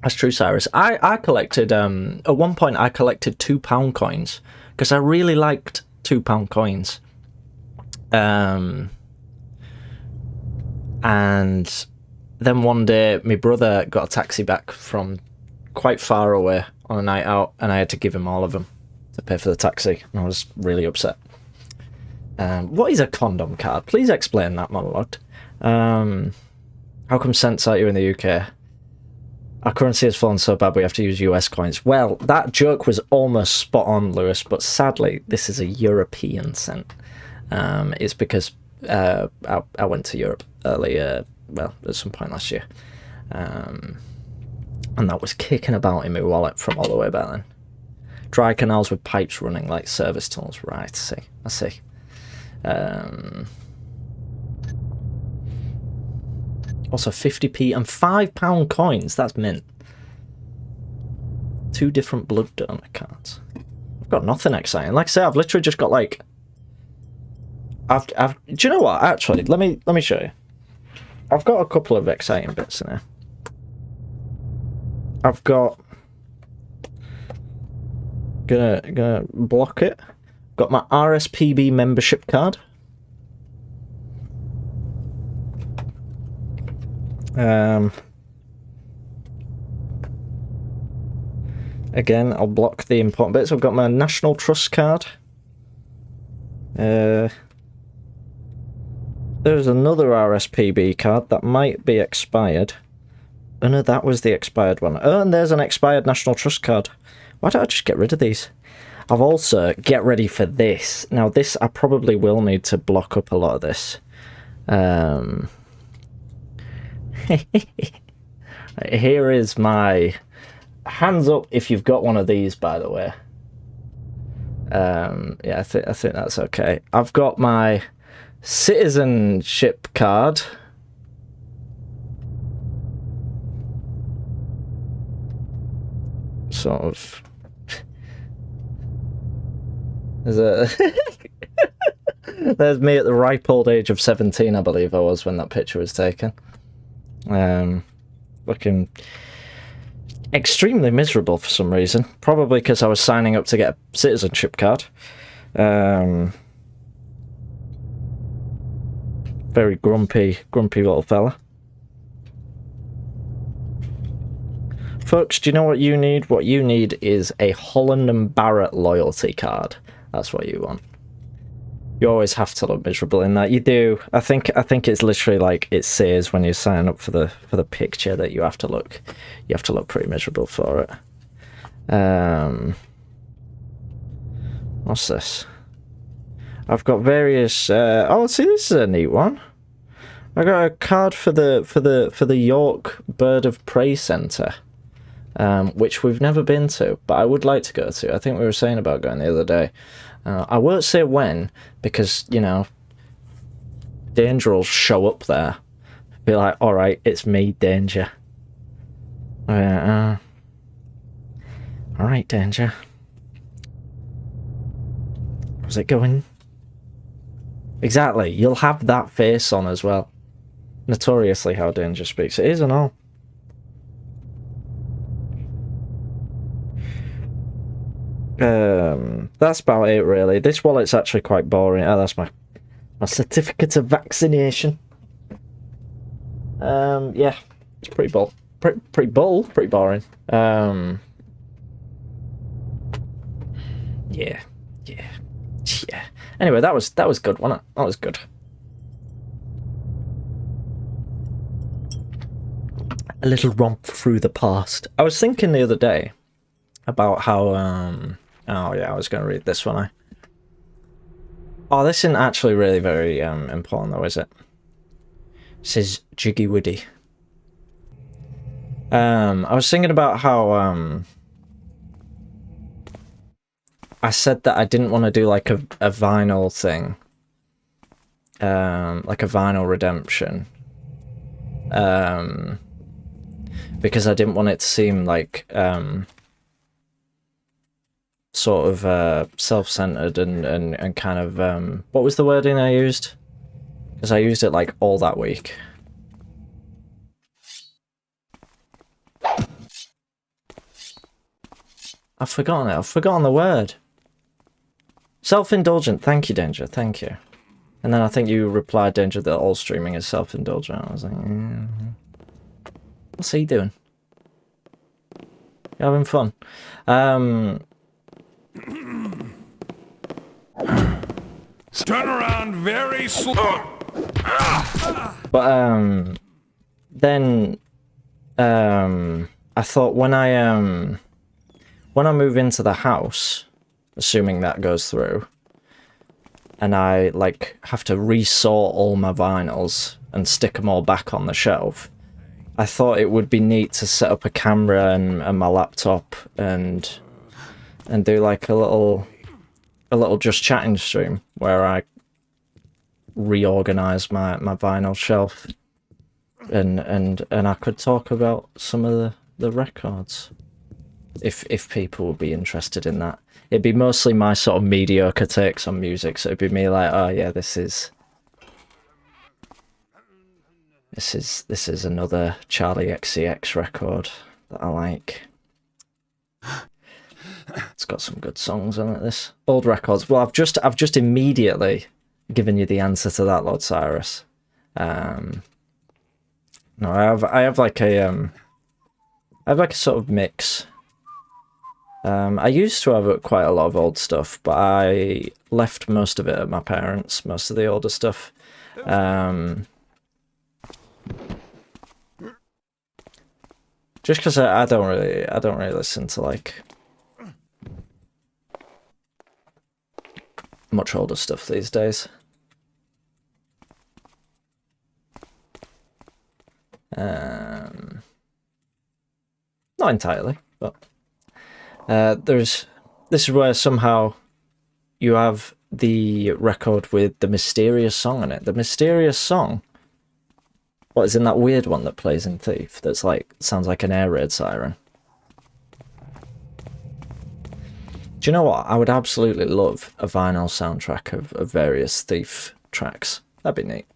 That's true, Cyrus. I collected, at one point I collected £2 coins, because I really liked £2 coins. And then one day my brother got a taxi back from quite far away on a night out, and I had to give him all of them to pay for the taxi, and I was really upset. What is a condom card? Please explain that, Monologue. How come cents aren't you in the UK? Our currency has fallen so bad we have to use US coins. Well, that joke was almost spot on, Lewis, but sadly, this is a European cent. It's because I went to Europe earlier, well, at some point last year. And that was kicking about in my wallet from all the way back then. Dry canals with pipes running like service tunnels. Right, I see. Also 50p and £5 coins. That's mint. 2 different blood donor cards. I've got nothing exciting. Like I say, I've literally just got like... do you know what? Actually, let me show you. I've got a couple of exciting bits in here. I've got... Gonna block it. Got my RSPB membership card. Again, I'll block the important bits. I've got my National Trust card. There's another RSPB card that might be expired. Oh no, that was the expired one. Oh, and there's an expired National Trust card. Why don't I just get rid of these? I've also, get ready for this. Now this, I probably will need to block up a lot of this. Here is my... Hands up if you've got one of these, by the way. Yeah, I think that's okay. I've got my citizenship card. Sort of. There's me at the ripe old age of 17, I believe I was when that picture was taken. Looking extremely miserable for some reason. Probably because I was signing up to get a citizenship card. Very grumpy little fella. Folks, do you know what you need? What you need is a Holland and Barrett loyalty card. That's what you want. You always have to look miserable in that. You do. I think it's literally like it says when you sign up for the picture that you have to look pretty miserable for it. What's this? I've got various oh, see, this is a neat one. I got a card for the York Bird of Prey Centre. Which we've never been to, but I would like to go to. I think we were saying about going the other day. I won't say when, because, you know, Danger will show up there. Be like, alright, it's me, Danger. Alright, Danger. How's it going? Exactly, you'll have that face on as well. Notoriously how Danger speaks. It is and all. That's about it, really. This wallet's actually quite boring. Oh, that's my certificate of vaccination. Yeah, it's pretty pretty boring. Yeah. Anyway, that was good, wasn't it? That was good. A little romp through the past. I was thinking the other day about how oh yeah, I was going to read this one. Oh, this isn't actually really very important though, is it? It says Jiggy Widdy. I was thinking about how I said that I didn't want to do like a vinyl thing, like a vinyl redemption, because I didn't want it to seem like sort of self-centered and kind of what was the wording I used? Because I used it like all that week. I've forgotten it. I've forgotten the word. Self-indulgent. Thank you, Danger. Thank you. And then I think you replied, Danger, that all streaming is self-indulgent. I was like, what's he doing? You having fun? Turn around very slow. But then I thought when I move into the house, assuming that goes through, and I like have to resort all my vinyls and stick them all back on the shelf, I thought it would be neat to set up a camera and my laptop and do like a little just chatting stream where I reorganize my vinyl shelf and I could talk about some of the records if people would be interested in that. It'd be mostly my sort of mediocre takes on music, so it'd be me like, oh yeah, this is another Charlie XCX record that I like. It's got some good songs on it, this. Old records. Well, I've just immediately given you the answer to that, Lord Cyrus. No, I have like a sort of mix. I used to have quite a lot of old stuff, but I left most of it at my parents', most of the older stuff. Just because I don't really listen to like much older stuff these days. Not entirely, but this is where somehow you have the record with the mysterious song on it. The mysterious song. What is in that weird one that plays in Thief? That's like sounds like an air raid siren. Do you know what? I would absolutely love a vinyl soundtrack of various Thief tracks. That'd be neat.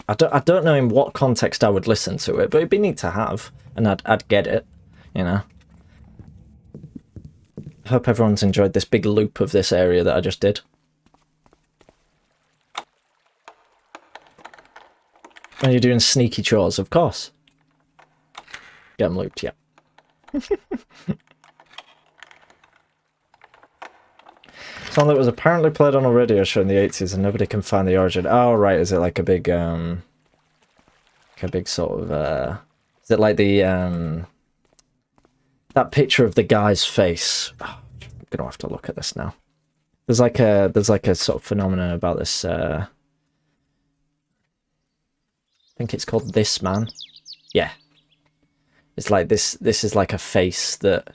I don't know in what context I would listen to it, but it'd be neat to have, and I'd get it, you know. I hope everyone's enjoyed this big loop of this area that I just did. When you're doing sneaky chores, of course. Get them looped, yeah. Song that was apparently played on a radio show in the 80s and nobody can find the origin. Oh, right, is it like a big sort of, is it like the, that picture of the guy's face? Oh, I'm gonna have to look at this now. There's like a sort of phenomenon about this, I think it's called This Man. Yeah. It's like this is like a face that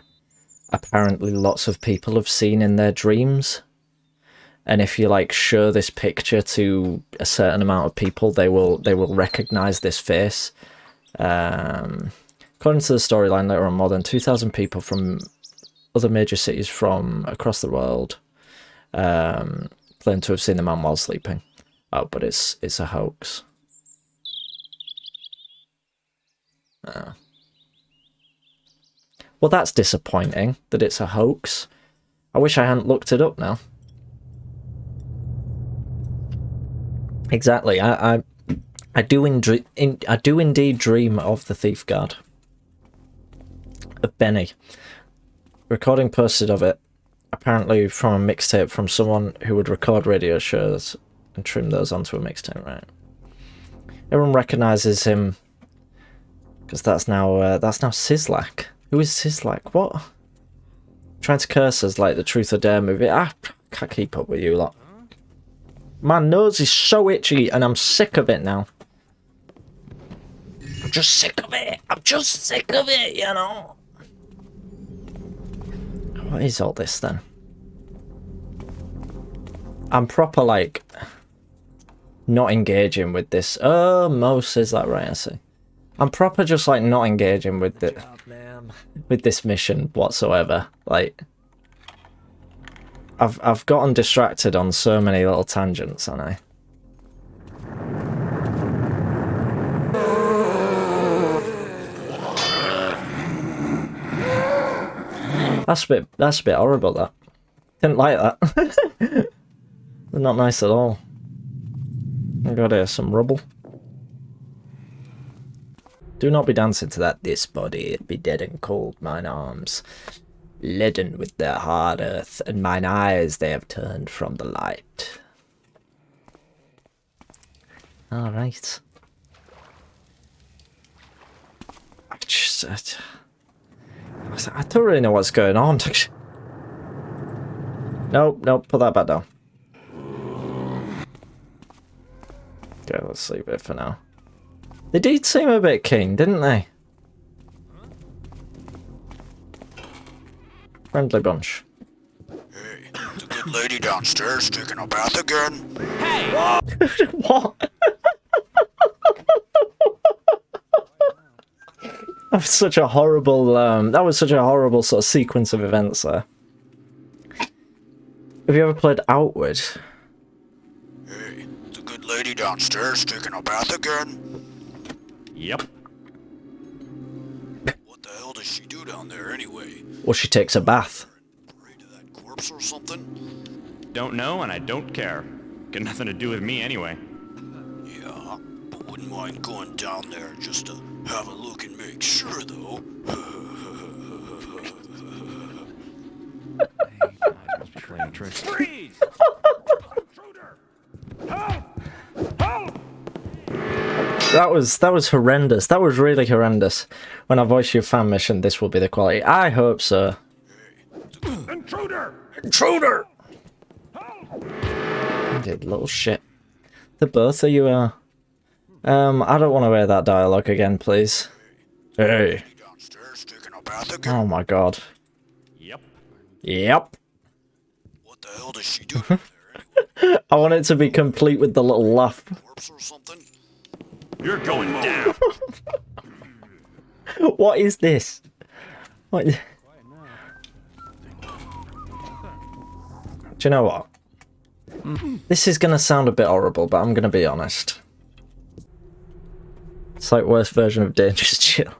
apparently lots of people have seen in their dreams. And if you like show this picture to a certain amount of people, they will recognize this face. According to the storyline later on, more than 2,000 people from other major cities from across the world claim to have seen the man while sleeping. Oh, but it's a hoax. Well, that's disappointing that it's a hoax. I wish I hadn't looked it up now. Exactly. I do indeed dream of the Thief Guard. Of Benny. Recording posted of it, apparently from a mixtape from someone who would record radio shows and trim those onto a mixtape, right? Everyone recognises him because that's now Sislak. Who is Sislak? What? Trying to curse us like the Truth or Dare movie. I can't keep up with you lot. My nose is so itchy and I'm sick of it now. I'm just sick of it. I'm just sick of it, you know. What is all this then? I'm proper like not engaging with this. Oh, Mose, is that right? I see. I'm proper just like not engaging with it, with this mission whatsoever. Like, I've gotten distracted on so many little tangents, haven't I? That's a bit horrible, that. Didn't like that. They're not nice at all. I got here some rubble. Do not be dancing to that. This body it be dead and cold, mine arms leaden with their hard earth, and mine eyes they have turned from the light. Alright. I don't really know what's going on. Nope, put that back down. Okay, let's leave it for now. They did seem a bit keen, didn't they? Friendly bunch. Hey, the good lady downstairs taking a bath again? What? That was such a horrible. That was such a horrible sort of sequence of events there. Have you ever played Outward? Hey, the good lady downstairs taking a bath again? Yep. What the hell does she do down there anyway? Well, she takes a bath. Pray to that corpse or something? Don't know, and I don't care. Got nothing to do with me anyway. Yeah, but wouldn't mind going down there just to have a look and make sure, though. Must be playing tricks. Freeze! Intruder! Help! Help! That was horrendous. That was really horrendous. When I voice your fan mission, this will be the quality. I hope so. Intruder! Intruder! You little shit. The both of you are. I don't want to hear that dialogue again, please. Hey. Downstairs taking a bath again? Oh my god. Yep. Yep. What the hell does she do down there anyway? I want it to be complete with the little laugh. Corpse or something? You're going down! What is this? What? Do you know what? This is going to sound a bit horrible, but I'm going to be honest. It's like worst version of Dangerous Chill.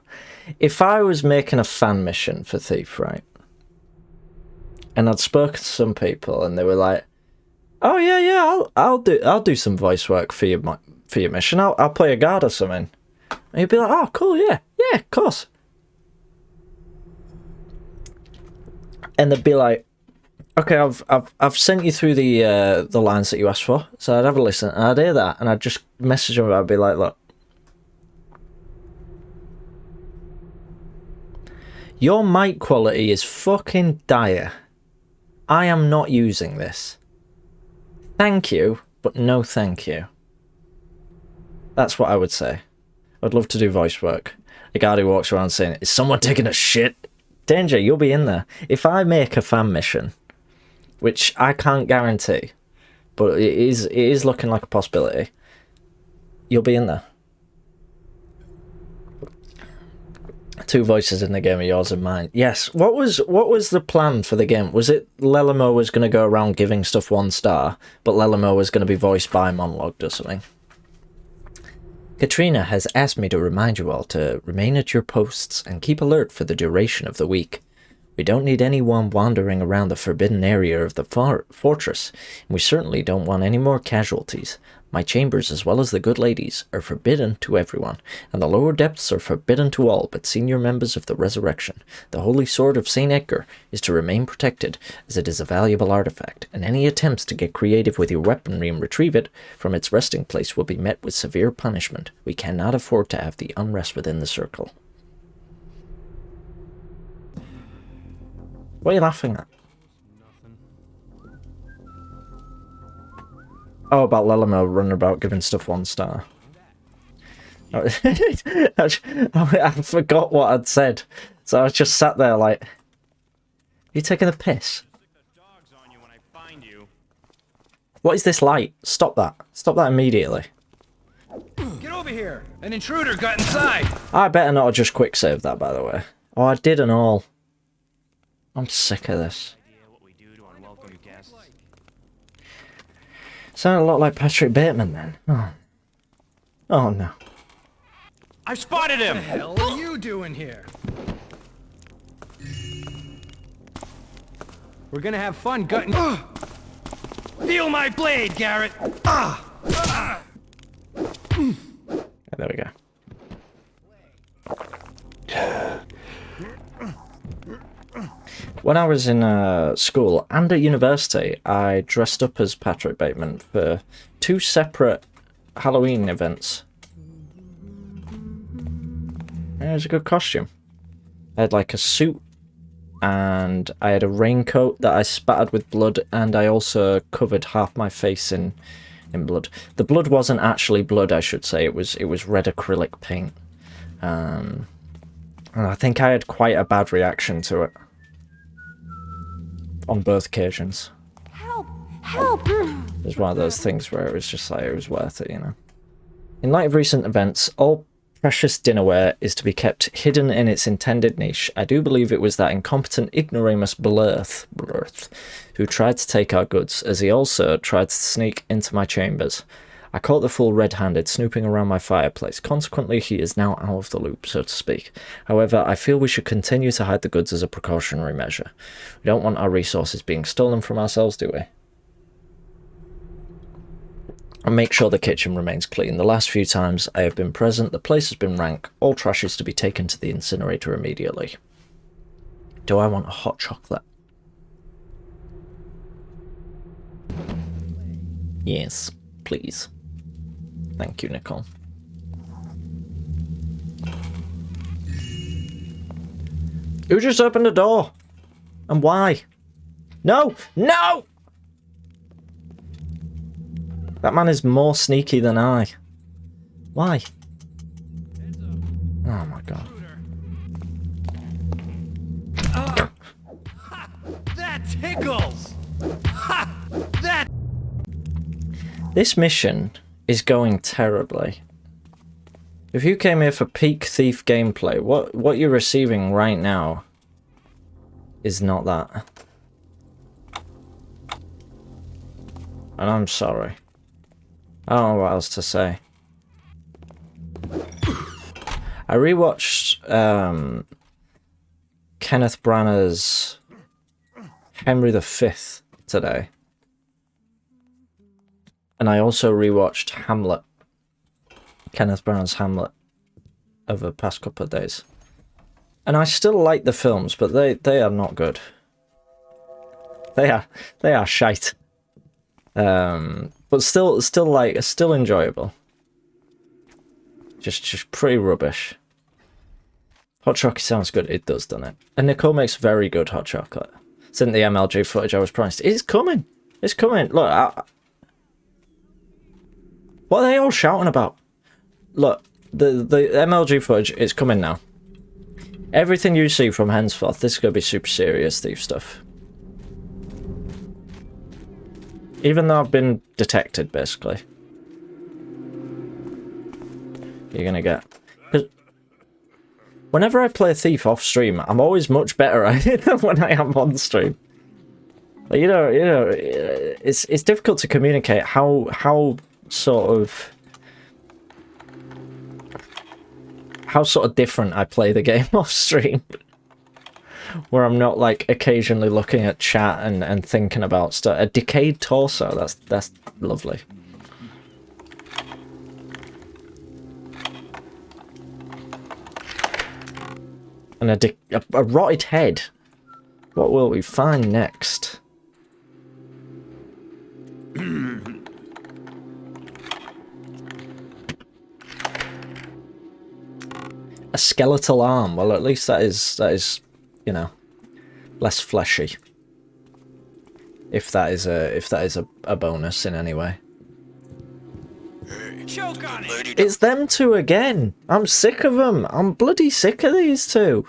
If I was making a fan mission for Thief, right? And I'd spoken to some people and they were like, "Oh yeah, I'll do some voice work for your mission. I'll play a guard or something." And you'd be like, "Oh, cool, yeah, of course." And they'd be like, "Okay, I've sent you through the lines that you asked for." So I'd have a listen, and I'd hear that, and I'd just message them. I'd be like, "Look, your mic quality is fucking dire. I am not using this. Thank you, but no thank you." That's what I would say. I'd love to do voice work. A guy who walks around saying, "Is someone taking a shit?" Danger, you'll be in there. If I make a fan mission, which I can't guarantee, but it is looking like a possibility, you'll be in there. 2 voices in the game are yours and mine. Yes. What was the plan for the game? Was it Lelamo was going to go around giving stuff 1 star, but Lelamo was going to be voiced by monologued or something? Katrina has asked me to remind you all to remain at your posts and keep alert for the duration of the week. We don't need anyone wandering around the forbidden area of the fortress, and we certainly don't want any more casualties. My chambers, as well as the good ladies, are forbidden to everyone, and the lower depths are forbidden to all but senior members of the Resurrection. The Holy Sword of St. Edgar is to remain protected, as it is a valuable artifact, and any attempts to get creative with your weaponry and retrieve it from its resting place will be met with severe punishment. We cannot afford to have the unrest within the circle. What are you laughing at? Oh, about Lelamo running about giving stuff 1 star. I forgot what I'd said. So I just sat there like... You taking the piss? What is this light? Stop that. Stop that immediately. Get over here! An intruder got inside! I better not have just quick saved that, by the way. Oh, I did and all. I'm sick of this. Sound a lot like Patrick Bateman then. Oh no. I've spotted him! What the hell are you doing here? We're gonna have fun gutting. Feel my blade, Garrett! There we go. When I was in school and at university, I dressed up as Patrick Bateman for 2 separate Halloween events. It was a good costume. I had like a suit, and I had a raincoat that I spattered with blood, and I also covered half my face in blood. The blood wasn't actually blood, I should say. It was red acrylic paint. And I think I had quite a bad reaction to it. On both occasions. Help! Help! It was one of those things where it was just like, it was worth it, you know. In light of recent events, all precious dinnerware is to be kept hidden in its intended niche. I do believe it was that incompetent ignoramus Blurth who tried to take our goods, as he also tried to sneak into my chambers. I caught the fool red-handed, snooping around my fireplace. Consequently, he is now out of the loop, so to speak. However, I feel we should continue to hide the goods as a precautionary measure. We don't want our resources being stolen from ourselves, do we? And make sure the kitchen remains clean. The last few times I have been present, the place has been rank. All trash is to be taken to the incinerator immediately. Do I want a hot chocolate? Yes, please. Thank you, Nicole. Who just opened the door? And why? No! No! That man is more sneaky than I. Why? Oh my god. That tickles! That. This mission is going terribly. If you came here for peak thief gameplay, what you're receiving right now is not that. And I'm sorry. I don't know what else to say. I rewatched Kenneth Branagh's Henry V today. And I also rewatched Hamlet. Kenneth Branagh's Hamlet over the past couple of days. And I still like the films, but they are not good. They are shite. But still enjoyable. Just pretty rubbish. Hot chocolate sounds good. It does, doesn't it? And Nicole makes very good hot chocolate. Sent the MLG footage I was promised. It's coming. It's coming. Look, what are they all shouting about? Look, the MLG footage is coming now. Everything you see from henceforth, this is going to be super serious thief stuff. Even though I've been detected, basically. You're going to get... Because whenever I play Thief off stream, I'm always much better at it than when I am on stream. Like, you know, it's difficult to communicate how sort of how sort of different I play the game off stream. Where I'm not like occasionally looking at chat and thinking about stuff. A decayed torso, that's lovely. And a rotted head. What will we find next? A skeletal arm. Well, at least that is, you know, less fleshy. If that is a bonus in any way. Choke on it! Lady It's them two again. I'm sick of them. I'm bloody sick of these two.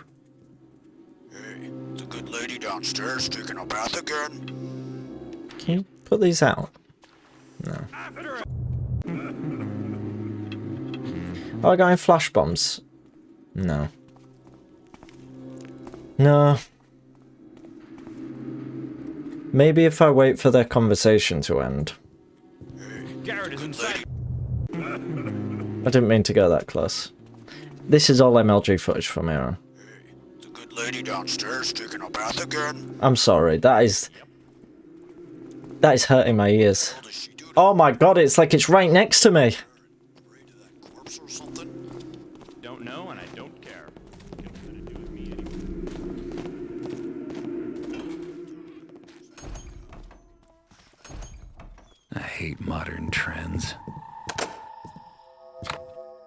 Hey, the good lady downstairs taking a bath again? Can you put these out? No. Oh, I got any flash bombs? No. No. Maybe if I wait for their conversation to end. Garrett is inside. I didn't mean to go that close. This is all MLG footage from here on. The good lady downstairs taking a bath again? I'm sorry, that is hurting my ears. What does she do? Oh my god, it's like it's right next to me. Afraid of that corpse or something? Don't know, and I don't care. Got nothing to do with me anymore. I hate modern trends.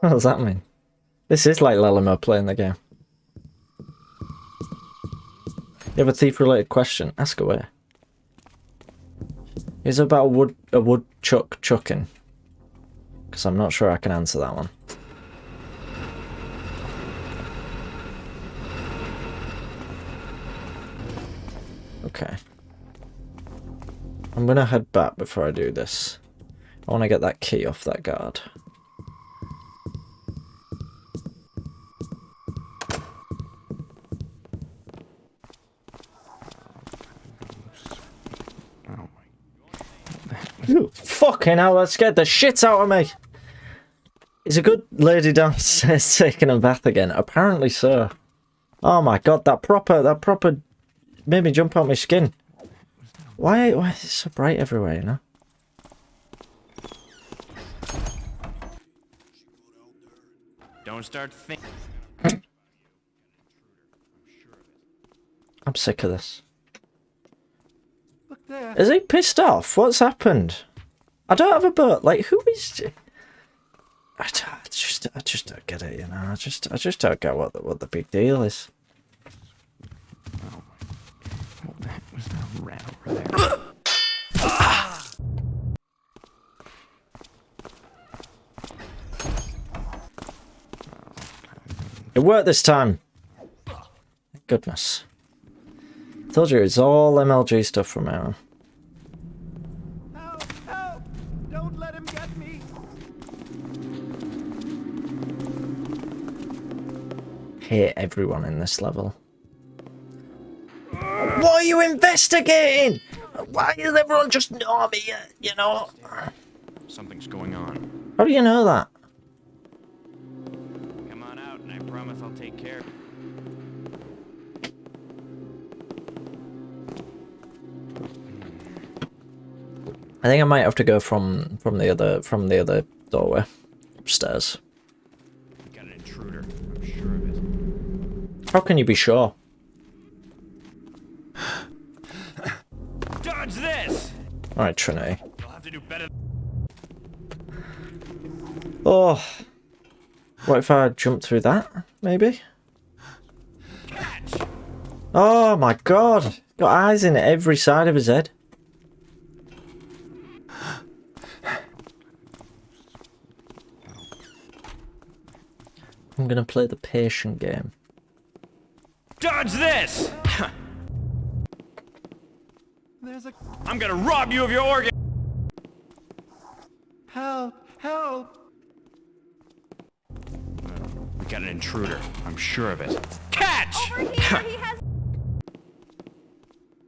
What does that mean? This is like Lelimo playing the game. You have a thief-related question? Ask away. Is it about a woodchuck chucking? Because I'm not sure I can answer that one. Okay. I'm gonna head back before I do this. I want to get that key off that guard. Ooh, fucking hell, that scared the shit out of me! Is a good lady downstairs taking a bath again? Apparently so. Oh my god, that proper made me jump out my skin. Why is it so bright everywhere, you know? Don't start thinking. I'm sick of this. Look there. Is he pissed off? What's happened? I don't have a boat. Like, who is... I just don't get it, you know. I just don't get what the big deal is. What the heck was that rat over there? It worked this time. Thank goodness. Told you it's all MLG stuff from Aaron. Help! Help! Don't let him get me! Hate everyone in this level. What are you investigating? Why is everyone just know me, you know? Something's going on. How do you know that? Come on out, and I promise I'll take care of it. I think I might have to go from the other doorway upstairs. Got an intruder. I'm sure of it. How can you be sure? Dodge this! Alright, Trinity. You'll have to do better. Oh. What if I jump through that? Maybe? Catch! Oh my god! Got eyes in every side of his head. I'm gonna play the patient game. Dodge this! There's a... I'm gonna rob you of your organ! Help! Help! We got an intruder. I'm sure of it. Catch! Over here, he has...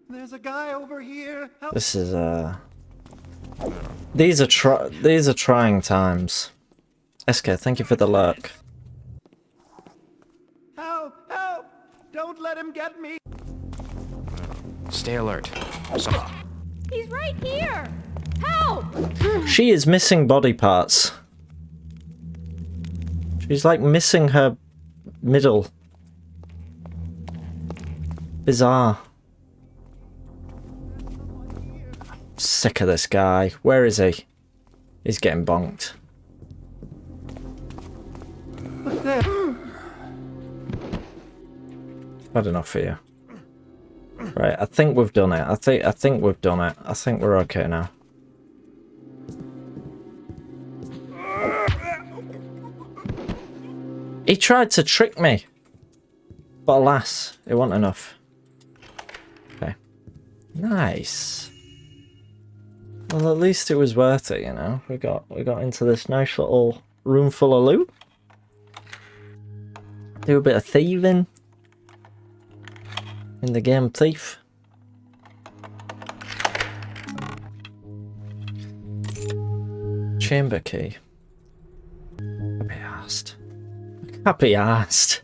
There's a guy over here! Help! This is these are trying times. SK, thank you for the lurk. Help! Help! Don't let him get me! Stay alert. He's right here! Help! She is missing body parts. She's like missing her middle. Bizarre. Sick of this guy. Where is he? He's getting bonked. Had enough for you. Right, I think we've done it. I think we've done it. I think we're okay now. He tried to trick me. But alas, it wasn't enough. Okay. Nice. Well, at least it was worth it, you know. We got into this nice little room full of loot. Do a bit of thieving in the game Thief. Chamber key. Can't be arsed. Can't be arsed.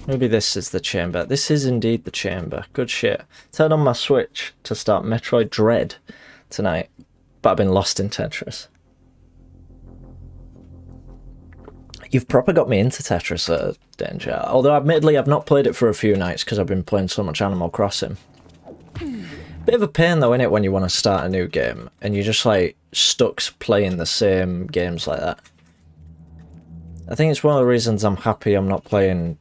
Maybe this is the chamber. This is indeed the chamber. Good shit. Turn on my Switch to start Metroid Dread tonight, but I've been lost in Tetris. You've proper got me into Tetris, Danger. Although, admittedly, I've not played it for a few nights because I've been playing so much Animal Crossing. Bit of a pain, though, innit, when you want to start a new game and you're just, like, stuck playing the same games like that. I think it's one of the reasons I'm happy I'm not playing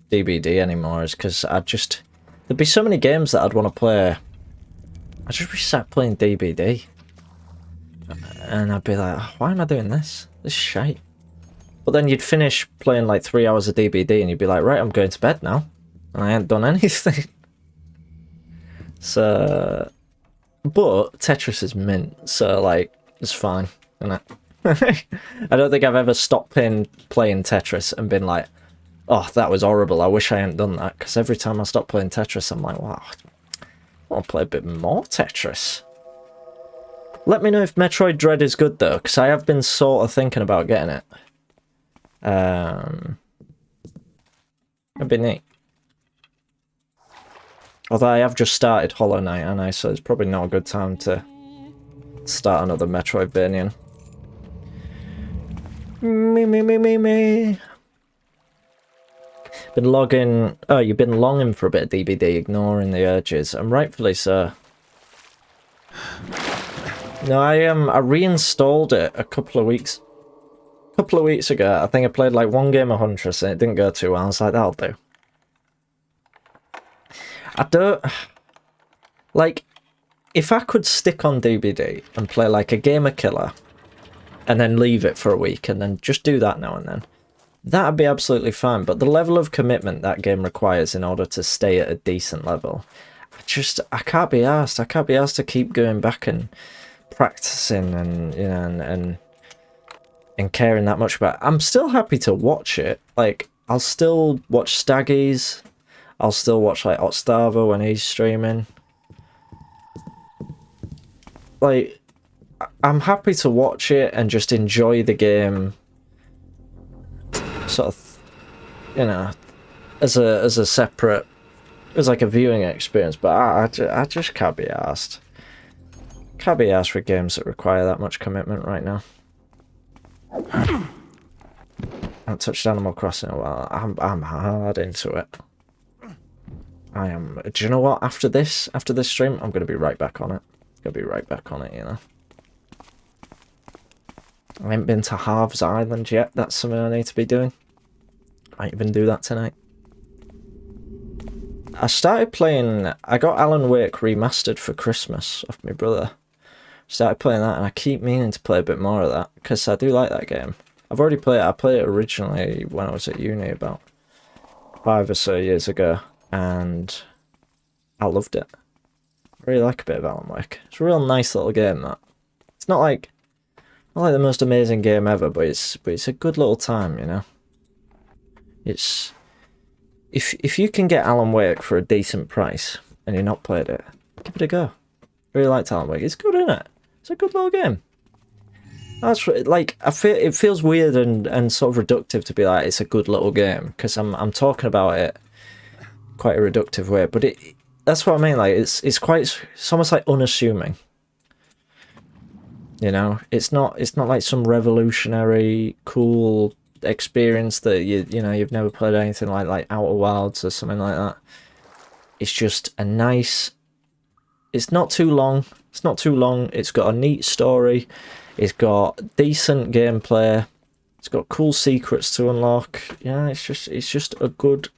DBD anymore, is because there'd be so many games that I'd want to play. I'd just be sat playing DBD. And I'd be like, oh, why am I doing this? This is shite. But then you'd finish playing like 3 hours of DBD and you'd be like, right, I'm going to bed now. And I hadn't done anything. So, but Tetris is mint, so like, it's fine, isn't it? I don't think I've ever stopped playing Tetris and been like, oh, that was horrible, I wish I hadn't done that. Because every time I stop playing Tetris, I'm like, wow, I want to play a bit more Tetris. Let me know if Metroid Dread is good, though, because I have been sort of thinking about getting it. That'd be neat. Although I have just started Hollow Knight, and I so it's probably not a good time to start another Metroidvania. Me. Been logging. Oh, you've been longing for a bit of DBD, ignoring the urges, and rightfully so. No, I reinstalled it a couple of weeks ago. I think I played like one game of Huntress and it didn't go too well. I was like, that'll do. I don't like, if I could stick on DBD and play like a game of Killer and then leave it for a week and then just do that now and then, that'd be absolutely fine. But the level of commitment that game requires in order to stay at a decent level, I can't be asked. I can't be asked to keep going back and practicing and, you know, and caring that much about it. I'm still happy to watch it. Like, I'll still watch Staggies. I'll still watch like Otstavo when he's streaming. Like, I'm happy to watch it and just enjoy the game, sort of, you know, as a separate, as like a viewing experience. But I just can't be asked. Can't be asked for games that require that much commitment right now. I haven't touched Animal Crossing in a while. I'm hard into it. I am. Do you know what? After this stream, I'm going to be right back on it. You know. I haven't been to Harv's Island yet. That's something I need to be doing. Might even do that tonight. I started playing. I got Alan Wake remastered for Christmas off my brother. Started playing that, and I keep meaning to play a bit more of that because I do like that game. I've already played it. I played it originally when I was at uni about 5 or so years ago, and I loved it. I really like a bit of Alan Wake. It's a real nice little game, that. It's not like the most amazing game ever, but it's a good little time, you know. It's if you can get Alan Wake for a decent price and you've not played it, give it a go. Really liked Alan Wake. It's good, isn't it? It's a good little game. That's like, I feel it feels weird and sort of reductive to be like it's a good little game, because I'm talking about it quite a reductive way, but that's what I mean. Like it's almost like unassuming. You know, it's not like some revolutionary cool experience that you've never played anything like Outer Wilds or something like that. It's just a nice. It's not too long. It's not too long. It's got a neat story. It's got decent gameplay. It's got cool secrets to unlock. Yeah, it's just a good.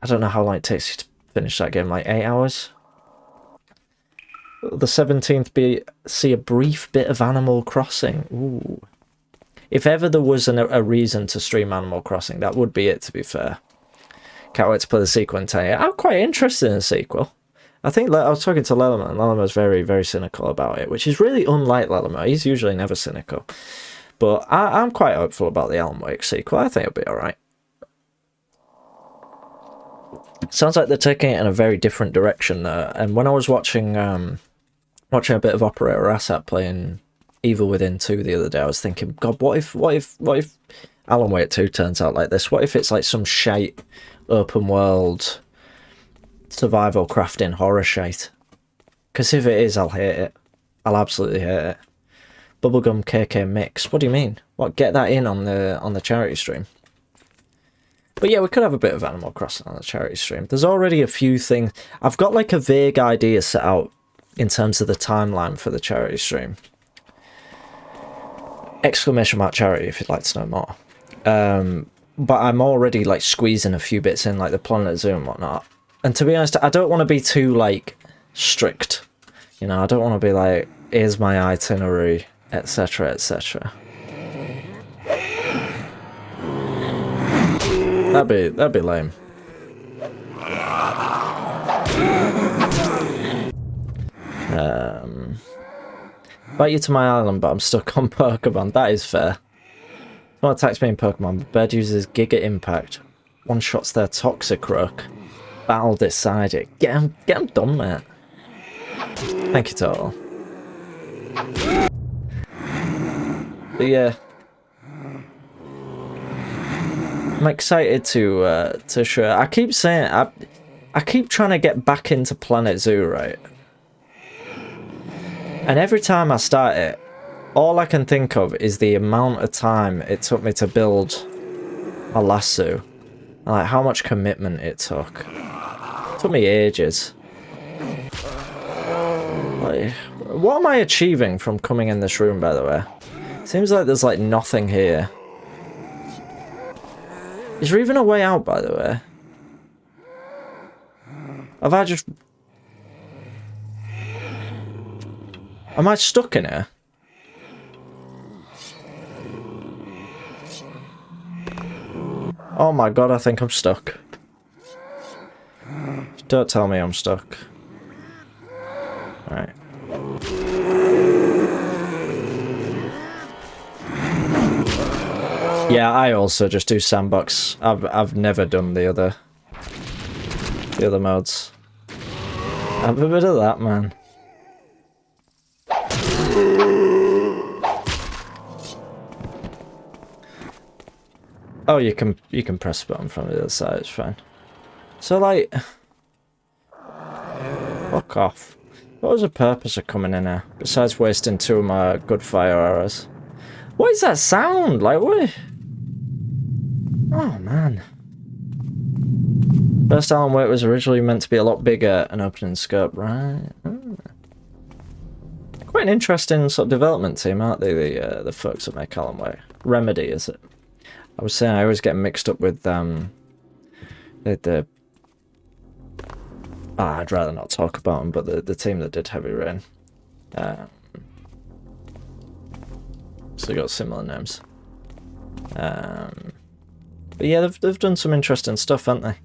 I don't know how long it takes you to finish that game. Like 8 hours. The 17th see a brief bit of Animal Crossing. Ooh. If ever there was a reason to stream Animal Crossing, that would be it, to be fair. Can't wait to play the sequel and tell you. I'm quite interested in the sequel. I think I was talking to Lellerman, and Lellerman's very, very cynical about it, which is really unlike Lellerman. He's usually never cynical. But I'm quite hopeful about the Alan Wake sequel. I think it'll be alright. Sounds like they're taking it in a very different direction there. And when I was watching a bit of Operator Asset playing Evil Within 2 the other day, I was thinking, God, what if Alan Wake 2 turns out like this? What if it's like some shite open world survival crafting horror shite? Because if it is, I'll hate it. I'll absolutely hate it. Bubblegum KK Mix. What do you mean? What, get that in on the charity stream? But yeah, we could have a bit of Animal Crossing on the charity stream. There's already a few things. I've got like a vague idea set out in terms of the timeline for the charity stream. Exclamation mark charity if you'd like to know more. But I'm already like squeezing a few bits in, like the Planet Zoo and whatnot. And to be honest, I don't want to be too like strict. You know, I don't want to be like, here's my itinerary, etc, etc. That'd be lame. Invite you to my island, but I'm stuck on Pokemon. That is fair. Someone attacks me in Pokemon. Bird uses Giga Impact. One shots their Toxicroak. Battle decided. Get him done, mate. Thank you, Total. But yeah. I'm excited to show. I keep saying I keep trying to get back into Planet Zoo, right? And every time I start it, all I can think of is the amount of time it took me to build a last zoo. And like how much commitment it took. It took me ages. Like, what am I achieving from coming in this room, by the way? Seems like there's like nothing here. Is there even a way out, by the way? Have I just... Am I stuck in here? Oh my god, I think I'm stuck. Don't tell me I'm stuck. Alright. Yeah, I also just do sandbox. I've never done the other modes. Have a bit of that, man. Oh, you can press the button from the other side. It's fine. So like, fuck off. What was the purpose of coming in here besides wasting 2 of my good fire arrows? What is that sound? Like what? Oh man. First Alan Wake was originally meant to be a lot bigger and open in scope, right? Oh. Quite an interesting sort of development team, aren't they? The folks that make Alan Wake. Remedy, is it? I was saying I always get mixed up with I'd rather not talk about them, but the team that did Heavy Rain. So they got similar names. But yeah, they've done some interesting stuff, haven't they?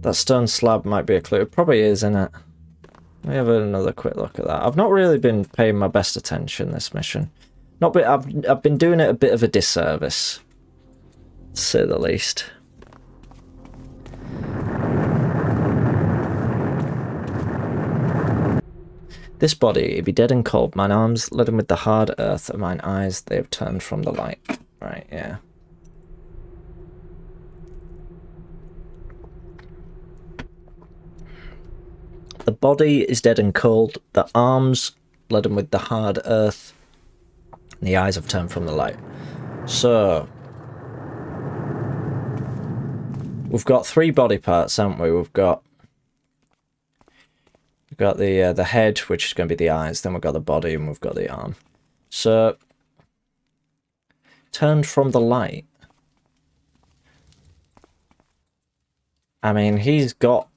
That stone slab might be a clue. It probably is, isn't it? Let me have another quick look at that. I've not really been paying my best attention this mission. I've been doing it a bit of a disservice, to say the least. This body, it be dead and cold. Mine arms laden with the hard earth, and mine eyes, they have turned from the light. Right, yeah. The body is dead and cold. The arms laden with the hard earth, and the eyes have turned from the light. So we've got 3 body parts, haven't we? We've got the head, which is going to be the eyes. Then we've got the body, and we've got the arm. So turned from the light. I mean, he's got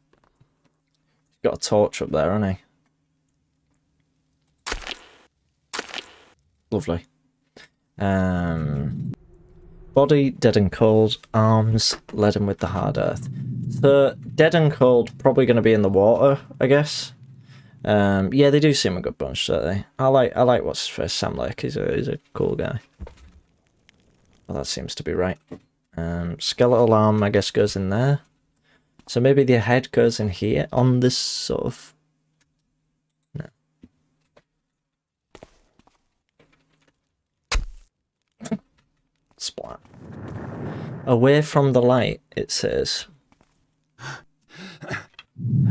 a torch up there, hasn't he? Lovely. Body dead and cold, arms laden with the hard earth. So dead and cold, probably going to be in the water, I guess. Yeah, they do seem a good bunch, don't they? I like what's his face, Sam Lake. He's a cool guy. Well, that seems to be right. Skeletal arm, I guess, goes in there. So maybe the head goes in here on this sort of. No. Splat. Away from the light, it says.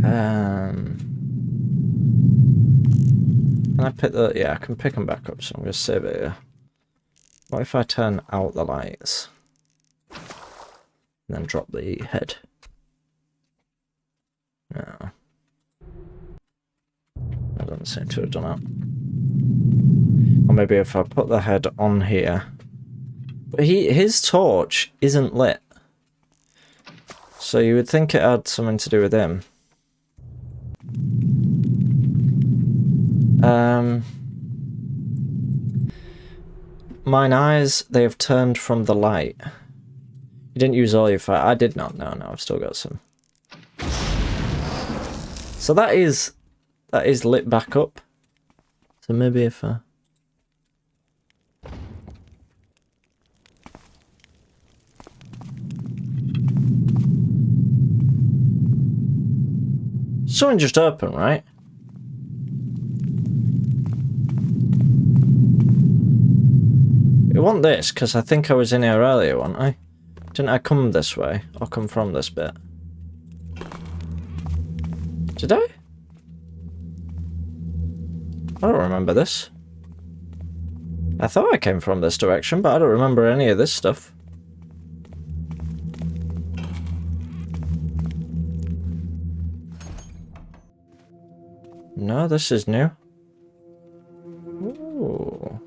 Can I pick the... Yeah, I can pick them back up, so I'm going to save it here. What if I turn out the lights? And then drop the head? No. That doesn't seem to have done that. Or maybe if I put the head on here. But his torch isn't lit. So you would think it had something to do with him. Mine eyes, they have turned from the light. You didn't use all your fire. I did not. No, I've still got some. So that is lit back up. So maybe if I... Something just opened, right? It wasn't this, because I think I was in here earlier, wasn't I? Didn't I come this way? Or come from this bit? Did I? I don't remember this. I thought I came from this direction, but I don't remember any of this stuff. No, this is new. Ooh.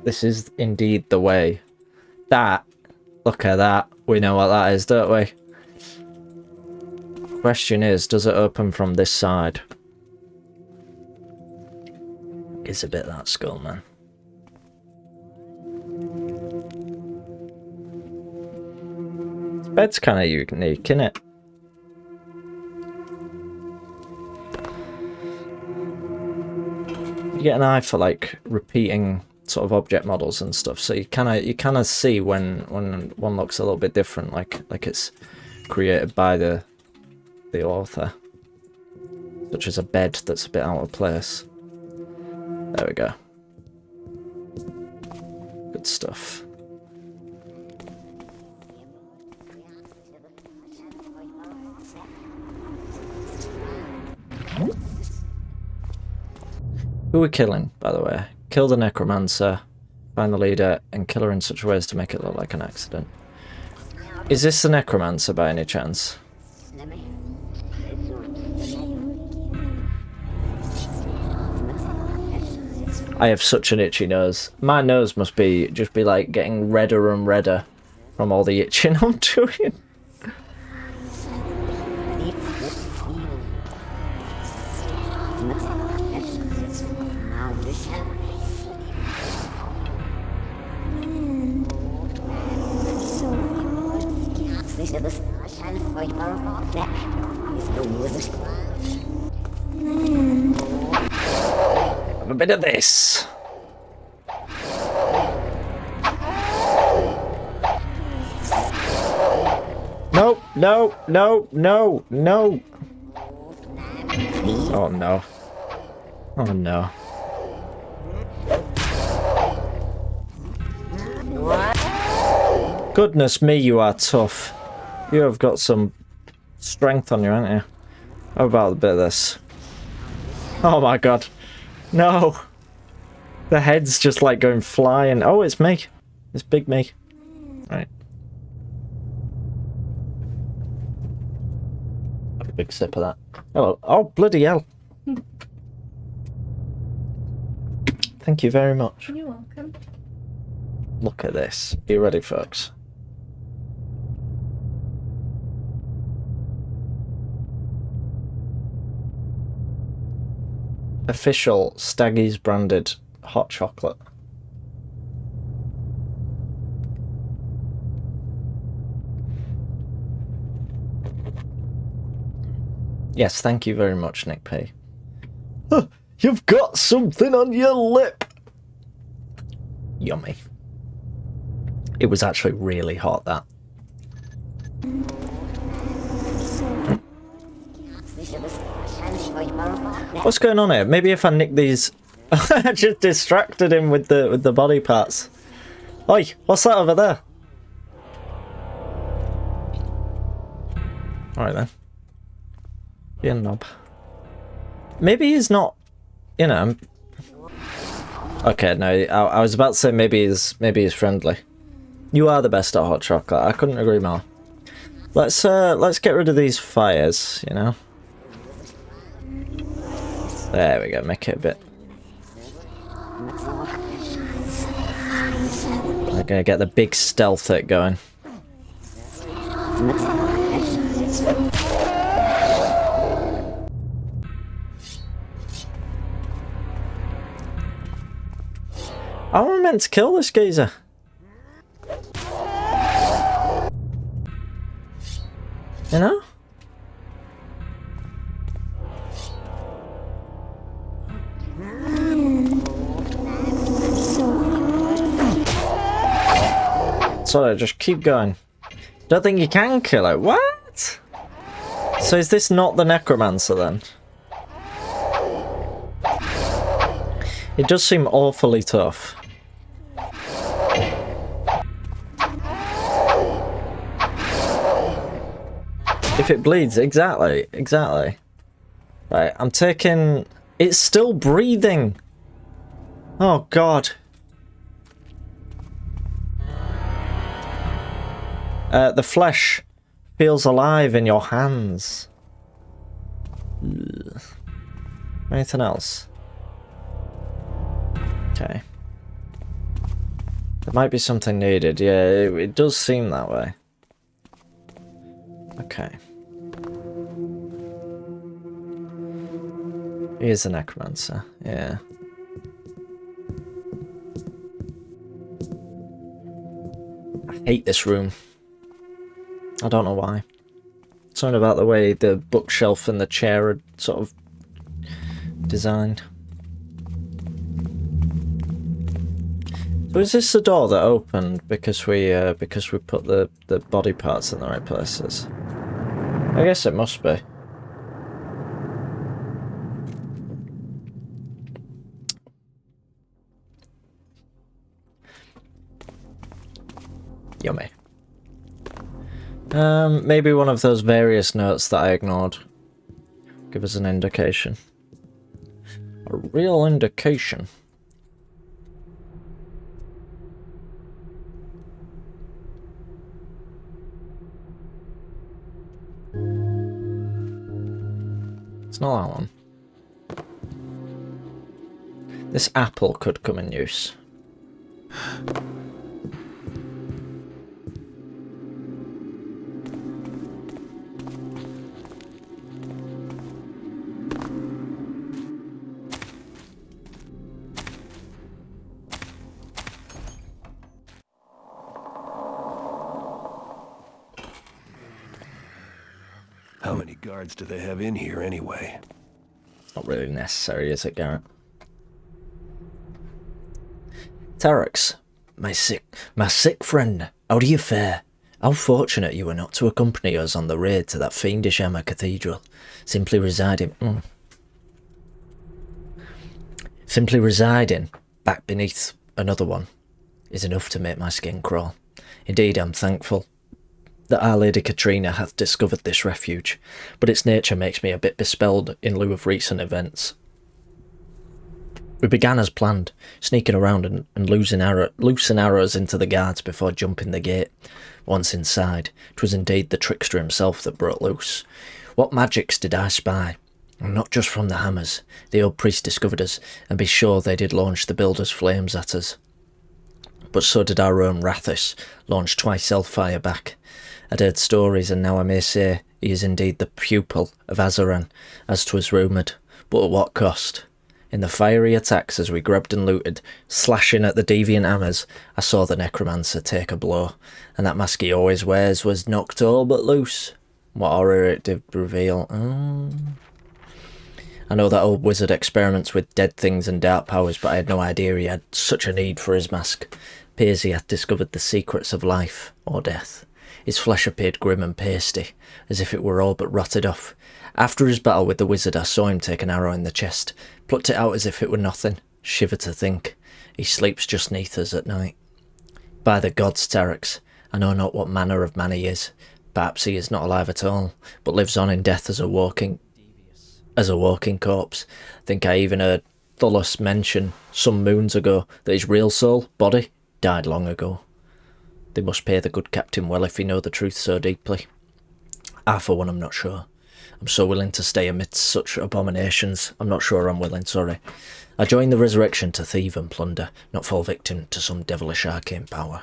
This is indeed the way. That, look at that. We know what that is, don't we? Question is, does it open from this side? It's a bit that skull, man. This bed's kind of unique, innit? You get an eye for like repeating sort of object models and stuff, so you kind of see when one looks a little bit different, like it's created by the author, such as a bed that's a bit out of place. There we go. Good stuff. Who are we killing, by the way? Kill the necromancer, find the leader, and kill her in such a way as to make it look like an accident. Is this the necromancer by any chance? I have such an itchy nose. My nose must be just be like getting redder and redder from all the itching I'm doing. Have a bit of this. Nope, No, no, no, no. Oh no. Oh no. Goodness me, you are tough. You have got some strength on you, haven't you? How about a bit of this? Oh my god. No. The head's just like going flying. Oh, it's me. It's big me. Right. Have a big sip of that. Hello. Oh, bloody hell. Thank you very much. You're welcome. Look at this. Are you ready, folks? Official Staggy's branded hot chocolate. Yes, thank you very much, Nick P. Huh, you've got something on your lip! Yummy. It was actually really hot, that. What's going on here? Maybe if I nick these... I just distracted him with the body parts. Oi, what's that over there? Alright then. Yeah, knob. Maybe he's not... You know... Okay, no, I was about to say maybe he's friendly. You are the best at hot chocolate. I couldn't agree more. Let's get rid of these fires, you know. There we go, make it a bit. We're gonna get the big stealth it going. How am I meant to kill this geezer? You know? Sorry, just keep going. Don't think you can kill it. What? So is this not the necromancer then? It does seem awfully tough. If it bleeds, exactly. Right, I'm taking... It's still breathing! Oh god. The flesh feels alive in your hands. Ugh. Anything else? Okay. There might be something needed. Yeah, it does seem that way. Okay. Here's the necromancer. Yeah. I hate this room. I don't know why. Something about the way the bookshelf and the chair are sort of designed. So is this the door that opened because we put the body parts in the right places? I guess it must be. Yummy. Maybe one of those various notes that I ignored. Give us an indication. A real indication. It's not that one. This apple could come in use. How many guards do they have in here anyway? It's not really necessary, is it, Garrett? Terex, my sick friend, how do you fare? How fortunate you were not to accompany us on the raid to that fiendish Emma Cathedral, simply residing back beneath another one is enough to make my skin crawl. Indeed, I'm thankful that Our Lady Katrina hath discovered this refuge, but its nature makes me a bit bespelled in lieu of recent events. We began as planned, sneaking around and loosing arrows into the guards before jumping the gate. Once inside, 'twas indeed the trickster himself that broke loose. What magics did I spy? And not just from the hammers. The old priest discovered us, and be sure they did launch the builder's flames at us. But so did our own Rathis, launch twice hellfire back. I'd heard stories, and now I may say he is indeed the pupil of Azaran, as 'twas rumoured. But at what cost? In the fiery attacks as we grabbed and looted, slashing at the deviant hammers, I saw the necromancer take a blow, and that mask he always wears was knocked all but loose. What horror it did reveal. I know that old wizard experiments with dead things and dark powers, but I had no idea he had such a need for his mask. Appears he had discovered the secrets of life or death. His flesh appeared grim and pasty, as if it were all but rotted off. After his battle with the wizard, I saw him take an arrow in the chest, plucked it out as if it were nothing. Shiver to think, he sleeps just neath us at night. By the gods, Terex, I know not what manner of man he is. Perhaps he is not alive at all, but lives on in death as a walking corpse. Think I even heard Tholos mention some moons ago that his real soul, body, died long ago. They must pay the good captain well if he know the truth so deeply. I, for one, am not sure. I'm so willing to stay amidst such abominations. I'm not sure I'm willing, sorry. I joined the resurrection to thieve and plunder, not fall victim to some devilish arcane power.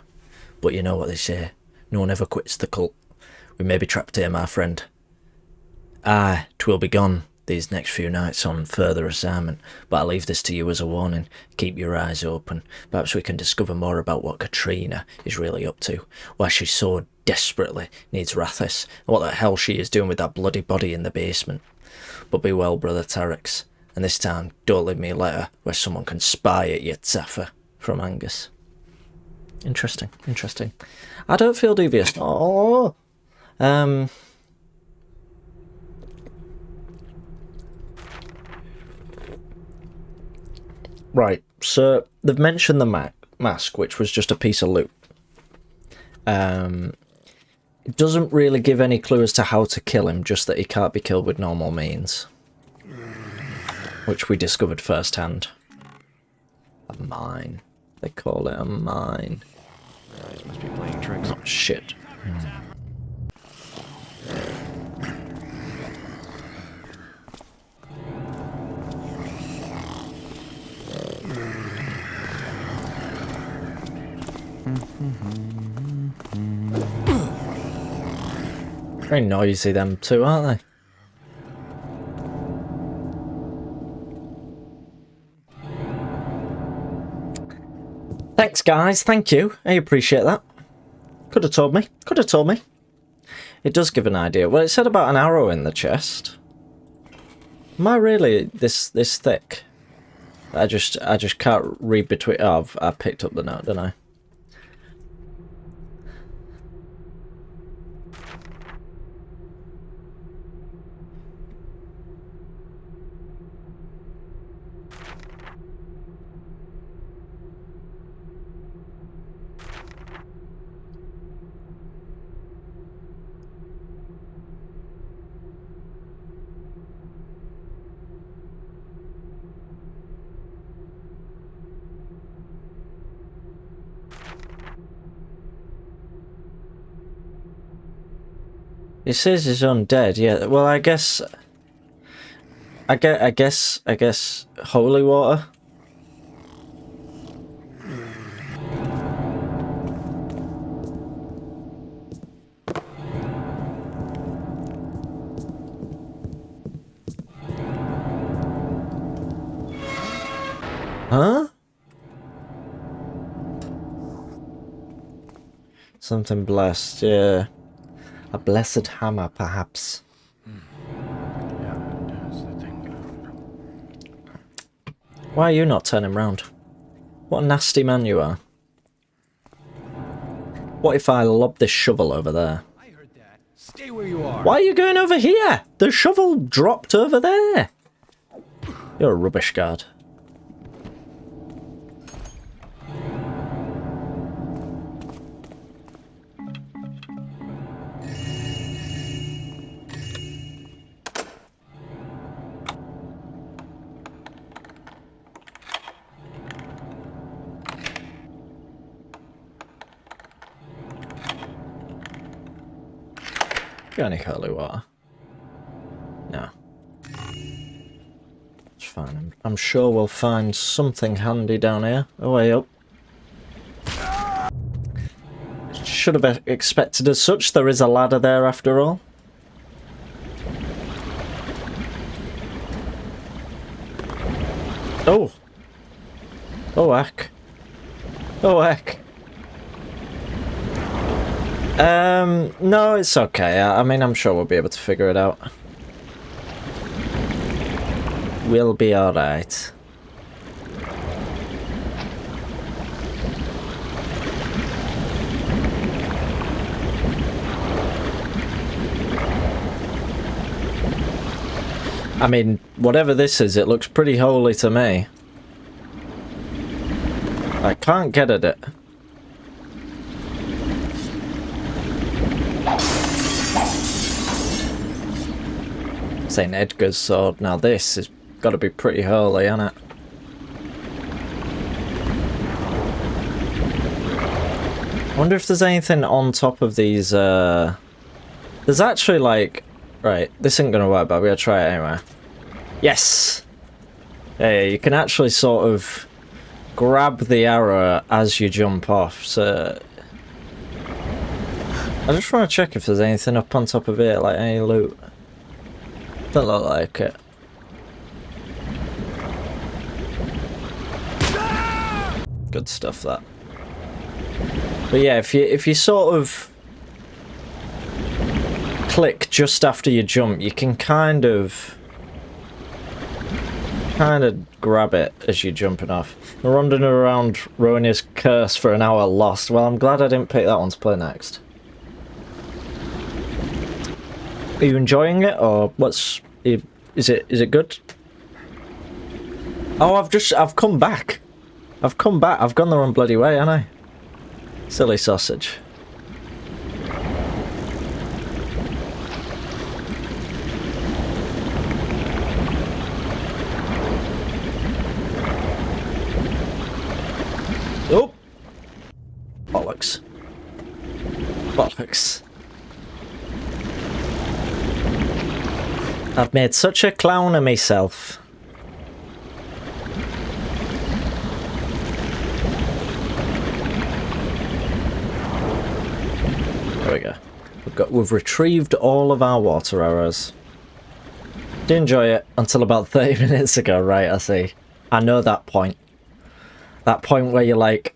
But you know what they say, no one ever quits the cult. We may be trapped here, my friend. Aye, 'twill be gone these next few nights on further assignment, but I leave this to you as a warning. Keep your eyes open. Perhaps we can discover more about what Katrina is really up to, why she so desperately needs Rathis, and what the hell she is doing with that bloody body in the basement. But be well, brother Terex, and this time don't leave me a letter where someone can spy at you, Zephyr. From Angus. Interesting. I don't feel devious. Right, so they've mentioned the mask, which was just a piece of loot. It doesn't really give any clue as to how to kill him, just that he can't be killed with normal means. Which we discovered firsthand. A mine. They call it a mine. Guys must be playing tricks. Oh, shit. Very noisy, them two, aren't they? Thanks, guys. Thank you. I appreciate that. Could have told me. It does give an idea. Well, it said about an arrow in the chest. Am I really this thick? I just can't read between. Oh, I picked up the note, didn't I? It says he's undead, yeah. Well, I guess holy water. Huh? Something blessed, yeah. A blessed hammer, perhaps. Why are you not turning round? What a nasty man you are. What if I lob this shovel over there? I heard that. Stay where you are. Why are you going over here? The shovel dropped over there. You're a rubbish guard. Got any holy water? No. It's fine. I'm sure we'll find something handy down here. Oh, way up. Should have expected as such. There is a ladder there after all. Oh. Oh, heck. Oh, heck. No, it's okay. I mean, I'm sure we'll be able to figure it out. We'll be alright. I mean, whatever this is, it looks pretty holy to me. I can't get at it. St. Edgar's sword. Now this has got to be pretty holy, hasn't it? I wonder if there's anything on top of these. There's actually like, right, this isn't gonna work, but we're gonna try it anyway. Yes. Yeah, you can actually sort of grab the arrow as you jump off. So I just want to check if there's anything up on top of it, like any loot. Don't look like it. Good stuff, that. But yeah, if you sort of click just after you jump, you can kind of grab it as you're jumping off. We're wandering around Ronia's Curse for an hour lost. Well, I'm glad I didn't pick that one to play next. Are you enjoying it, or is it good? Oh, I've come back. I've come back. I've gone the wrong bloody way, haven't I? Silly sausage. Oh! Bollocks. Bollocks. I've made such a clown of myself. There we go. We've retrieved all of our water arrows. Did enjoy it until about 30 minutes ago, right? I see. I know that point. That point where you're like,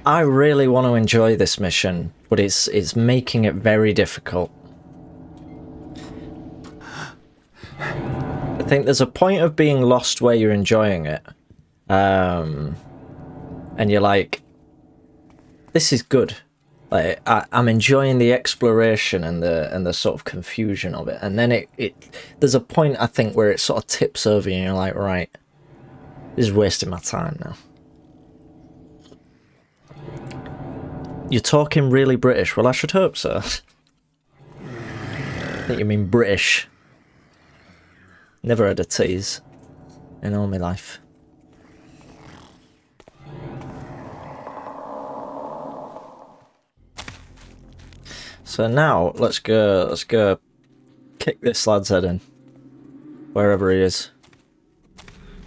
I really want to enjoy this mission, but it's making it very difficult. I think there's a point of being lost where you're enjoying it, and you're like, this is good. Like I'm enjoying the exploration and the sort of confusion of it, and then there's a point, I think, where it sort of tips over and you're like, right, this is wasting my time now. You're talking really British. Well, I should hope so. I think you mean British. Never had a tease in all my life. So now let's go kick this lad's head in. Wherever he is.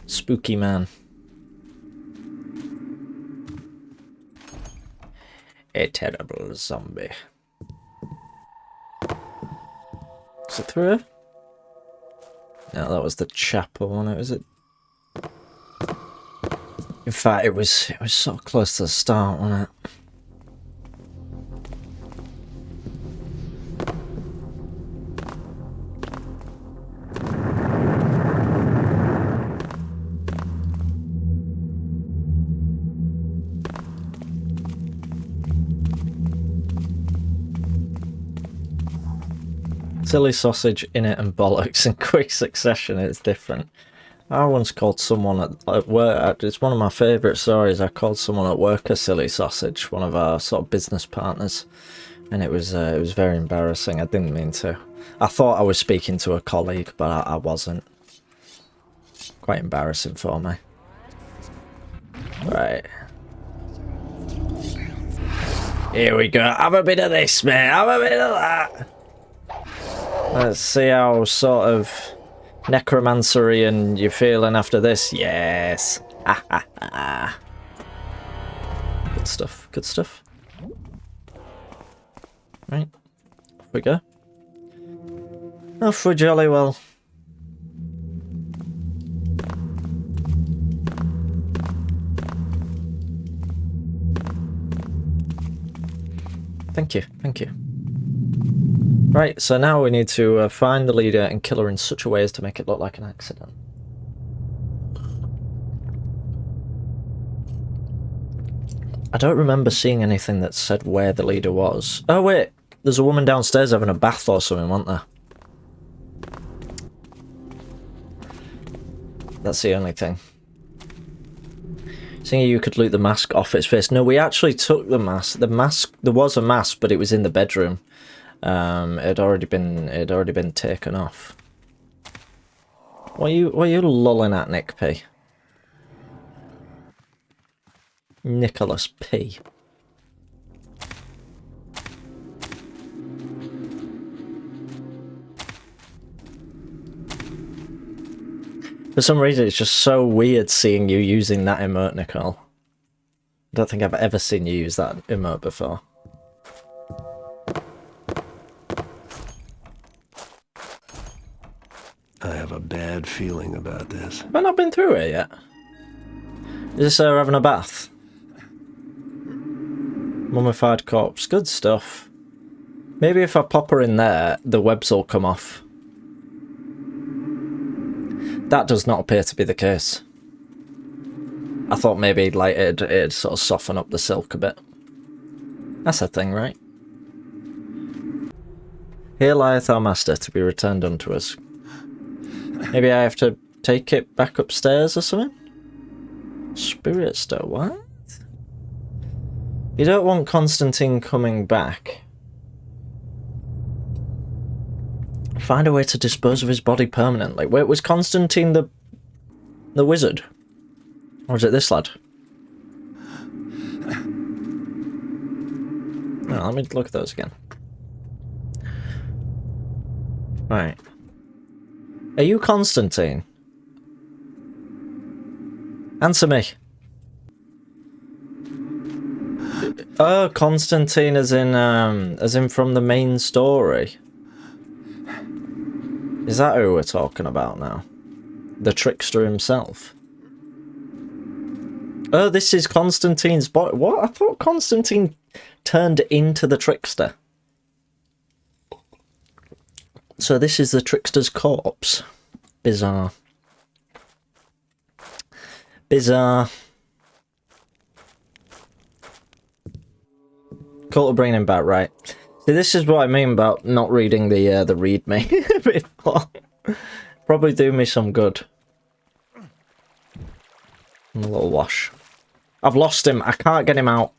Spooky man. A terrible zombie. Is it through here? No, that was the chapel, wasn't it? In fact, it was so close to the start, wasn't it? Silly sausage in it and bollocks in quick succession. It's different. I once called someone at work. It's one of my favourite stories. I called someone at work a silly sausage, one of our sort of business partners, and it was very embarrassing. I didn't mean to. I thought I was speaking to a colleague, but I wasn't. Quite embarrassing for me. Right. Here we go. Have a bit of this, mate. Have a bit of that. Let's see how sort of necromancery and you're feeling after this. Yes. Good stuff. Good stuff. Right. Off we go. Off we jolly well. Thank you, thank you. Right, so now we need to find the leader and kill her in such a way as to make it look like an accident. I don't remember seeing anything that said where the leader was. Oh wait, there's a woman downstairs having a bath or something, wasn't there? That's the only thing. Seeing you could loot the mask off its face. No, we actually took the mask. The mask, there was a mask, but it was in the bedroom. It had already been taken off. What are you lolling at, Nick P? Nicholas P. For some reason, it's just so weird seeing you using that emote, Nicole. I don't think I've ever seen you use that emote before. I have a bad feeling about this. Have I not been through it yet? Is this her having a bath? Mummified corpse. Good stuff. Maybe if I pop her in there, the webs will come off. That does not appear to be the case. I thought maybe like it'd sort of soften up the silk a bit. That's a thing, right? Here lieth our master to be returned unto us. Maybe I have to take it back upstairs or something? Spirit stone, what? You don't want Constantine coming back. Find a way to dispose of his body permanently. Wait, was Constantine the wizard? Or is it this lad? No, let me look at those again. Right. Are you Constantine? Answer me. Oh, Constantine as in from the main story. Is that who we're talking about now? The trickster himself? Oh, this is Constantine's body. What? I thought Constantine turned into the trickster. So this is the trickster's corpse. Bizarre. Bizarre. Cult of bringing him back, right. See, this is what I mean about not reading the readme before. Probably do me some good. A little wash. I've lost him. I can't get him out.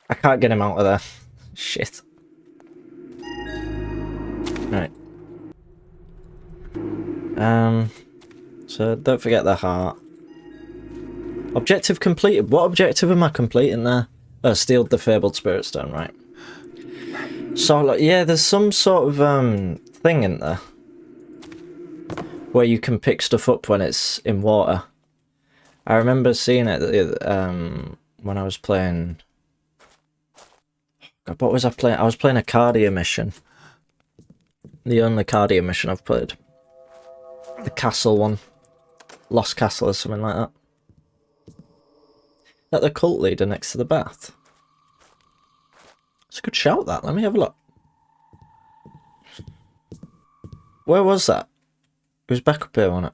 I can't get him out of there. Shit. Right. So don't forget the heart. Objective completed. What objective am I completing there? Oh, steal the fabled spirit stone, right. So, like, yeah, there's some sort of thing in there where you can pick stuff up when it's in water. I remember seeing it when I was playing... God, what was I playing? I was playing a Cardia mission. The only Cardia mission I've played. The castle one. Lost Castle or something like that. At the cult leader next to the bath. It's a good shout, that. Let me have a look. Where was that? It was back up here, wasn't it?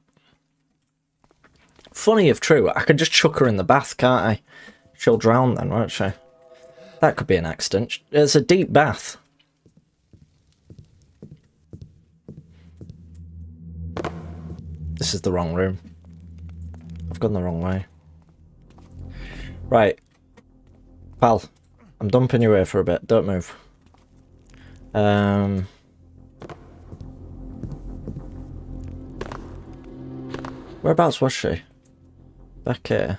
Funny if true, I could just chuck her in the bath, can't I? She'll drown then, won't she? That could be an accident. It's a deep bath. This is the wrong room. I've gone the wrong way. Right. Pal, I'm dumping you here for a bit. Don't move. Whereabouts was she? Back here.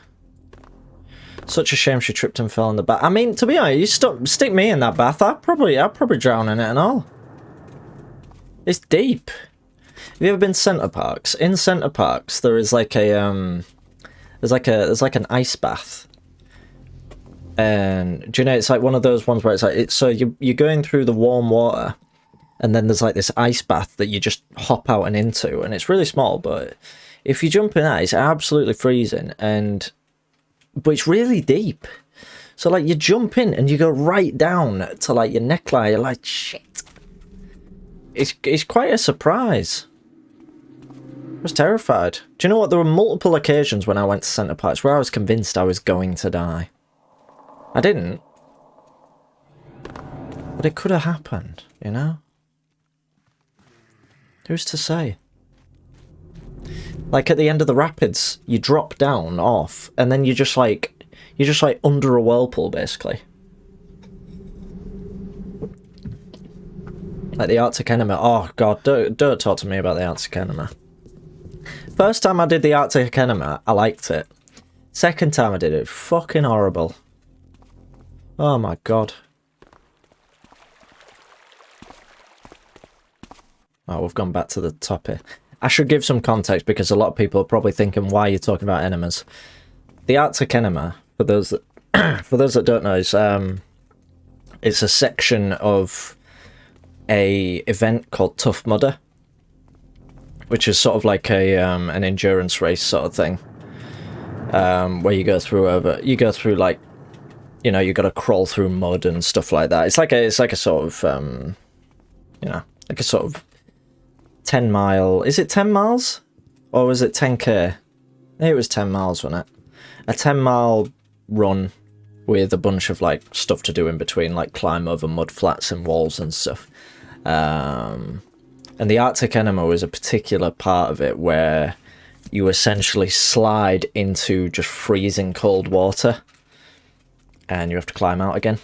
Such a shame she tripped and fell in the bath. I mean, to be honest, you stick me in that bath, I'd probably drown in it and all. It's deep. Have you ever been to Center Parcs? In Center Parcs, there is like a there's like an ice bath. And do you know, it's like one of those ones where it's like so you're going through the warm water, and then there's like this ice bath that you just hop out and into, and it's really small, but if you jump in that, it's absolutely freezing, but it's really deep. So like you jump in and you go right down to like your neckline. You're like, shit. It's quite a surprise. I was terrified. Do you know what? There were multiple occasions when I went to Center Parcs where I was convinced I was going to die. I didn't. But it could have happened, you know? Who's to say? Like at the end of the rapids, you drop down off, and then you're just like under a whirlpool, basically. Like the Arctic Enema. Oh god, don't talk to me about the Arctic Enema. First time I did the Arctic Enema, I liked it. Second time I did it, fucking horrible. Oh my god. Oh, we've gone back to the top here. I should give some context because a lot of people are probably thinking, why are you talking about enemas? The Arctic Enema, for those that don't know, is it's a section of a event called Tough Mudder, which is sort of like a an endurance race sort of thing, where you go through like, you know, you got to crawl through mud and stuff like that. It's like a sort of you know, like a sort of 10 mile. Is it 10 miles or was it 10k? I think it was 10 miles, wasn't it? A 10-mile run with a bunch of like stuff to do in between, like climb over mud flats and walls and stuff. And the Arctic Enema was a particular part of it where you essentially slide into just freezing cold water and you have to climb out again.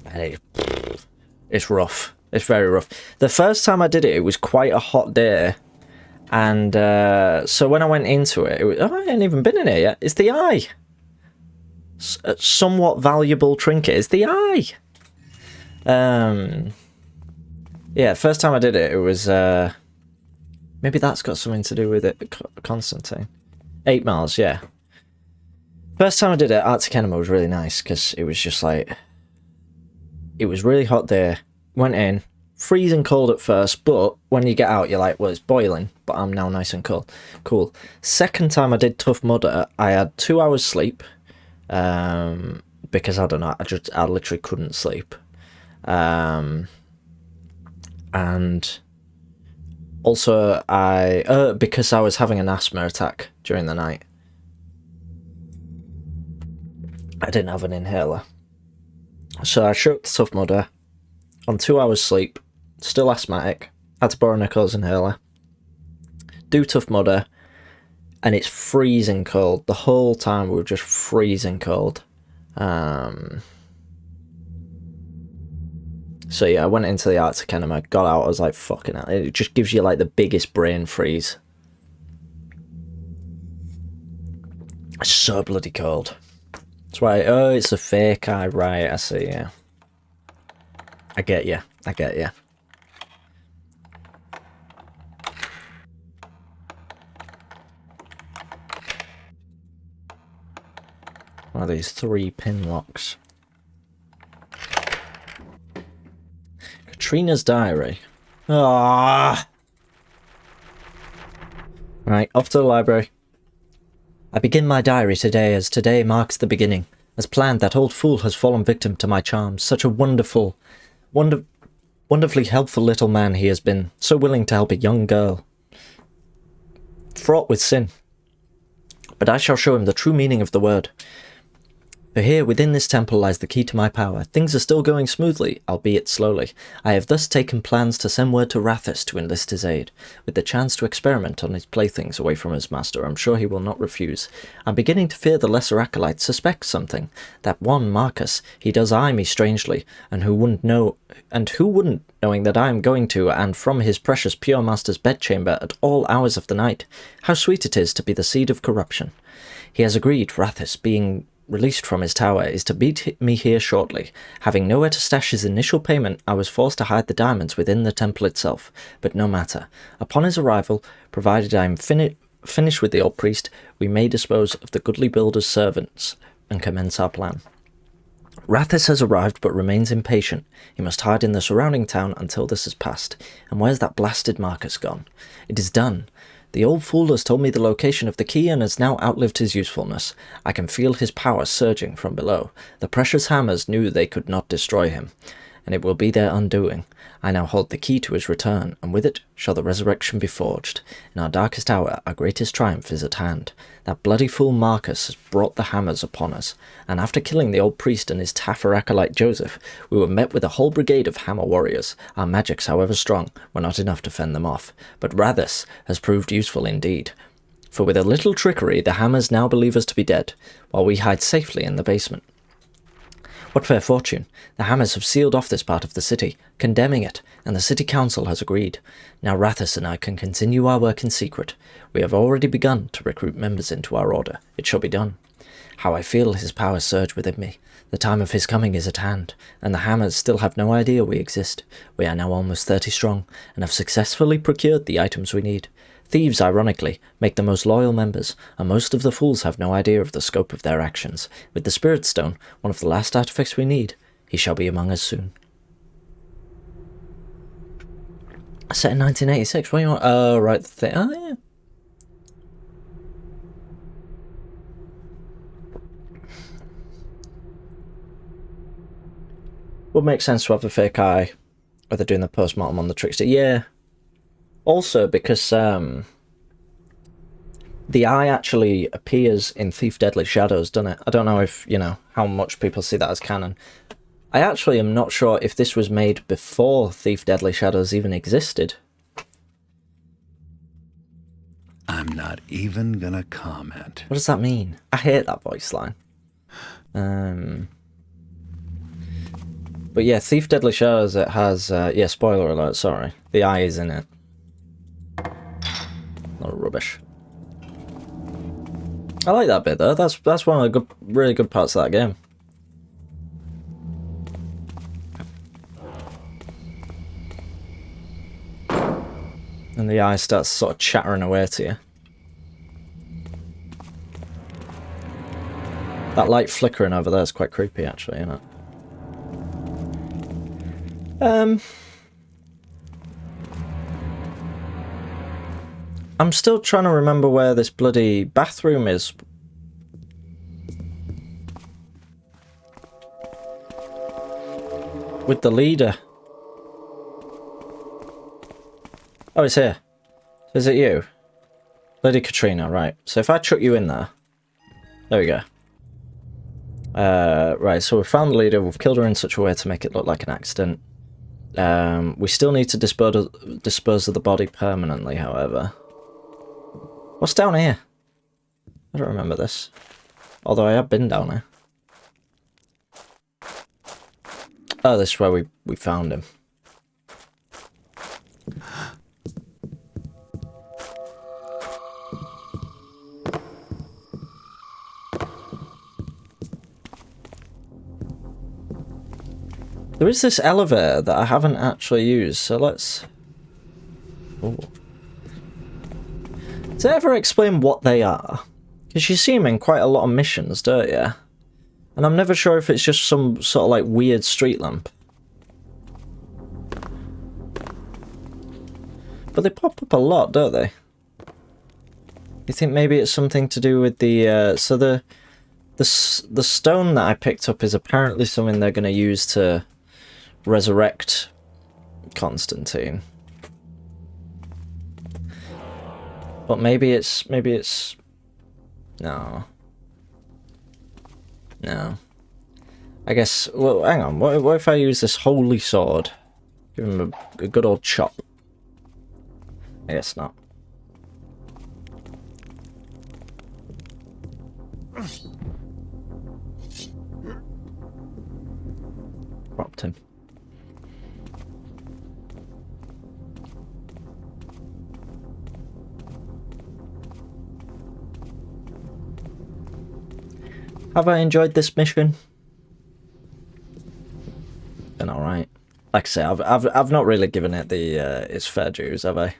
And it's rough. It's very rough. The first time I did it, it was quite a hot day. And so when I went into it, I hadn't even been in here yet. It's the eye. A somewhat valuable trinket is the eye. Yeah, first time I did it, it was... maybe that's got something to do with it, Constantine. 8 miles, yeah. First time I did it, Arctic Enema was really nice, because it was just like... It was really hot there. Went in, freezing cold at first, but when you get out, you're like, well, it's boiling, but I'm now nice and cold. Cool. Second time I did Tough Mudder, I had 2 hours sleep, because I don't know, I literally couldn't sleep. And also because I was having an asthma attack during the night. I didn't have an inhaler. So I shook the Tough Mudder on 2 hours sleep, still asthmatic, had to borrow Nicole's inhaler, do Tough Mudder, and it's freezing cold. The whole time we were just freezing cold. So yeah, I went into the Arctic Enema, got out, I was like, fucking hell. It just gives you like the biggest brain freeze. It's so bloody cold. That's why, oh, it's a fake eye, right, I see, yeah. I get you. One of these 3-pin locks. Katrina's diary. Ah. Right, off to the library. I begin my diary today as today marks the beginning. As planned, that old fool has fallen victim to my charms. Such a wonderfully helpful little man he has been, so willing to help a young girl. Fraught with sin. But I shall show him the true meaning of the word. For here, within this temple, lies the key to my power. Things are still going smoothly, albeit slowly. I have thus taken plans to send word to Rathus to enlist his aid. With the chance to experiment on his playthings away from his master, I'm sure he will not refuse. I'm beginning to fear the lesser acolyte suspects something. That one, Marcus, he does eye me strangely, and who wouldn't, knowing that I am going to, and from his precious pure master's bedchamber at all hours of the night. How sweet it is to be the seed of corruption. He has agreed, Rathus, being released from his tower, is to meet me here shortly. Having nowhere to stash his initial payment, I was forced to hide the diamonds within the temple itself, but no matter. Upon his arrival, provided I am finished with the old priest, we may dispose of the goodly builder's servants and commence our plan. Rathus has arrived but remains impatient. He must hide in the surrounding town until this has passed. And where's that blasted Marcus gone? It is done. The old fool has told me the location of the key and has now outlived his usefulness. I can feel his power surging from below. The precious hammers knew they could not destroy him, and it will be their undoing. I now hold the key to his return, and with it shall the resurrection be forged. In our darkest hour, our greatest triumph is at hand. That bloody fool Marcus has brought the hammers upon us, and after killing the old priest and his Taffer acolyte Joseph, we were met with a whole brigade of hammer warriors. Our magics, however strong, were not enough to fend them off, but Rathus has proved useful indeed. For with a little trickery, the hammers now believe us to be dead, while we hide safely in the basement. What fair fortune! The hammers have sealed off this part of the city, condemning it, and the city council has agreed. Now Rathus and I can continue our work in secret. We have already begun to recruit members into our order. It shall be done. How I feel his power surge within me. The time of his coming is at hand, and the hammers still have no idea we exist. We are now almost 30 strong, and have successfully procured the items we need. Thieves, ironically, make the most loyal members, and most of the fools have no idea of the scope of their actions. With the Spirit Stone, one of the last artifacts we need, he shall be among us soon. Set in 1986, what do you want? Oh, right, the thing. Oh, yeah. Would make sense to have a fake eye, or they're doing the post-mortem on the trickster. Yeah. Also, because the eye actually appears in Thief Deadly Shadows, doesn't it? I don't know if, how much people see that as canon. I actually am not sure if this was made before Thief Deadly Shadows even existed. I'm not even gonna comment. What does that mean? I hate that voice line. But yeah, Thief Deadly Shadows, it has, yeah, spoiler alert, sorry. The eye is in it. Not rubbish. I like that bit though. That's one of the really good parts of that game. And the eye starts sort of chattering away to you. That light flickering over there is quite creepy, actually, isn't it? I'm still trying to remember where this bloody bathroom is. With the leader. Oh, it's here. Is it you? Lady Katrina, right. So if I chuck you in there. There we go. Right, so we've found the leader. We've killed her in such a way to make it look like an accident. We still need to dispose of the body permanently, however. What's down here? I don't remember this. Although I have been down here. Oh, this is where we found him. There is this elevator that I haven't actually used, so let's... Ooh. Does it ever explain what they are? Because you see them in quite a lot of missions, don't you? And I'm never sure if it's just some sort of like weird street lamp. But they pop up a lot, don't they? You think maybe it's something to do with the... So the stone that I picked up is apparently something they're going to use to resurrect Constantine. But maybe it's... No. No. I guess, well, hang on, what if I use this holy sword? Give him a good old chop. I guess not. Dropped him. Have I enjoyed this mission? Been alright. Like I say, I've not really given it the its fair dues, have I?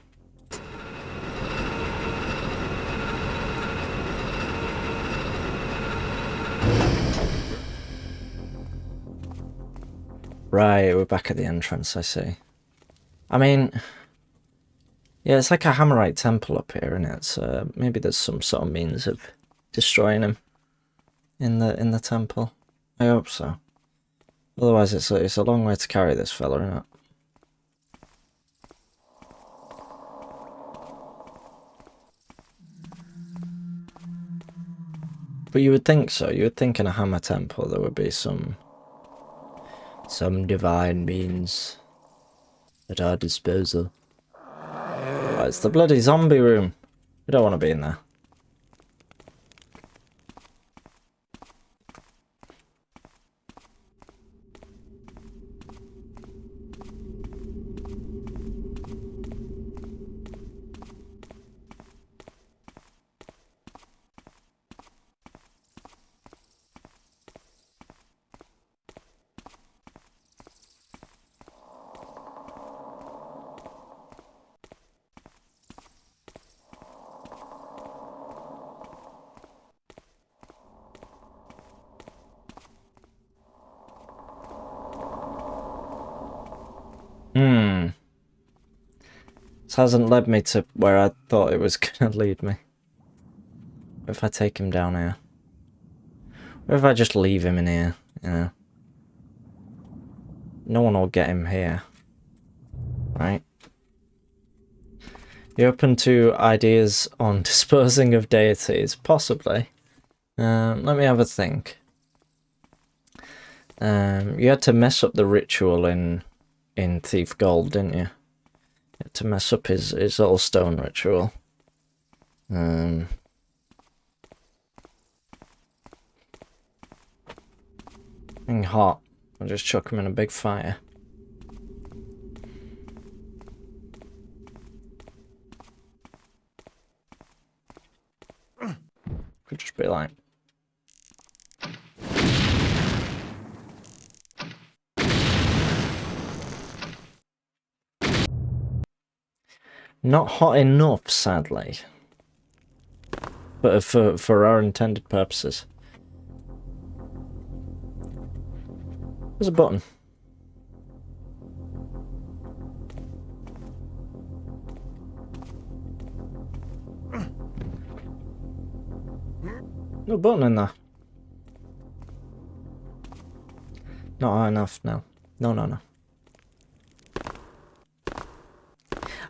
Right, we're back at the entrance, I see. I mean, yeah, it's like a Hammerite temple up here, isn't it? So maybe there's some sort of means of destroying him in the temple. I hope so. Otherwise, it's a long way to carry this fella, isn't it? But you would think so. You would think in a hammer temple there would be some divine means at our disposal. Oh, it's the bloody zombie room. We don't want to be in there. This hasn't led me to where I thought it was gonna lead me. What if I take him down here? What if I just leave him in here, you know? No one will get him here. Right? You open to ideas on disposing of deities? Possibly. Let me have a think. You had to mess up the ritual in Thief Gold, didn't you? You had to mess up his little stone ritual. Being hot. I'll just chuck him in a big fire. Could just be like... Not hot enough, sadly. But for our intended purposes. There's a button. No button in there. Not high enough, no. No.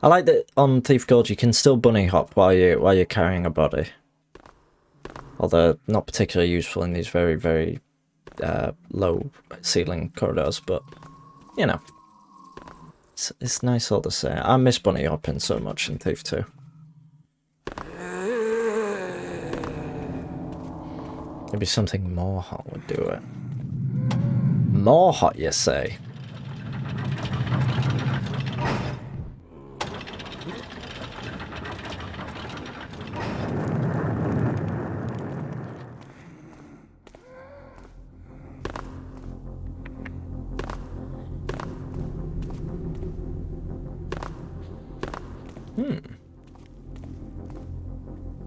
I like that on Thief Gold you can still bunny hop while you're carrying a body. Although not particularly useful in these very, very low ceiling corridors, but you know. It's nice all the same. I miss bunny hopping so much in Thief 2. Maybe something more hot would do it. More hot, you say?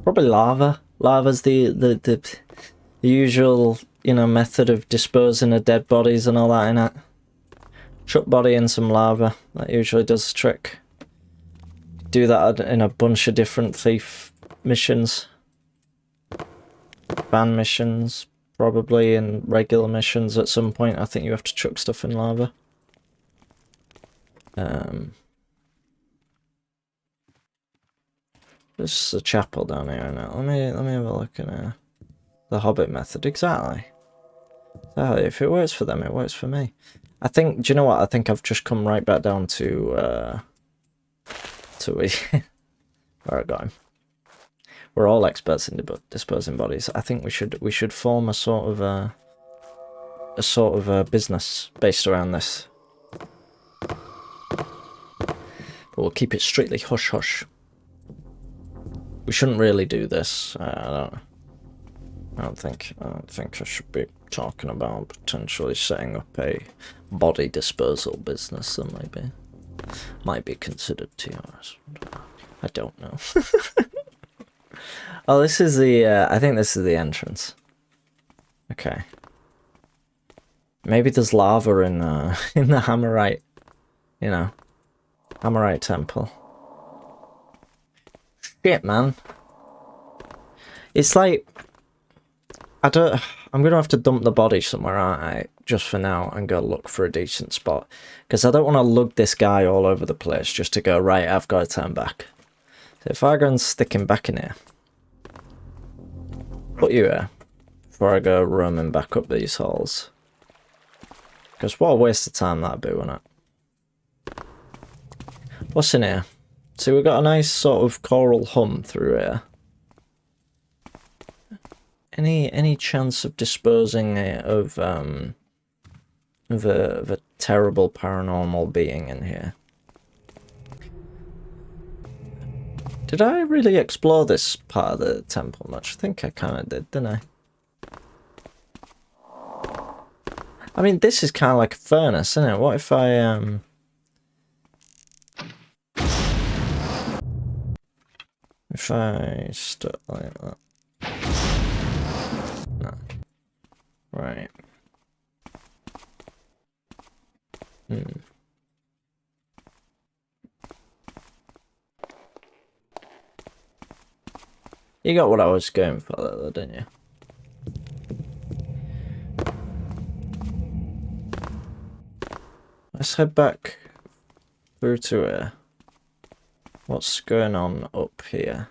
Probably lava. Lava's the usual, you know, method of disposing of dead bodies and all that, innit? Chuck body in some lava. That usually does the trick. Do that in a bunch of different thief missions. Ban missions, probably, and regular missions at some point. I think you have to chuck stuff in lava. There's a chapel down here now. Let me have a look at the Hobbit method. Exactly. If it works for them, it works for me. I think, do you know what? I think I've just come right back down to where I got him. We're all experts in disposing bodies. I think we should form a sort of a business based around this. But we'll keep it strictly hush hush. We shouldn't really do this. I don't think I should be talking about potentially setting up a body disposal business that might be considered TRS. I don't know. Oh, this is the I think this is the entrance. Okay. Maybe there's lava in the Hammerite, you know, Hammerite temple. Shit, man. It's like I'm gonna have to dump the body somewhere, aren't I? Just for now, and go look for a decent spot, because I don't want to lug this guy all over the place just to go right. I've got to turn back. So if I go and stick him back in here, put you here before I go roaming back up these halls. Because what a waste of time that'd be, wouldn't it? What's in here? So we've got a nice sort of choral hum through here. Any chance of disposing of a terrible paranormal being in here? Did I really explore this part of the temple much? I think I kind of did, didn't I mean, this is kind of like a furnace, isn't it? What if I stuck like that? No. Right. You got what I was going for there, though, didn't you? Let's head back through to here. What's going on up here?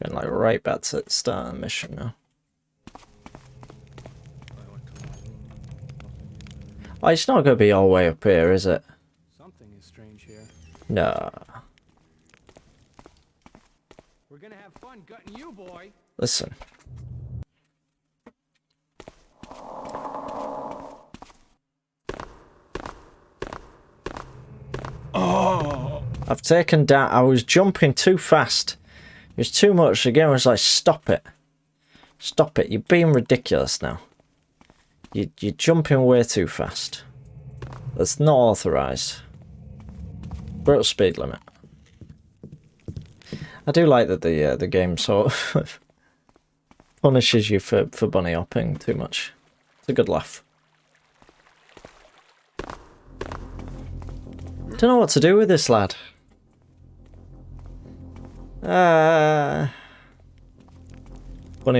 Going like right back to the start of the mission now. Oh, it's not going to be all the way up here, is it? Something is strange here. No. We're gonna have fun gutting you, boy. Listen. Oh. I've taken down. I was jumping too fast. It was too much. The game was like, stop it. Stop it. You're being ridiculous now. You're jumping way too fast. That's not authorised. Brutal speed limit. I do like that the game sort of punishes you for bunny hopping too much. It's a good laugh. Don't know what to do with this lad. Bunny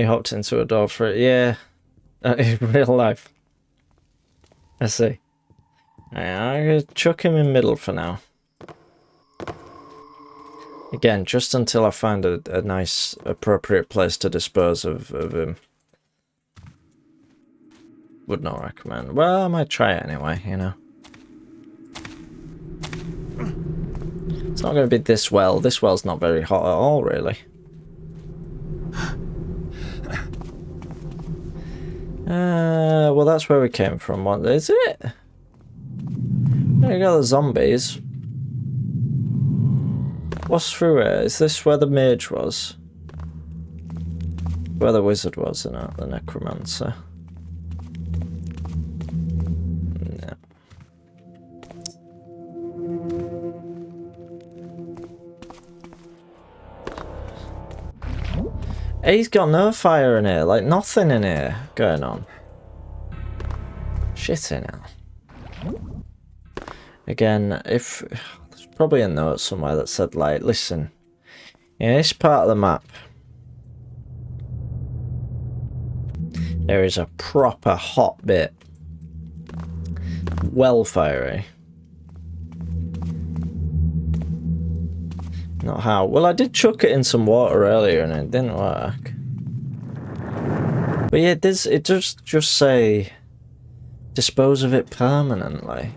hopped into a door for it. Yeah, in real life. I see. I'm gonna chuck him in middle for now. Again, just until I find a nice, appropriate place to dispose of him. Would not recommend. Well, I might try it anyway, you know. It's not going to be this well. This well's not very hot at all, really. Well, that's where we came from. What is it? There you go, the zombies. What's through here? Is this where the mage was? Where the wizard was, and the necromancer. No. He's got no fire in here, like nothing in here going on. Shit in hell. Again, if there's probably a note somewhere that said, like, listen, in this part of the map, there is a proper hot bit. Well fiery. Not how. Well, I did chuck it in some water earlier and it didn't work. But yeah, it does just say Dispose of it permanently.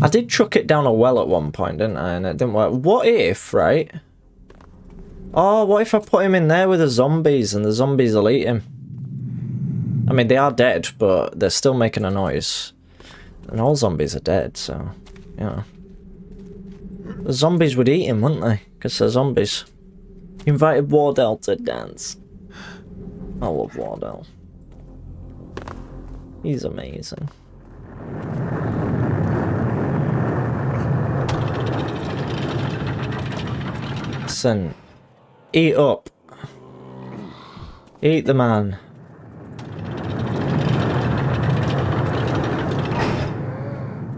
I did chuck it down a well at one point, didn't I? And it didn't work. What if, right? Oh, what if I put him in there with the zombies and the zombies will eat him? I mean, they are dead, but they're still making a noise. And all zombies are dead, so, you know. The zombies would eat him, wouldn't they? Because they're zombies. He invited Wardell to dance. I love Wardell. He's amazing. Listen. Eat up. Eat the man.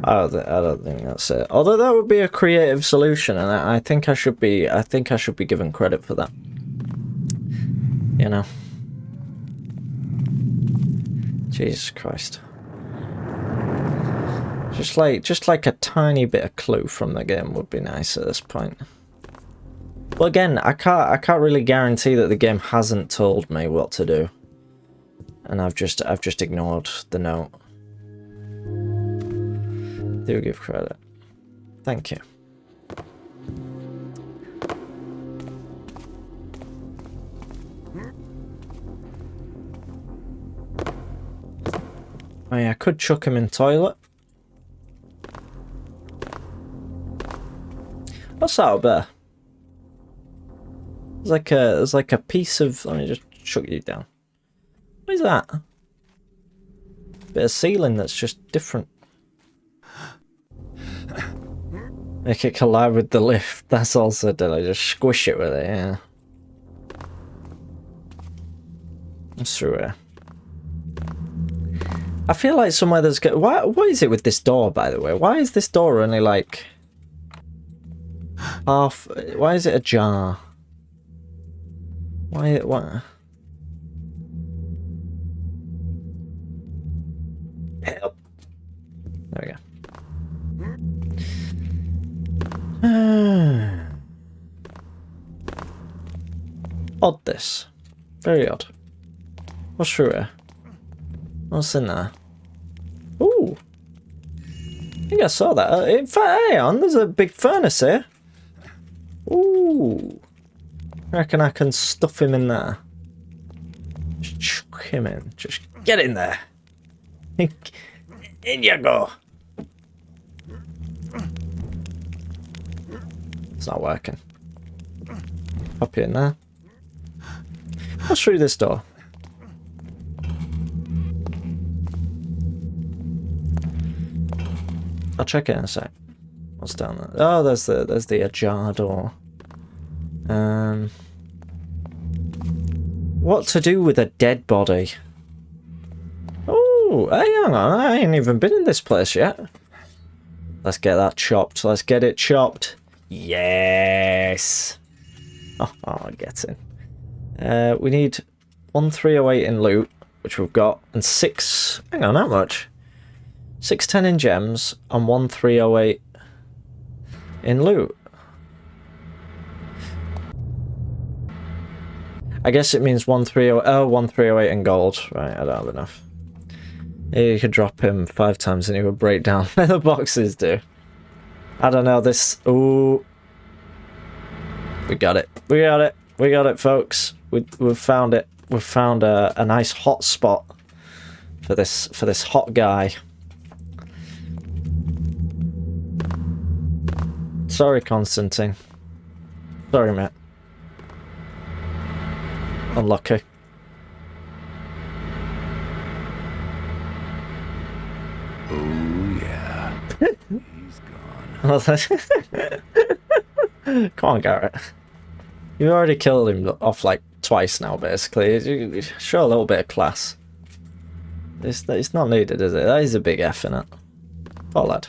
I don't think that's it. Although that would be a creative solution, and I think I should be given credit for that. You know. Jesus Christ. Just like a tiny bit of clue from the game would be nice at this point. Well, again, I can't really guarantee that the game hasn't told me what to do, and I've just ignored the note. Do give credit. Thank you. Oh yeah, I could chuck him in toilet. What's that up there? There's like a piece of. Let me just chuck you down. What is that? Bit of ceiling that's just different. Make it collide with the lift. That's also did. I just squish it with it. Yeah. That's through here. I feel like somewhere there's. What is it with this door, by the way? Why is this door only like half? Why is it ajar? Why? What? Help! There we go. Odd this. Very odd. What's through here? What's in there? Ooh! I think I saw that. In fact, hang on, there's a big furnace here. Ooh! I reckon I can stuff him in there. Just chuck him in. Just get in there. In you go. It's not working. Pop you in there. What's through this door? I'll check it in a sec. What's down there? Oh, there's the ajar door. What to do with a dead body? Oh, hey, hang on, I ain't even been in this place yet. Let's get that chopped. Let's get it chopped. Yes. Oh, get in. We need 1308 in loot, which we've got, and 6. Hang on, how much? 610 in gems and 1308 in loot. I guess it means 1308 in gold. Right, I don't have enough. You could drop him 5 times and he would break down. The boxes do. I don't know, this... Ooh. We got it. We got it. We got it, folks. We've found it. We've found a nice hot spot for this hot guy. Sorry, Constantine. Sorry, mate. Unlucky. Oh, yeah. He's gone. Come on, Garrett. You've already killed him off like twice now, basically. Show a little bit of class. It's not needed, is it? That is a big F in it. Oh, lad.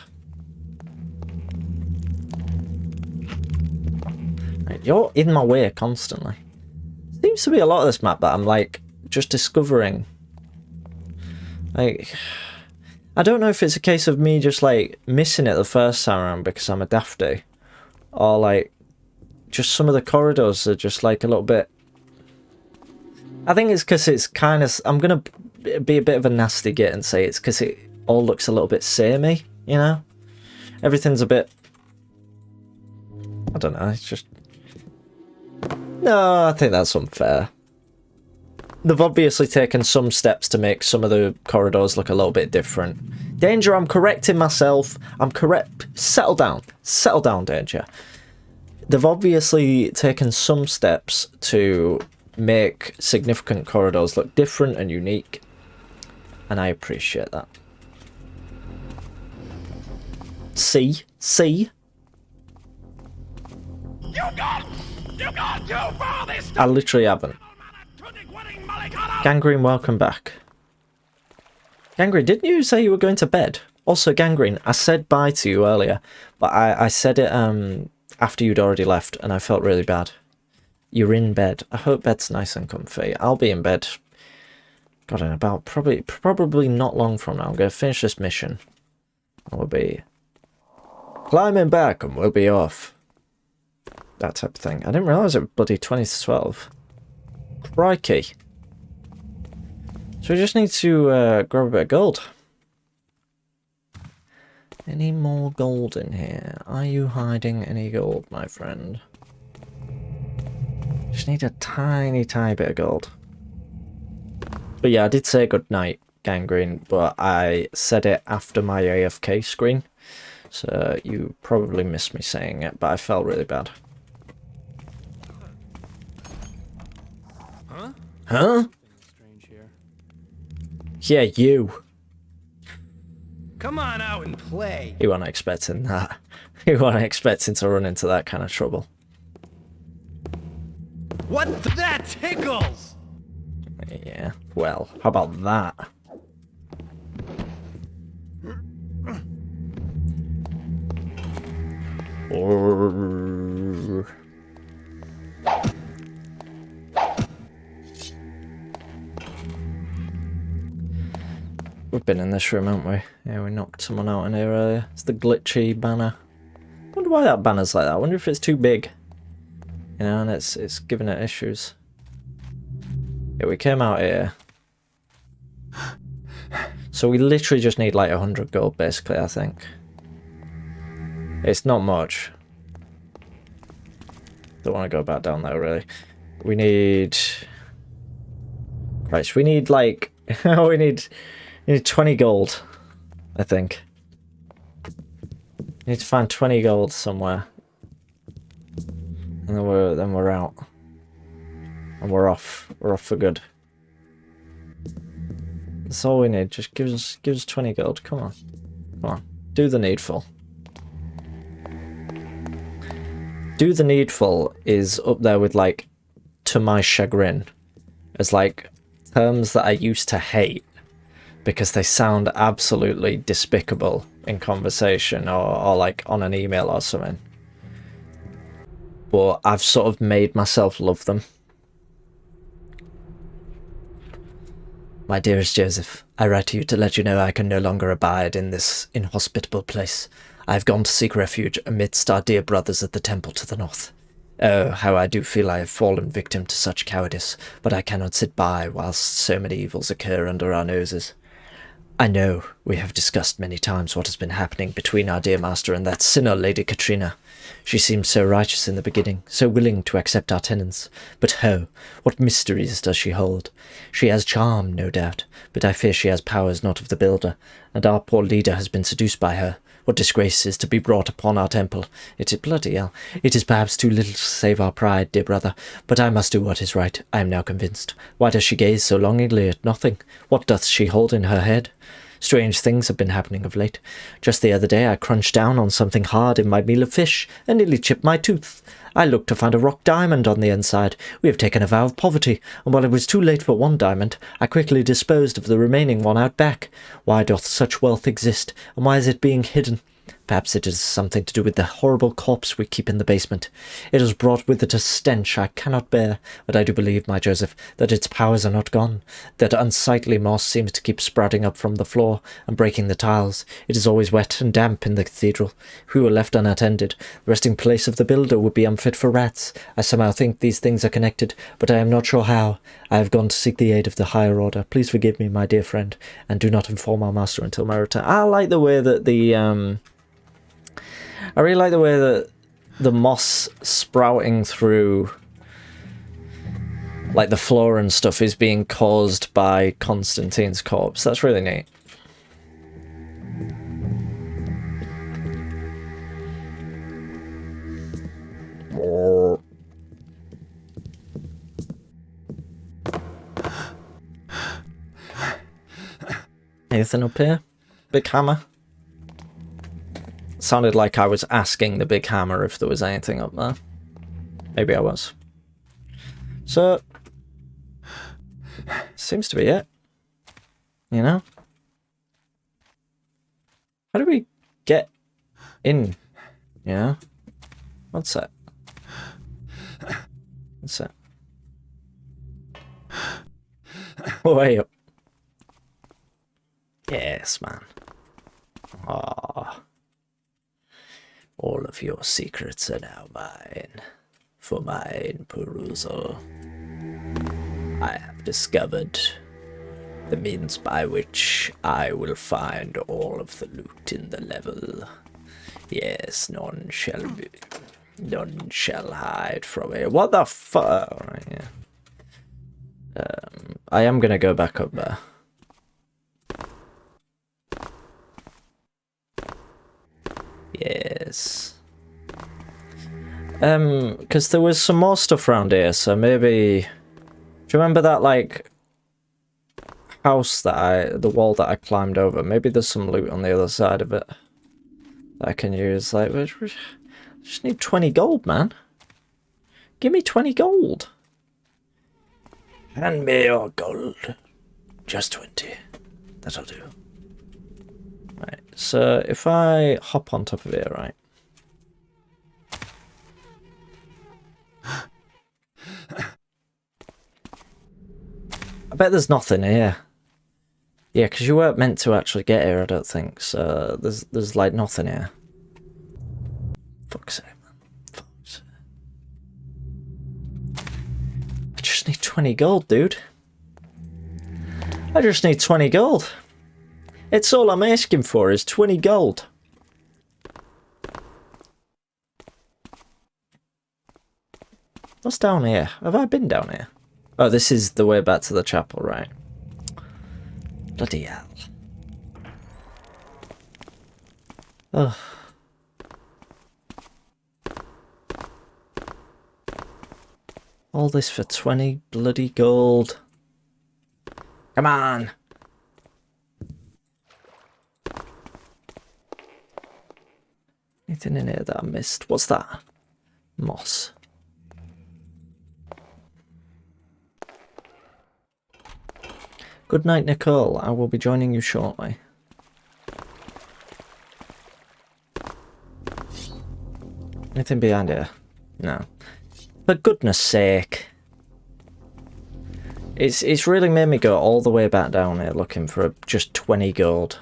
Right, you're in my way constantly. Seems to be a lot of this map that I'm like just discovering. Like, I don't know if it's a case of me just like missing it the first time around because I'm a dafty, or like just some of the corridors are just like a little bit. I think it's because it's kind of. I'm gonna be a bit of a nasty git and say it's because it all looks a little bit samey, you know? Everything's a bit... I don't know, it's just... No, I think that's unfair. They've obviously taken some steps to make some of the corridors look a little bit different. Danger, I'm correcting myself. I'm correct. Settle down. Settle down, Danger. They've obviously taken some steps to make significant corridors look different and unique. And I appreciate that. See? You gone too far this I literally haven't. Gangrene, welcome back. Gangrene, didn't you say you were going to bed? Also, Gangrene, I said bye to you earlier, but I said it after you'd already left, and I felt really bad. You're in bed. I hope bed's nice and comfy. I'll be in bed. God, in about probably not long from now. I'm going to finish this mission. And we'll be climbing back, and we'll be off. That type of thing. I didn't realise it was bloody 20 to 12. Crikey. So we just need to grab a bit of gold. Any more gold in here? Are you hiding any gold, my friend? Just need a tiny bit of gold. But yeah, I did say good night, Gangrene, but I said it after my AFK screen. So you probably missed me saying it, but I felt really bad. Huh? Strange here. Yeah, you. Come on out and play. You weren't expecting that. You weren't expecting to run into that kind of trouble. What? That tickles! Yeah, well, how about that? Or... We've been in this room, haven't we? Yeah, we knocked someone out in here earlier. It's the glitchy banner. I wonder why that banner's like that. I wonder if it's too big. You know, and it's giving it issues. Yeah, we came out here. So we literally just need like 100 gold, basically, I think. It's not much. Don't want to go back down there, really. We need... Christ, we need like... we need 20 gold, I think. Need to find 20 gold somewhere. And then we're out. And we're off. We're off for good. That's all we need. Just give us 20 gold. Come on. Come on. Do the needful. Do the needful is up there with, like, to my chagrin, as like terms that I used to hate because they sound absolutely despicable in conversation or like on an email or something. But I've sort of made myself love them. My dearest Joseph, I write to you to let you know I can no longer abide in this inhospitable place. I have gone to seek refuge amidst our dear brothers at the temple to the north. Oh, how I do feel I have fallen victim to such cowardice, but I cannot sit by whilst so many evils occur under our noses. I know we have discussed many times what has been happening between our dear master and that sinner, Lady Katrina. She seemed so righteous in the beginning, so willing to accept our tenets. But ho, what mysteries does she hold? She has charm, no doubt, but I fear she has powers not of the builder, and our poor leader has been seduced by her. What disgrace is to be brought upon our temple? It is bloody hell. It is perhaps too little to save our pride, dear brother, but I must do what is right, I am now convinced. Why does she gaze so longingly at nothing? What doth she hold in her head? Strange things have been happening of late. Just the other day I crunched down on something hard in my meal of fish, and nearly chipped my tooth. I looked to find a rock diamond on the inside. We have taken a vow of poverty, and while it was too late for one diamond, I quickly disposed of the remaining one out back. Why doth such wealth exist, and why is it being hidden? Perhaps it is something to do with the horrible corpse we keep in the basement. It has brought with it a stench I cannot bear, but I do believe, my Joseph, that its powers are not gone. That unsightly moss seems to keep sprouting up from the floor and breaking the tiles. It is always wet and damp in the cathedral. If we were left unattended, the resting place of the builder would be unfit for rats. I somehow think these things are connected, but I am not sure how. I have gone to seek the aid of the higher order. Please forgive me, my dear friend, and do not inform our master until my return. I like the way that I really like the way that the moss sprouting through like the floor and stuff is being caused by Constantine's corpse. That's really neat. Anything up here? Big hammer? Sounded like I was asking the big hammer if there was anything up there. Maybe I was. So, seems to be it. You know? How do we get in? You know? What's that? What's that? Way up. Yes, man. Ah. All of your secrets are now mine, for mine perusal. I have discovered the means by which I will find all of the loot in the level. Yes, none shall hide from it. What the fuck? Right, yeah. I am gonna go back up there. Yes. Because there was some more stuff around here, so maybe... Do you remember that, like, house that the wall that I climbed over? Maybe there's some loot on the other side of it that I can use. Like, I just need 20 gold, man. Give me 20 gold. Hand me your gold. Just 20. That'll do. Right, so if I hop on top of here, right? I bet there's nothing here. Yeah, because you weren't meant to actually get here, I don't think. So there's like nothing here. Fuck's sake, man. Fuck's sake. I just need 20 gold, dude. I just need 20 gold. It's all I'm asking for is 20 gold. What's down here? Have I been down here? Oh, this is the way back to the chapel, right? Bloody hell. Ugh. All this for 20 bloody gold. Come on. Anything in here that I missed? What's that? Moss. Good night, Nicole. I will be joining you shortly. Anything behind here? No. For goodness sake. It's really made me go all the way back down here looking for just 20 gold.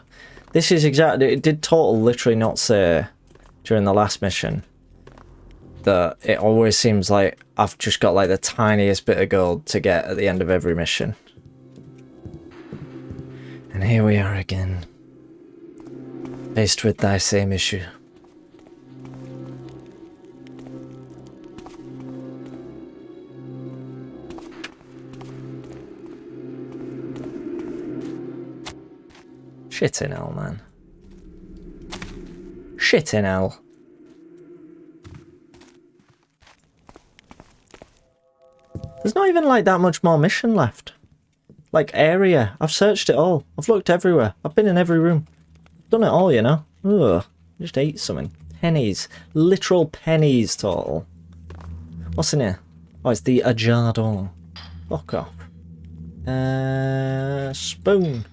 This is exactly... It did Total literally not say during the last mission that it always seems like I've just got like the tiniest bit of gold to get at the end of every mission. And here we are again, faced with thy same issue. Shit in hell, man. Shit in hell. There's not even like that much more mission left. Like area. I've searched it all. I've looked everywhere. I've been in every room. Done it all, you know. Ugh. Just ate something. Pennies. Literal pennies total. What's in here? Oh, it's the ajar door. Fuck off. Spoon.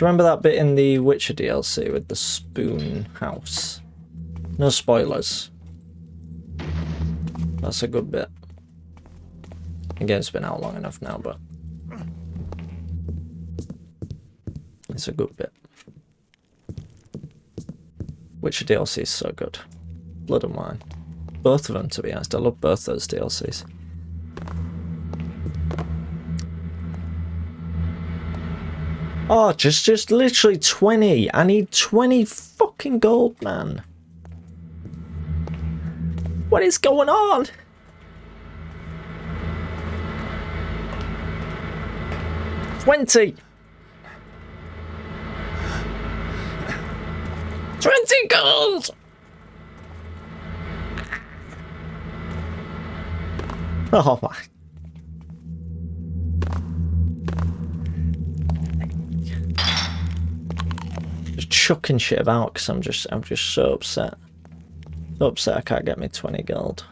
you remember that bit in the Witcher DLC with the spoon house? No spoilers. That's a good bit. Again, it's been out long enough now, but it's a good bit. Witcher DLC is so good. Blood and Wine. Both of them, to be honest. I love both those DLCs. Oh, just literally 20. I need 20 fucking gold, man. What is going on? $20 gold! Oh my. Just chucking shit about because I'm just so upset. So upset I can't get me 20 gold.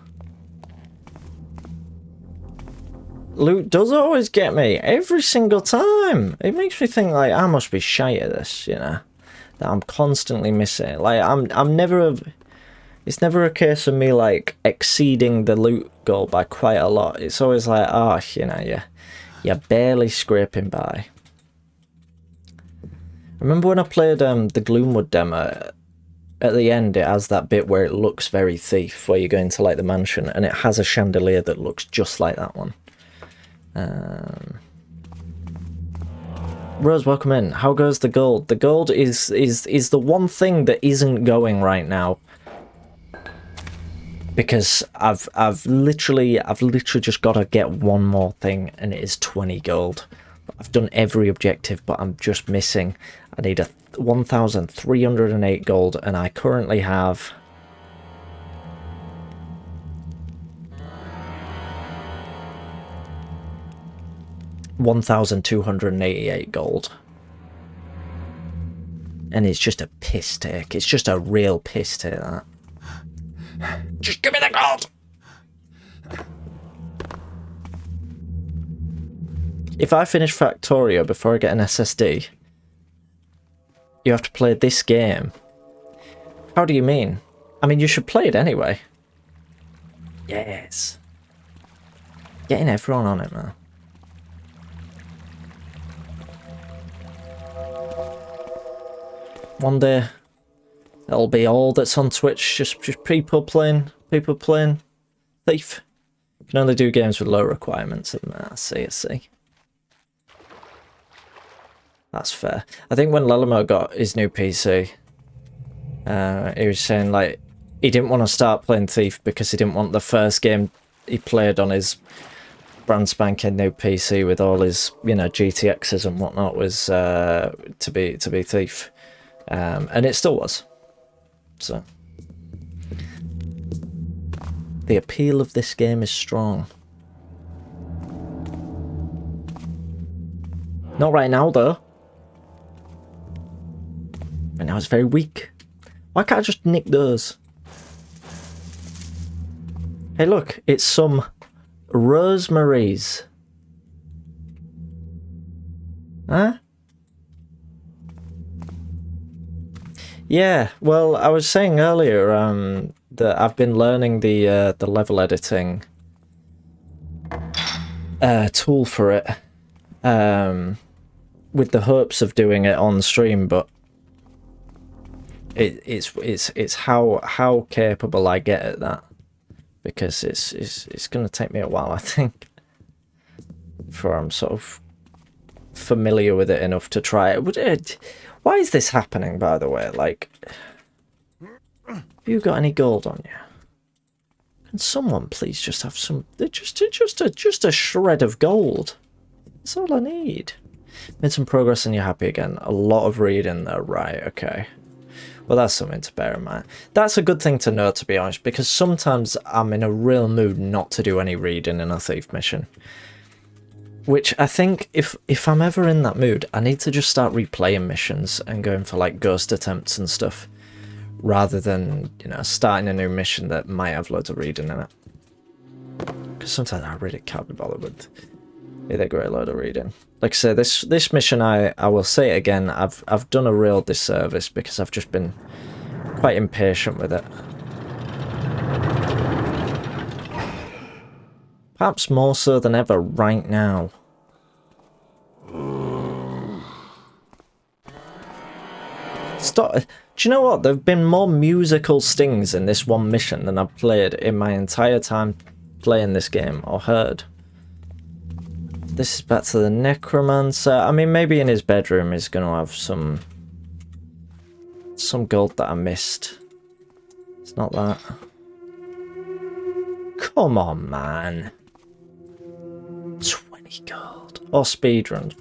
Loot does always get me every single time. It makes me think like I must be shy at this, you know. That I'm constantly missing. Like I'm never. It's never a case of me like exceeding the loot goal by quite a lot. It's always like, oh, you know, you're barely scraping by. Remember when I played the Gloomwood demo? At the end, it has that bit where it looks very Thief, where you go into like the mansion, and it has a chandelier that looks just like that one. Rose, welcome in. How goes the gold? The gold is the one thing that isn't going right now. Because I've literally just got to get one more thing, and it is 20 gold. I've done every objective, but I'm just missing. I need a 1,308 gold, and I currently have 1,288 gold. And it's just a piss take. It's just a real piss take, that. Just give me the gold! If I finish Factorio before I get an SSD, you have to play this game. How do you mean? I mean, you should play it anyway. Yes. Getting everyone on it, man. One day, it'll be all that's on Twitch, just people playing Thief. You can only do games with low requirements, and I see. That's fair. I think when Lelamo got his new PC, he was saying like he didn't want to start playing Thief because he didn't want the first game he played on his brand spanking new PC with all his, you know, GTXs and whatnot was to be Thief. And it still was. So the appeal of this game is strong. Not right now though. Right now it's very weak. Why can't I just nick those? Hey look, it's some Rosemary's. Huh? Yeah, well, I was saying earlier that I've been learning the level editing tool for it, with the hopes of doing it on stream, but it's how capable I get at that, because it's gonna take me a while, I think, before I'm sort of familiar with it enough to try it. Why is this happening, by the way? Like, have you got any gold on you? Can someone please just have some, just a shred of gold? That's all I need. Made some progress and you're happy again. A lot of reading there, right? Okay. Well, that's something to bear in mind. That's a good thing to know, to be honest, because sometimes I'm in a real mood not to do any reading in a Thief mission. Which I think if I'm ever in that mood, I need to just start replaying missions and going for like ghost attempts and stuff, rather than, you know, starting a new mission that might have loads of reading in it. Because sometimes I really can't be bothered with a great load of reading. Like I say, this mission, I will say it again, I've done a real disservice because I've just been quite impatient with it. Perhaps more so than ever right now. Stop. Do you know what? There have been more musical stings in this one mission than I've played in my entire time playing this game, or heard. This is back to the Necromancer. I mean, maybe in his bedroom he's going to have some gold that I missed. It's not that. Come on, man. 20 gold. Or speedruns.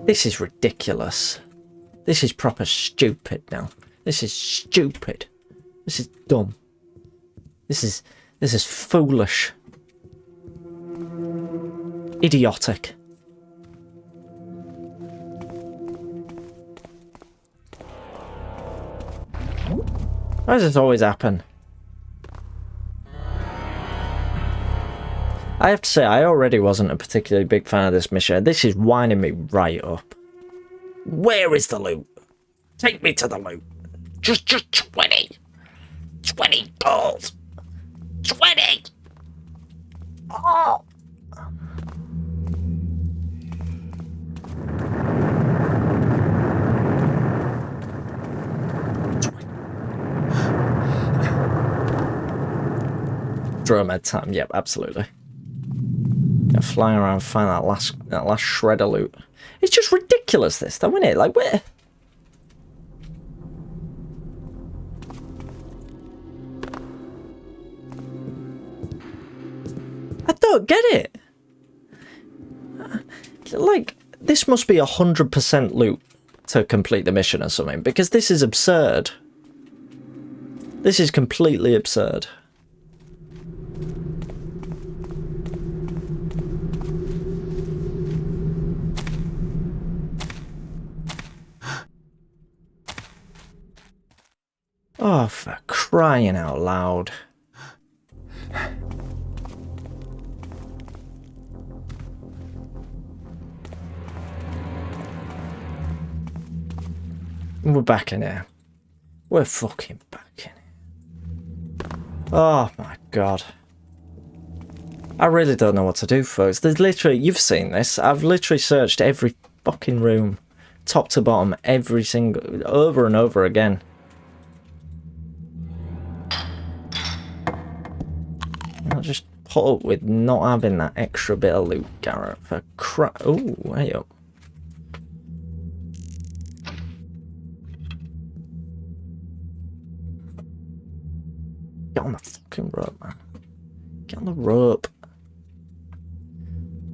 This is ridiculous. This is proper stupid now. This is stupid. This is dumb. This is foolish. Idiotic. Why does this always happen? I have to say, I already wasn't a particularly big fan of this mission. This is winding me right up. Where is the loot? Take me to the loot. Just 20. 20 gold. 20. Oh. Dromed time, yep, absolutely. Gonna fly around and find that last shred of loot. It's just ridiculous, this though, isn't it? Like, where? I don't get it. Like, this must be 100% loot to complete the mission or something, because this is absurd. This is completely absurd. Oh, for crying out loud. We're back in here. We're fucking back in here. Oh my god. I really don't know what to do, folks. There's literally, you've seen this, I've literally searched every fucking room, top to bottom, every single, over and over again. I'll just put up with not having that extra bit of loot, Garrett, for crap. Ooh, hey up. Get on the fucking rope, man. Get on the rope.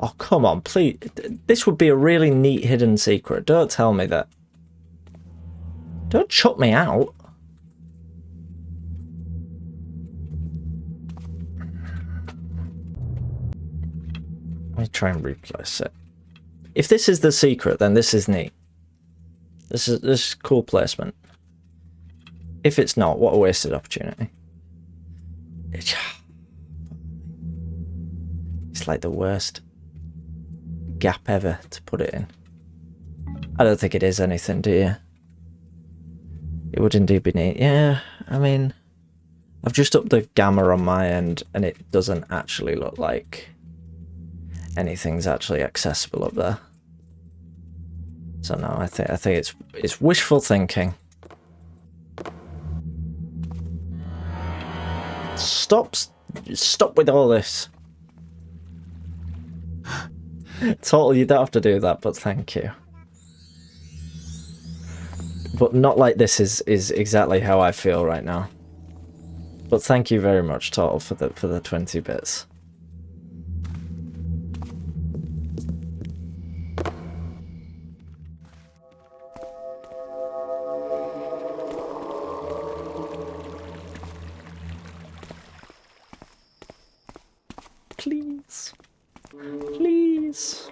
Oh, come on, please. This would be a really neat hidden secret. Don't tell me that. Don't chuck me out. Let me try and replace it. If this is the secret, then this is neat. This is cool placement. If it's not, what a wasted opportunity. It's like the worst gap ever to put it in. I don't think it is anything, do you? It would indeed be neat. Yeah, I mean, I've just upped the gamma on my end, and it doesn't actually look like anything's actually accessible up there. So no, I think it's wishful thinking. Stop with all this. Totally, you don't have to do that, but thank you. But not like this is exactly how I feel right now. But thank you very much, Total, for the 20 bits. Please. Please.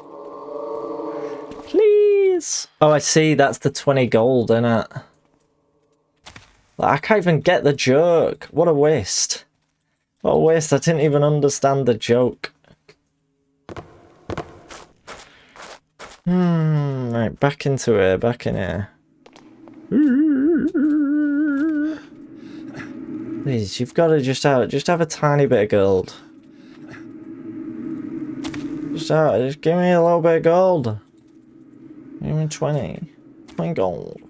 Please. Oh, I see. That's the 20 gold, isn't it? Like, I can't even get the joke. What a waste. What a waste, I didn't even understand the joke. Right, back into here, back in here. Please, you've got to just have a tiny bit of gold. Just give me a little bit of gold. Give me 20. 20 gold.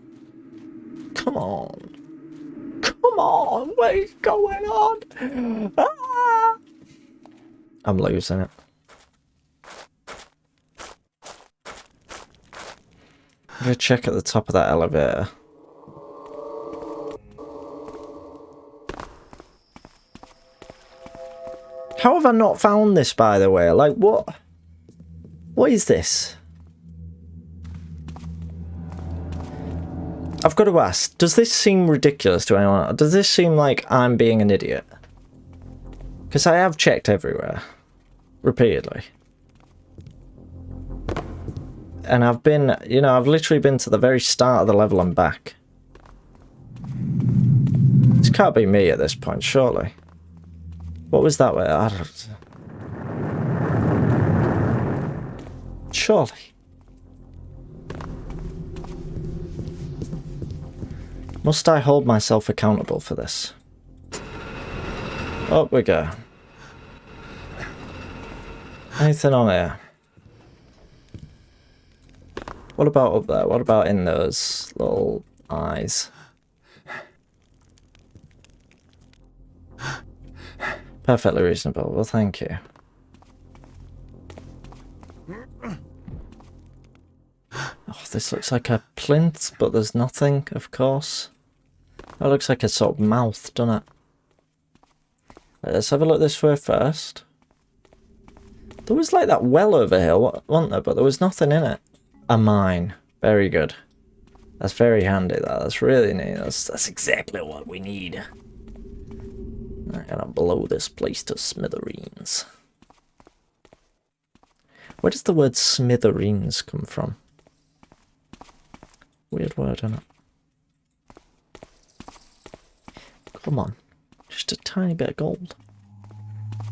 Come on. Come on, what is going on? Ah! I'm losing it. I'm gonna check at the top of that elevator. How have I not found this, by the way? Like, what? What is this? I've got to ask, does this seem ridiculous to anyone? Does this seem like I'm being an idiot? Because I have checked everywhere. Repeatedly. And I've been, you know, I've literally been to the very start of the level and back. This can't be me at this point, surely. What was that way? I don't... Surely. Must I hold myself accountable for this? Up we go. Anything on here? What about up there? What about in those little eyes? Perfectly reasonable. Well, thank you. Oh, this looks like a plinth, but there's nothing, of course. That looks like a sort of mouth, doesn't it? Let's have a look this way first. There was like that well over here, wasn't there? But there was nothing in it. A mine. Very good. That's very handy, that. That's really neat. That's exactly what we need. I'm gonna blow this place to smithereens. Where does the word smithereens come from? Weird word, isn't it? Come on. Just a tiny bit of gold.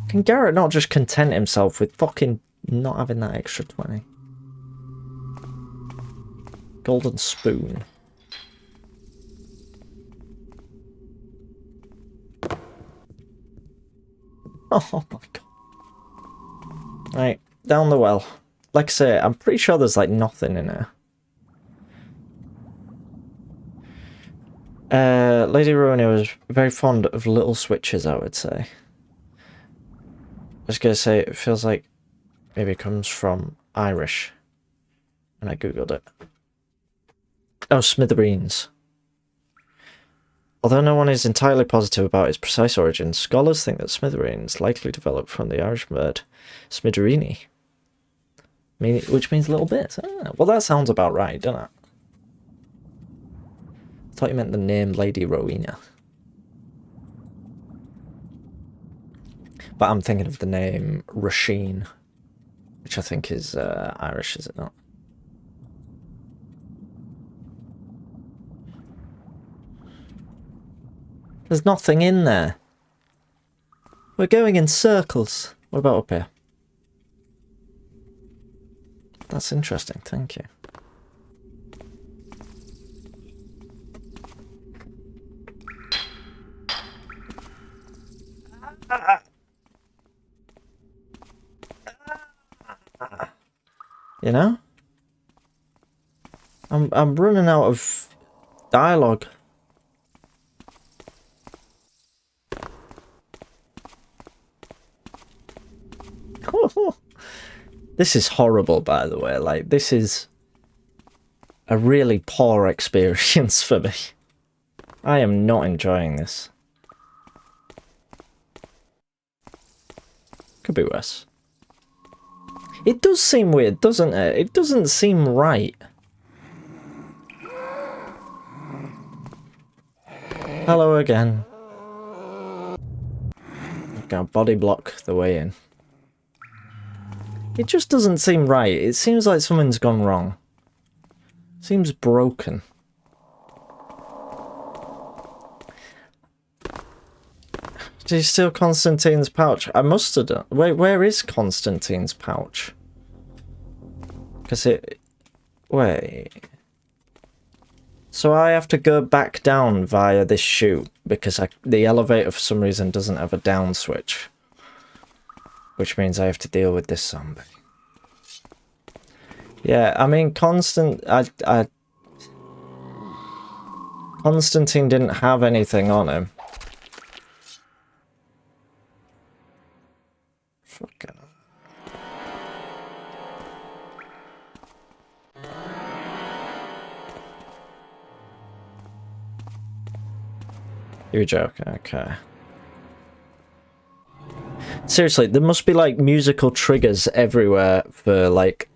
Can Garrett not just content himself with fucking not having that extra 20? Golden spoon. Oh my god. Right, down the well. Like I say, I'm pretty sure there's like nothing in here. Lady Rowena was very fond of little switches, I would say. I was going to say, it feels like maybe it comes from Irish. And I googled it. Oh, smithereens. Although no one is entirely positive about its precise origin, scholars think that smithereens likely developed from the Irish word smithereeni, which means little bits. Ah, well, that sounds about right, doesn't it? I thought you meant the name Lady Rowena. But I'm thinking of the name Rasheen, which I think is Irish, is it not? There's nothing in there. We're going in circles. What about up here? That's interesting, thank you. You know? I'm running out of dialogue. This is horrible, by the way. Like, this is a really poor experience for me. I am not enjoying this. Could be worse. It does seem weird, doesn't it? It doesn't seem right. Hello again. I'm gonna body block the way in. It just doesn't seem right. It seems like something's gone wrong. Seems broken. Did he steal Constantine's pouch? I must have done. Wait, where is Constantine's pouch? Because it... Wait... So I have to go back down via this chute because the elevator for some reason doesn't have a down switch. Which means I have to deal with this zombie. Yeah, I mean, Constantine didn't have anything on him. Fucking... You're joking, okay. Seriously, there must be like musical triggers everywhere for like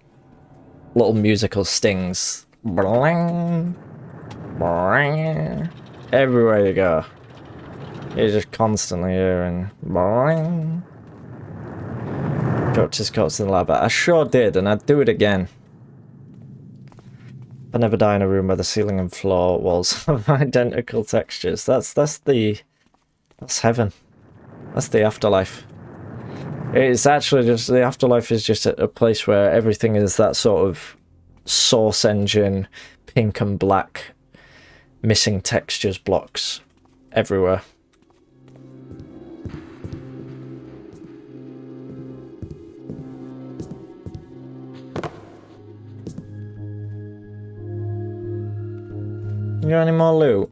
little musical stings. Bling, bling. Everywhere you go. You're just constantly hearing bling. Dropped his corpse in the lava. I sure did, and I'd do it again. I never die in a room where the ceiling and floor walls have identical textures. That's heaven. That's the afterlife. It's actually just, the afterlife is just a place where everything is that sort of Source Engine, pink and black, missing textures blocks everywhere. You got any more loot?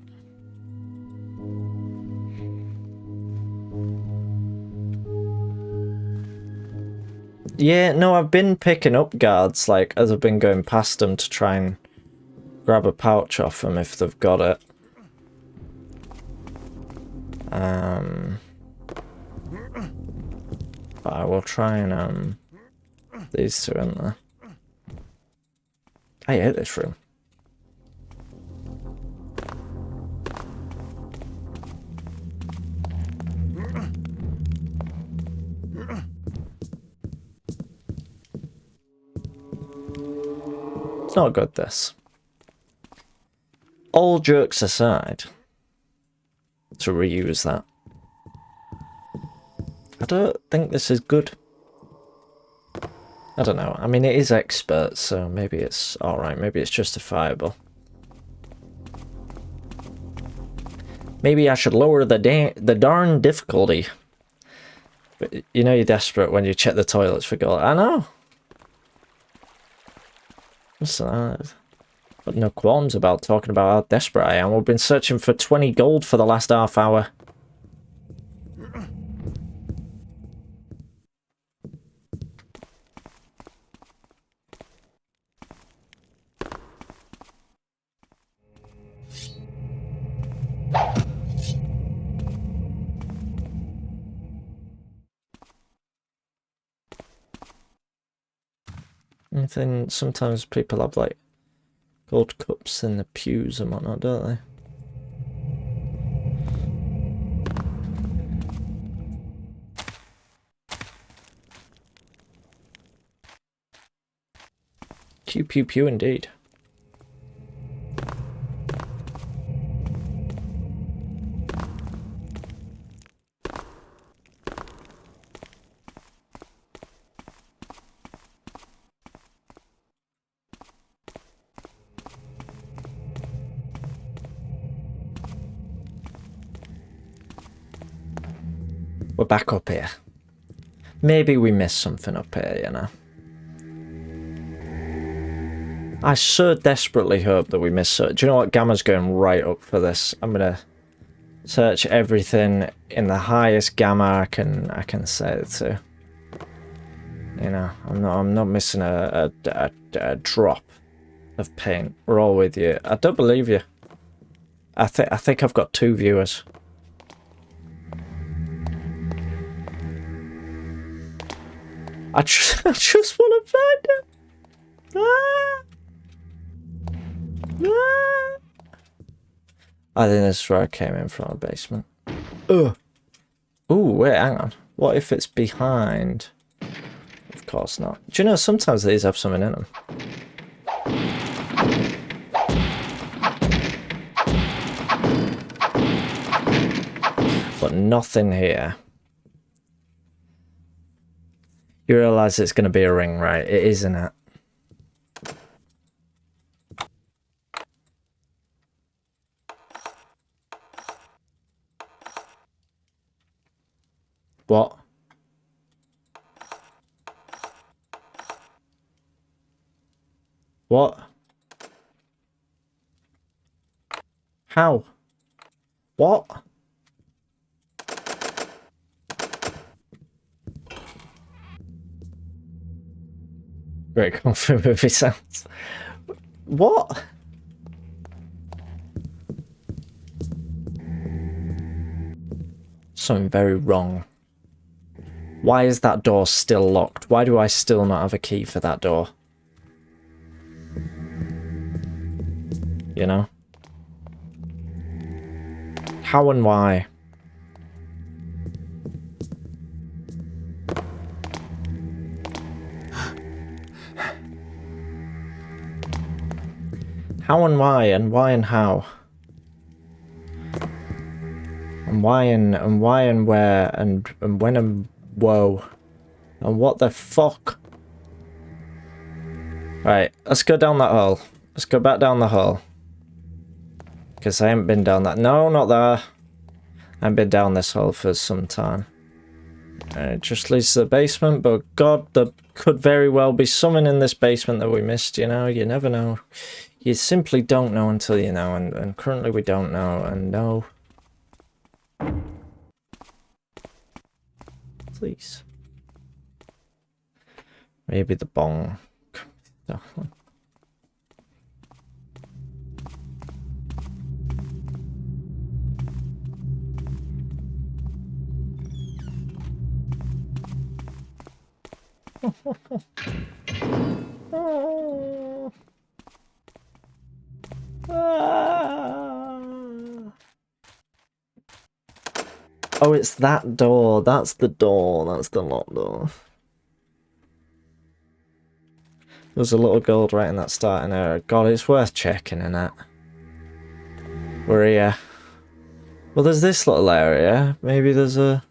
Yeah, no, I've been picking up guards, like, as I've been going past them to try and grab a pouch off them if they've got it. But I will try and, these two in there. I hate this room. It's not good, this. All jokes aside, to reuse that, I don't think this is good. I don't know. I mean, it is expert, so maybe it's alright. Maybe it's justifiable. Maybe I should lower the darn difficulty. But you know you're desperate when you check the toilets for gold. I know. Listen, I've got no qualms about talking about how desperate I am. We've been searching for 20 gold for the last half hour. And then sometimes people have like gold cups in the pews and whatnot, don't they? Pew pew pew indeed. We're back up here. Maybe we missed something up here, you know. I so desperately hope that we missed it. Do you know what? Gamma's going right up for this. I'm gonna search everything in the highest gamma I can set it to. You know, I'm not missing a drop of paint. We're all with you. I don't believe you. I think I've got 2 viewers. I just want to find it. Ah! Ah! I think this is where I came in from, a basement. Ugh. Ooh, wait, hang on. What if it's behind? Of course not. Do you know, sometimes these have something in them. But nothing here. You realise it's going to be a ring, right? It is, isn't it? What? What? How? What? Great kung fu movie sounds. What? Something very wrong. Why is that door still locked? Why do I still not have a key for that door? You know? How and why? How and why, and why and how? And why and why and where and when and whoa. And what the fuck? Right, let's go down that hole. Let's go back down the hole. Because I haven't been down that. No, not there. I haven't been down this hole for some time. It just leads to the basement, but God, there could very well be something in this basement that we missed, you know? You never know. You simply don't know until you know, and currently we don't know, and no. Please. Maybe the bong. Oh, it's that door. That's the door. That's the locked door. There's a little gold right in that starting area. God, it's worth checking, innit? We're here. Well, there's this little area. Maybe there's a...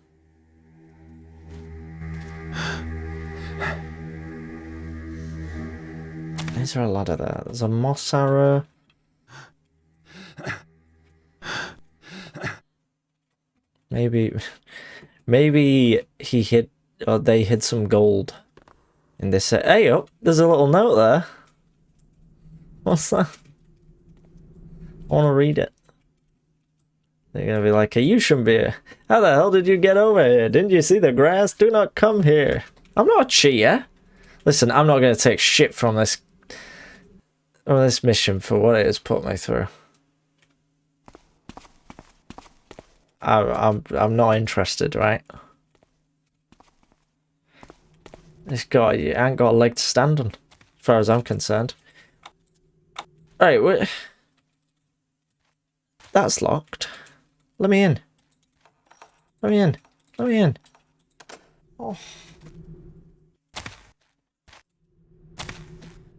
Is there a ladder there? There's a moss arrow. Maybe he hid, or they hid some gold in this. Hey, oh, there's a little note there. What's that? I want to read it. They're gonna be like, hey, you shouldn't be here. How the hell did you get over here? Didn't you see the grass? Do not come here. I'm not a cheater. Listen, I'm not gonna take shit from this mission for what it has put me through. I'm not interested, right? You ain't got a leg to stand on, as far as I'm concerned. Right, wait. That's locked. Let me in. Let me in. Let me in. Oh.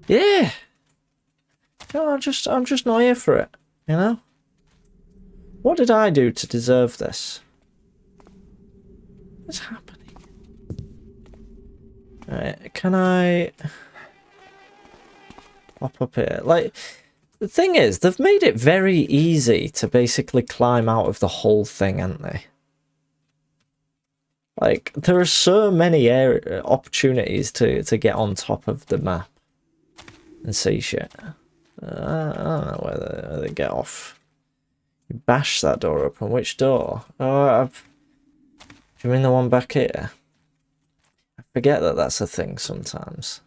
Yeah. No, I'm just not here for it, you know? What did I do to deserve this? What's happening? Alright, can I hop up here? Like, the thing is, they've made it very easy to basically climb out of the whole thing, haven't they? Like, there are so many opportunities to get on top of the map and see shit. I don't know whether they get off. You bash that door open. Which door? Oh, do you mean the one back here? I forget that that's a thing sometimes.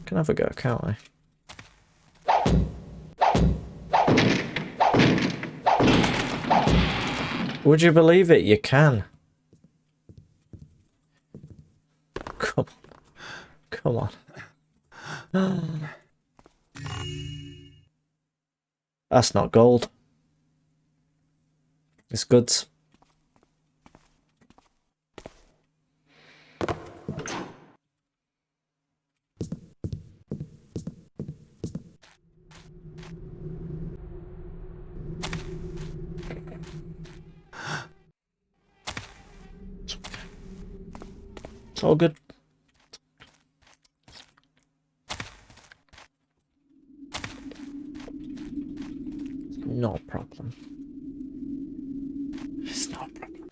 Can have a go, can't I? Would you believe it? You can. Come on. Come on. That's not gold. It's goods. all good. No problem. It's no problem.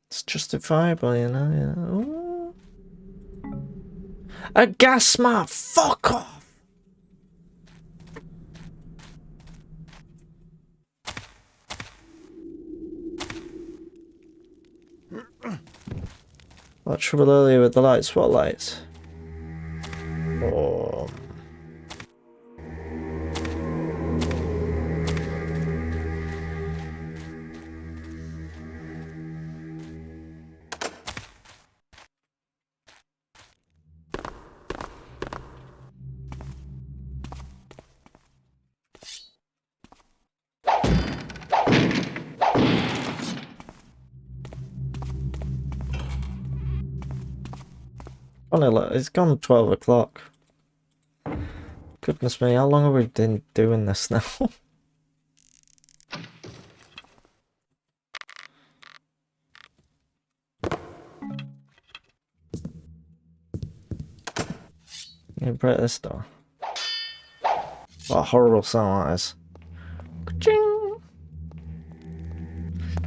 It's justifiable, you know. Ooh. A gas smart. Fuck off. What trouble earlier with the lights? What lights? Oh. It's gone 12 o'clock. Goodness me, how long have we been doing this now? You break this door. What a horrible sound that is. Ka-ching!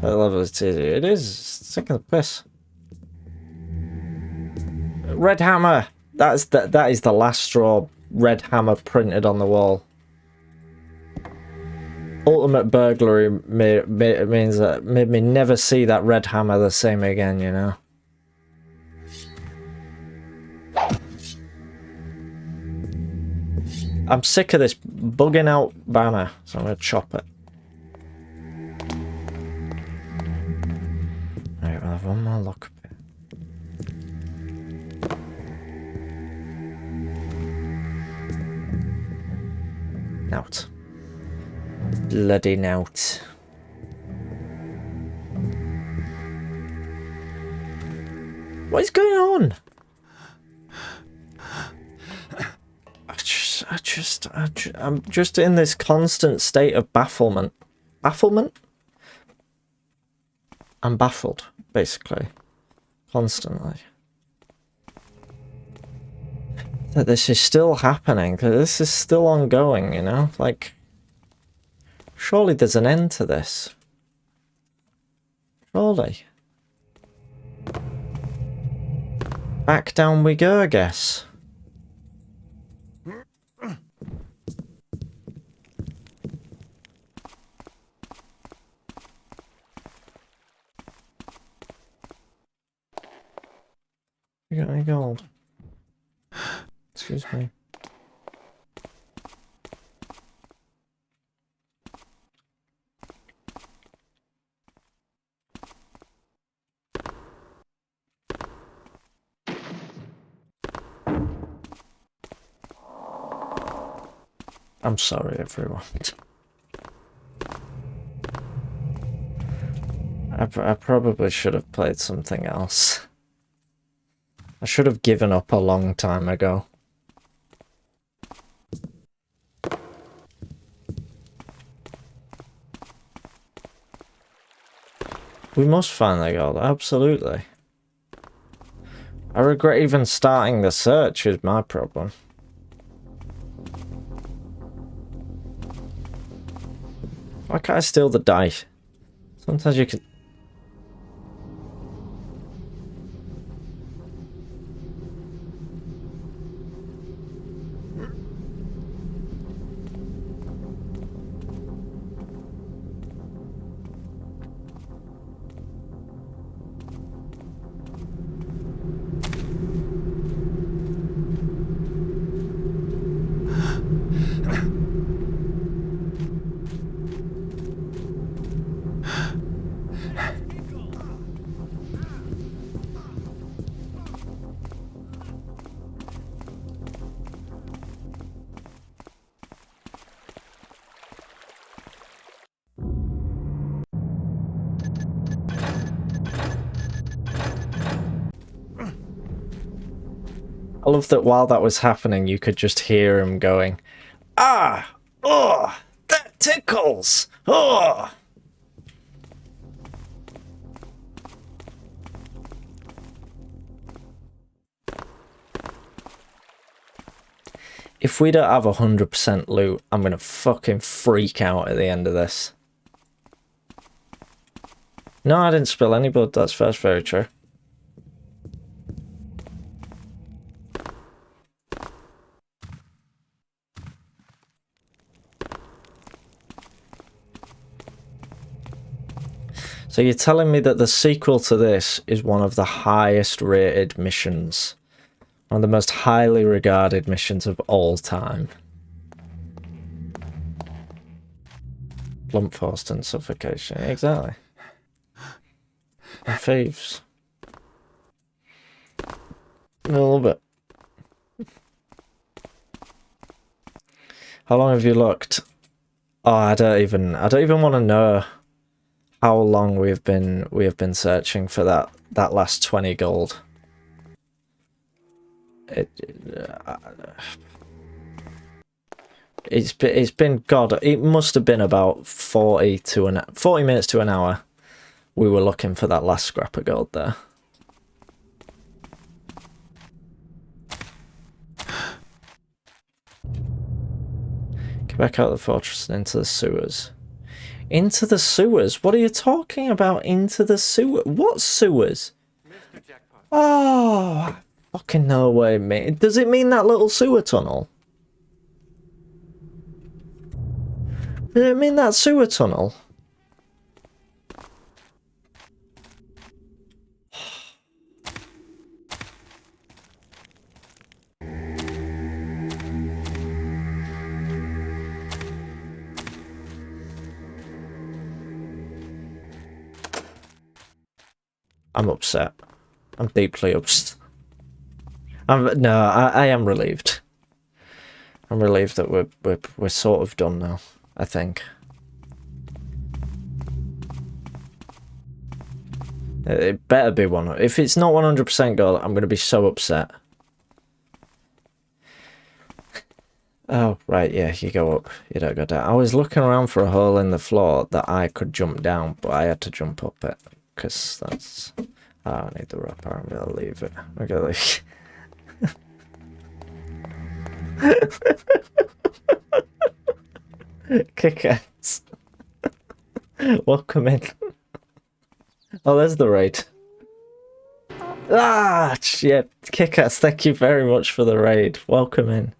What level it is? It is. It's taking the piss. Red hammer. That is the last straw. Red hammer printed on the wall. Ultimate burglary means that made me never see that red hammer the same again. You know. I'm sick of this bugging out banner, so I'm gonna chop it. Alright, we'll have one more look. Out. Bloody nout. What is going on? I'm just in this constant state of bafflement. Bafflement? I'm baffled, basically. Constantly. That this is still happening, that this is still ongoing, you know? Like, surely there's an end to this. Surely. Back down we go, I guess. You got any gold? Excuse me. I'm sorry, everyone. I probably should have played something else. I should have given up a long time ago. We must find the gold, absolutely. I regret even starting the search is my problem. Why can't I steal the dice? Sometimes you can... I love that while that was happening, you could just hear him going, "Ah! Oh! That tickles! Oh!" If we don't have 100% loot, I'm gonna fucking freak out at the end of this. No, I didn't spill any blood. That's very true. So you're telling me that the sequel to this is one of the highest rated missions? One of the most highly regarded missions of all time. Blunt force and suffocation. Exactly. And thieves. A little bit. How long have you looked? Oh, I don't even want to know how long we have been searching for that last 20 gold. It's been God. It must have been about 40 minutes to an hour. We were looking for that last scrap of gold there. Get back out of the fortress and into the sewers. Into the sewers? What are you talking about? Into the sewer? What sewers? Oh, fucking no way, mate. Does it mean that little sewer tunnel? Does it mean that sewer tunnel? I'm upset. I'm deeply upset. No, I am relieved. I'm relieved that we're sort of done now, I think. It better be one. If it's not 100% gold, I'm going to be so upset. Oh, right, yeah, you go up. You don't go down. I was looking around for a hole in the floor that I could jump down, but I had to jump up it. Because that's... Oh, I need the rope. I'm going to leave it. I'm going to leave. Kick-ass. Welcome in. Oh, there's the raid. Ah, yeah. Kick-ass, thank you very much for the raid. Welcome in.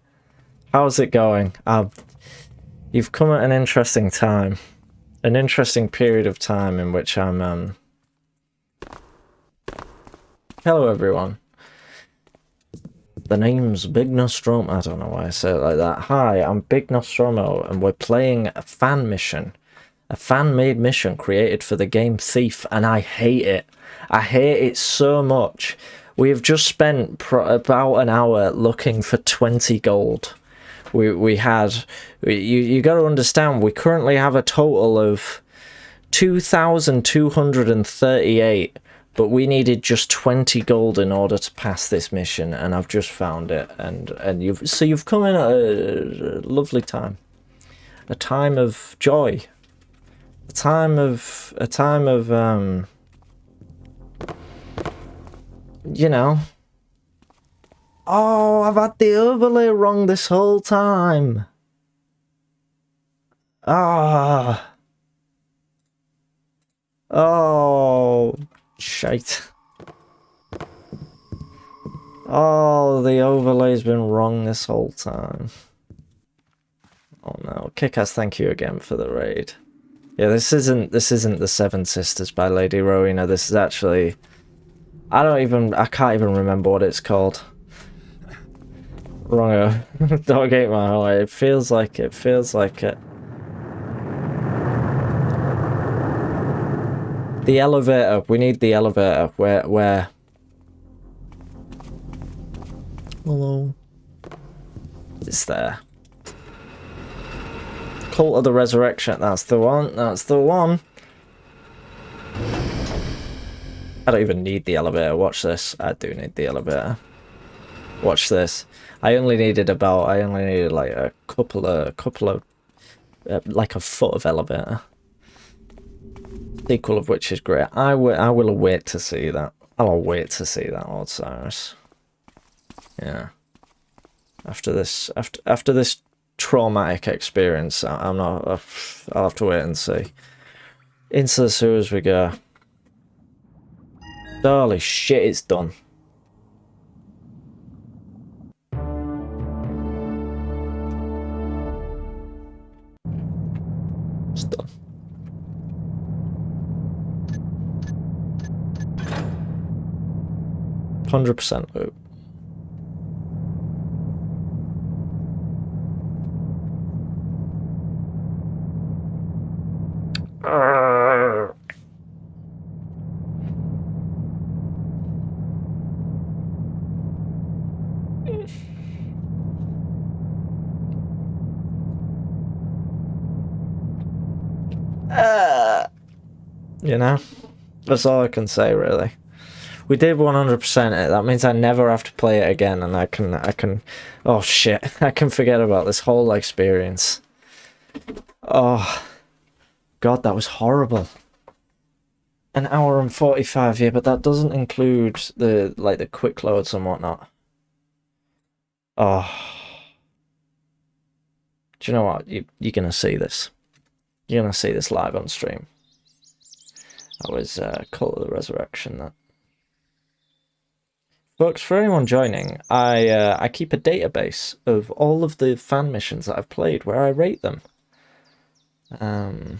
How's it going? You've come at an interesting time. An interesting period of time in which I'm... Hello, everyone. The name's Big Nostromo. I don't know why I say it like that. Hi, I'm Big Nostromo, and we're playing a fan mission. A fan-made mission created for the game Thief, and I hate it. I hate it so much. We have just spent about an hour looking for 20 gold. You got to understand, we currently have a total of 2,238. But we needed just 20 gold in order to pass this mission, and I've just found it. And you've come in at a lovely time, a time of joy, a time of you know. Oh, I've had the overlay wrong this whole time. Ah. Oh. Shite. Oh, the overlay's been wrong this whole time. Oh no. Kick-ass, thank you again for the raid. Yeah, this isn't the Seven Sisters by Lady Rowena. This is actually... I can't even remember what it's called. Wrongo. Don't get my heart. It feels like it. The elevator. We need the elevator. Where? Hello. It's there. Cult of the Resurrection. That's the one. That's the one. I don't even need the elevator. Watch this. I do need the elevator. Watch this. I only needed like a couple of like a foot of elevator. Sequel of which is great. I will await to see that. I'll wait to see that, Lord Cyrus. Yeah. After this traumatic experience, I'm not. I'll have to wait and see. Into the sewers we go. Holy shit! It's done. It's done. %100% loop. You know, that's all I can say really. We did 100% it. That means I never have to play it again, and I can. Oh shit! I can forget about this whole experience. Oh, God, that was horrible. An hour and 45, yeah, but that doesn't include the quick loads and whatnot. Oh, do you know what? You're gonna see this. You're gonna see this live on stream. That was Cult of the Resurrection. That. Folks, for anyone joining, I keep a database of all of the fan missions that I've played, where I rate them. I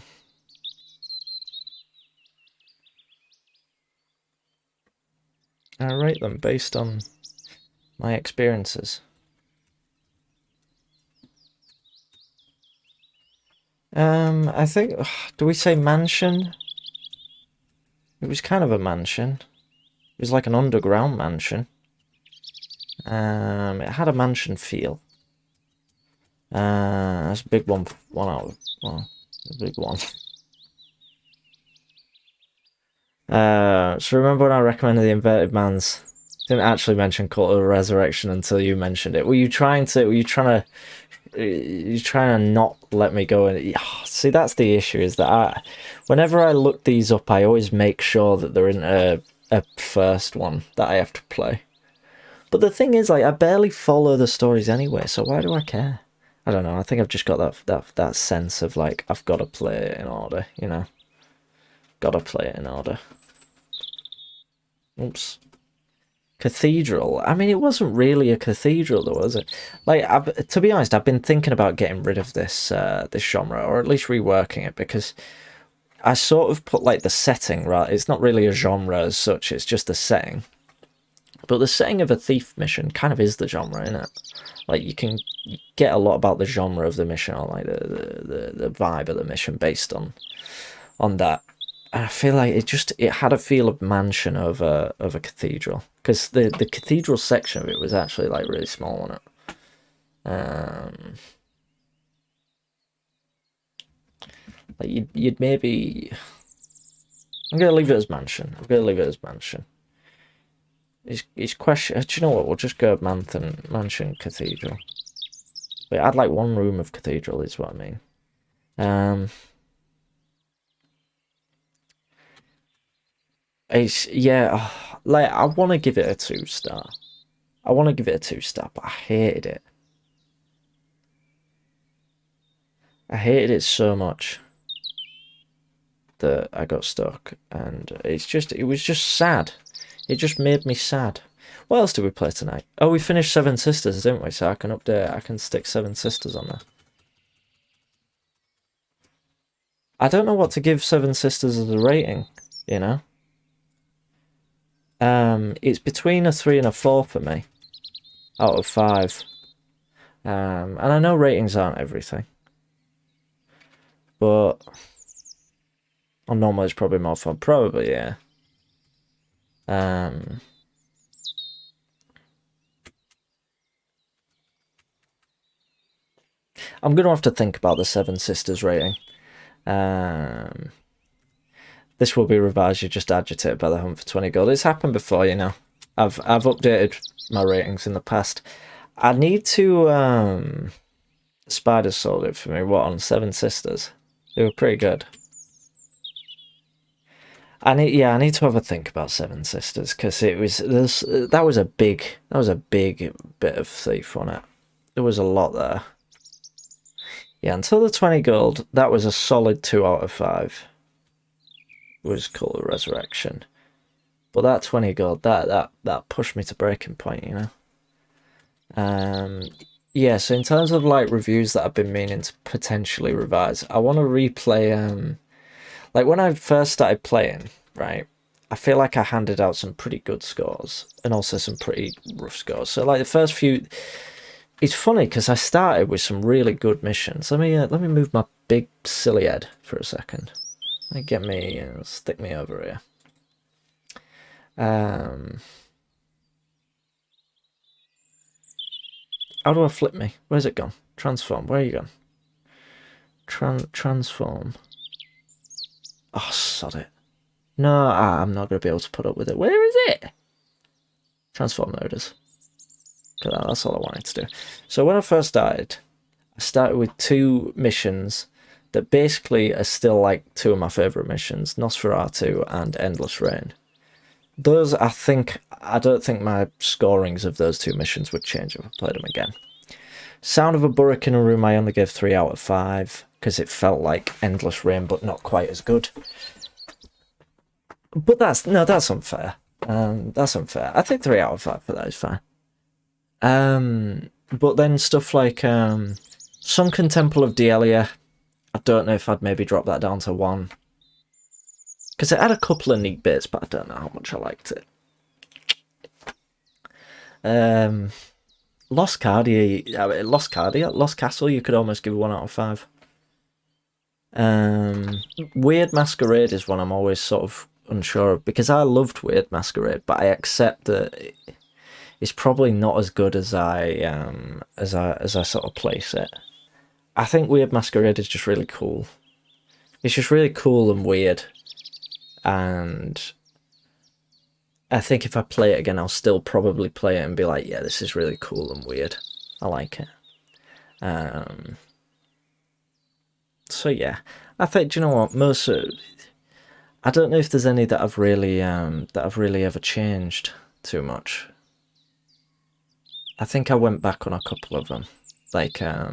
rate them based on my experiences. I think, do we say mansion? It was kind of a mansion. It was like an underground mansion. It had a mansion feel. That's a big one. Well, a big one. So remember when I recommended the Inverted Mans? Didn't actually mention Cult of the Resurrection until you mentioned it. Were you trying to not let me go? And see, that's the issue. Is that whenever I look these up, I always make sure that they're in a first one that I have to play. But the thing is, like, I barely follow the stories anyway, so why do I care? I don't know. I think I've just got that sense of like I've got to play it in order, you know. Got to play it in order. Oops. Cathedral. I mean, it wasn't really a cathedral, though, was it? Like, to be honest, I've been thinking about getting rid of this this genre, or at least reworking it, because I sort of put like the setting, right? It's not really a genre as such, it's just a setting. But the setting of a thief mission kind of is the genre, isn't it? Like, you can get a lot about the genre of the mission, or like the vibe of the mission based on that. And I feel like it had a feel of mansion over of a cathedral, because the cathedral section of it was actually like really small, wasn't it? Like you'd maybe. I'm gonna leave it as mansion. It's question. Do you know what? We'll just go mansion cathedral. But I'd like one room of cathedral, is what I mean. It's like I want to give it a 2-star. But I hated it. I hated it so much that I got stuck, and it was just sad. It just made me sad. What else did we play tonight? Oh, we finished Seven Sisters, didn't we? So I can stick Seven Sisters on there. I don't know what to give Seven Sisters as a rating, you know? It's between a 3 and a 4 for me, out of 5. And I know ratings aren't everything, but on normal it's probably more fun. Probably, yeah. I'm gonna have to think about the Seven Sisters rating. This will be revised. You're just agitated by the hunt for 20 gold. It's happened before, you know. I've updated my ratings in the past. I need to Spiders sold it for me. What, on Seven Sisters? They were pretty good. I need to have a think about Seven Sisters, because that was a big bit of thief on it. there was a lot there. Yeah, until the 20 gold, that was a solid 2 out of 5. Was Cult of Resurrection. But that 20 gold, that pushed me to breaking point, you know. Yeah, so in terms of like reviews that I've been meaning to potentially revise, I want to replay like when I first started playing, right? I feel like I handed out some pretty good scores and also some pretty rough scores. So like the first few, it's funny because I started with some really good missions. Let me move my big silly head for a second. Let me get me stick me over here. How do I flip me? Where's it gone? Transform. Where are you gone? Transform. Oh, sod it. No, I'm not going to be able to put up with it. Where is it? Transform, there it is. That's all I wanted to do. So when I first started, I started with 2 missions that basically are still like 2 of my favourite missions, Nosferatu and Endless Rain. Those, I don't think my scorings of those 2 missions would change if I played them again. Sound of a Burrickinaroo I only gave 3 out of 5 because it felt like Endless Rain but not quite as good. But that's unfair. That's unfair. I think 3 out of 5 for that is fine. But then stuff like Sunken Temple of Delia, I don't know if I'd maybe drop that down to 1. Because it had a couple of neat bits, but I don't know how much I liked it. Lost Castle, you could almost give 1 out of 5. Weird Masquerade is one I'm always sort of unsure of, because I loved Weird Masquerade, but I accept that it's probably not as good as I sort of place it. I think Weird Masquerade is just really cool. It's just really cool and weird. And I think if I play it again, I'll still probably play it and be like, yeah, this is really cool and weird. I like it. So yeah, I think, do you know what? I don't know if there's any that I've really ever changed too much. I think I went back on a couple of them, like I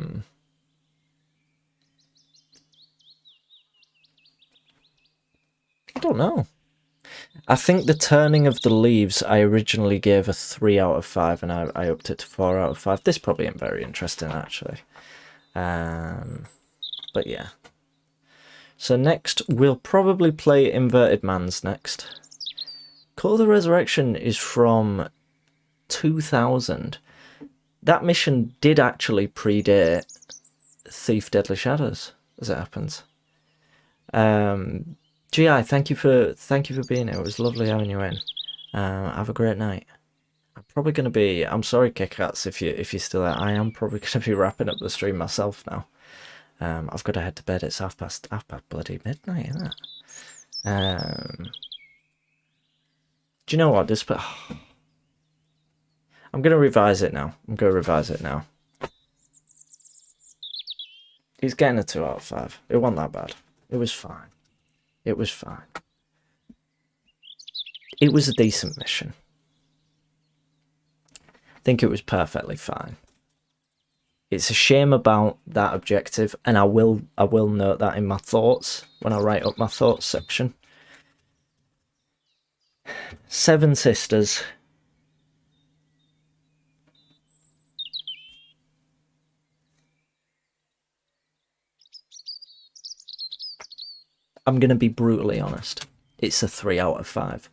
don't know. I think the Turning of the Leaves I originally gave a 3 out of 5 and I upped it to 4 out of 5. This probably ain't very interesting actually. But yeah. So next we'll probably play Inverted Mans next. Cult of the Resurrection is from 2000. That mission did actually predate Thief Deadly Shadows, as it happens. GI, thank you for being here. It was lovely having you in. Have a great night. I'm probably going to be. I'm sorry, Kickats, if you're still there. I am probably going to be wrapping up the stream myself now. I've got to head to bed. It's half past bloody midnight, isn't it? Do you know what? I'm going to revise it now. He's getting a 2 out of 5. It wasn't that bad. It was fine. It was fine. It was a decent mission. I think it was perfectly fine. It's a shame about that objective, and I will note that in my thoughts when I write up my thoughts section. 7 Sisters. I'm going to be brutally honest. It's a 3 out of 5.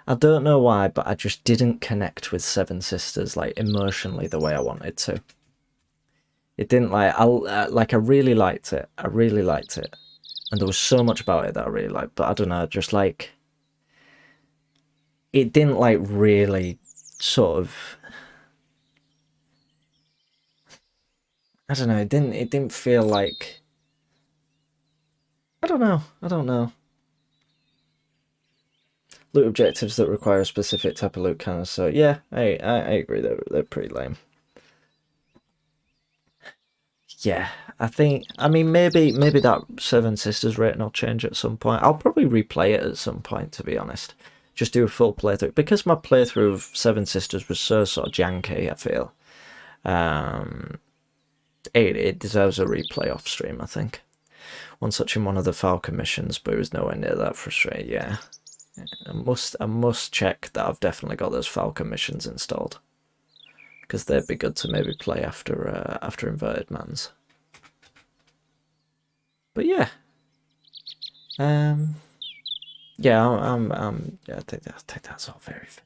I don't know why, but I just didn't connect with 7 Sisters like emotionally the way I wanted to. It didn't like I really liked it. I really liked it, and there was so much about it that I really liked. But I don't know, just like it didn't like really sort of. I don't know. It didn't feel like. I don't know. Loot objectives that require a specific type of loot kind of. So yeah, I agree. They're pretty lame. Yeah, I mean maybe that 7 Sisters rating will change at some point. I'll probably replay it at some point, to be honest, Just do a full playthrough. Because my playthrough of Seven Sisters was so sort of janky, I feel. It deserves a replay off stream, I think. One such in one of the Falcon missions, but it was nowhere near that frustrating. Yeah, I must check that I've definitely got those Falcon missions installed, because they'd be good to maybe play after Inverted Mans. But yeah, yeah, yeah, I think that's all very fair.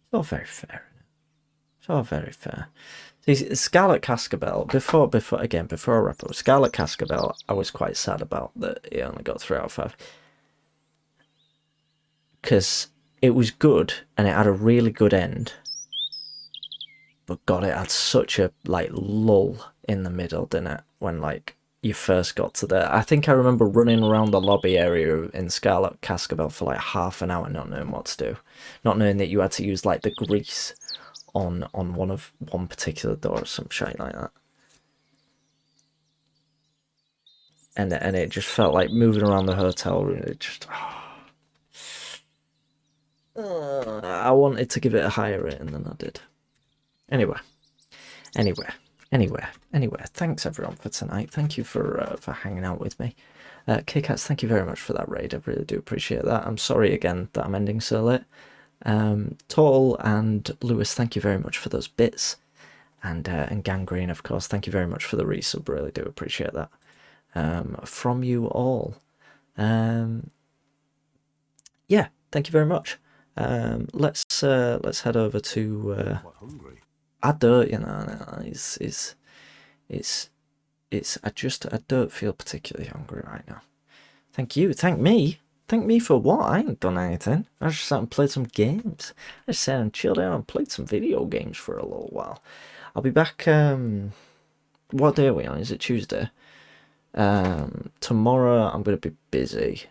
It's all very fair. It's all very fair. See, Scarlet Cascabel, before I wrap up, Scarlet Cascabel, I was quite sad about that it only got 3 out of 5. Because it was good, and it had a really good end. But God, it had such a, like, lull in the middle, didn't it? When, like, you first got to there. I think I remember running around the lobby area in Scarlet Cascabel for, like, half an hour not knowing what to do. Not knowing that you had to use, like, the grease on one particular door or some shit like that, and it just felt like moving around the hotel room. It just I wanted to give it a higher rating than I did. Anyway, thanks everyone for tonight. Thank you for hanging out with me. Kicats, thank you very much for that raid. I really do appreciate that. I'm sorry again that I'm ending so late. Tall and Lewis, thank you very much for those bits, and Gangrene, of course, thank you very much for the resub. Really do appreciate that from you all. Yeah, thank you very much. Let's head over to I don't, you know, I don't feel particularly hungry right now. Thank you. Thank me for what? I ain't done anything. I just sat and played some games. I just sat and chilled out and played some video games for a little while. I'll be back, what day are we on? Is it Tuesday? Tomorrow I'm going to be busy.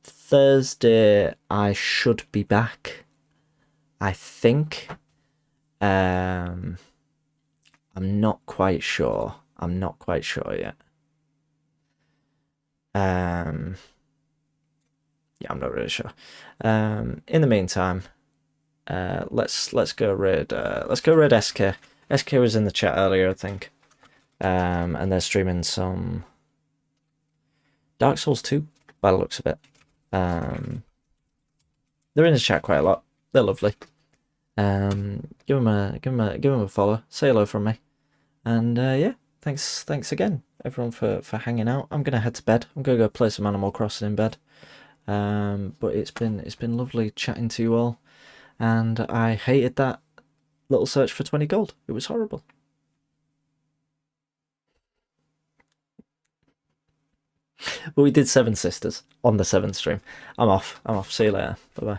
Thursday I should be back, I think. I'm not quite sure. Yet. Yeah, I'm not really sure. In the meantime, let's go raid SK. SK was in the chat earlier, I think. And they're streaming some Dark Souls 2 by the looks of it. They're in the chat quite a lot. They're lovely. Give them a follow. Say hello from me. And yeah, thanks again everyone for hanging out. I'm gonna head to bed. I'm gonna go play some Animal Crossing in bed. But it's been lovely chatting to you all, and I hated that little search for 20 gold. It was horrible. But we did Seven Sisters on the 7th stream. I'm off. See you later. Bye bye.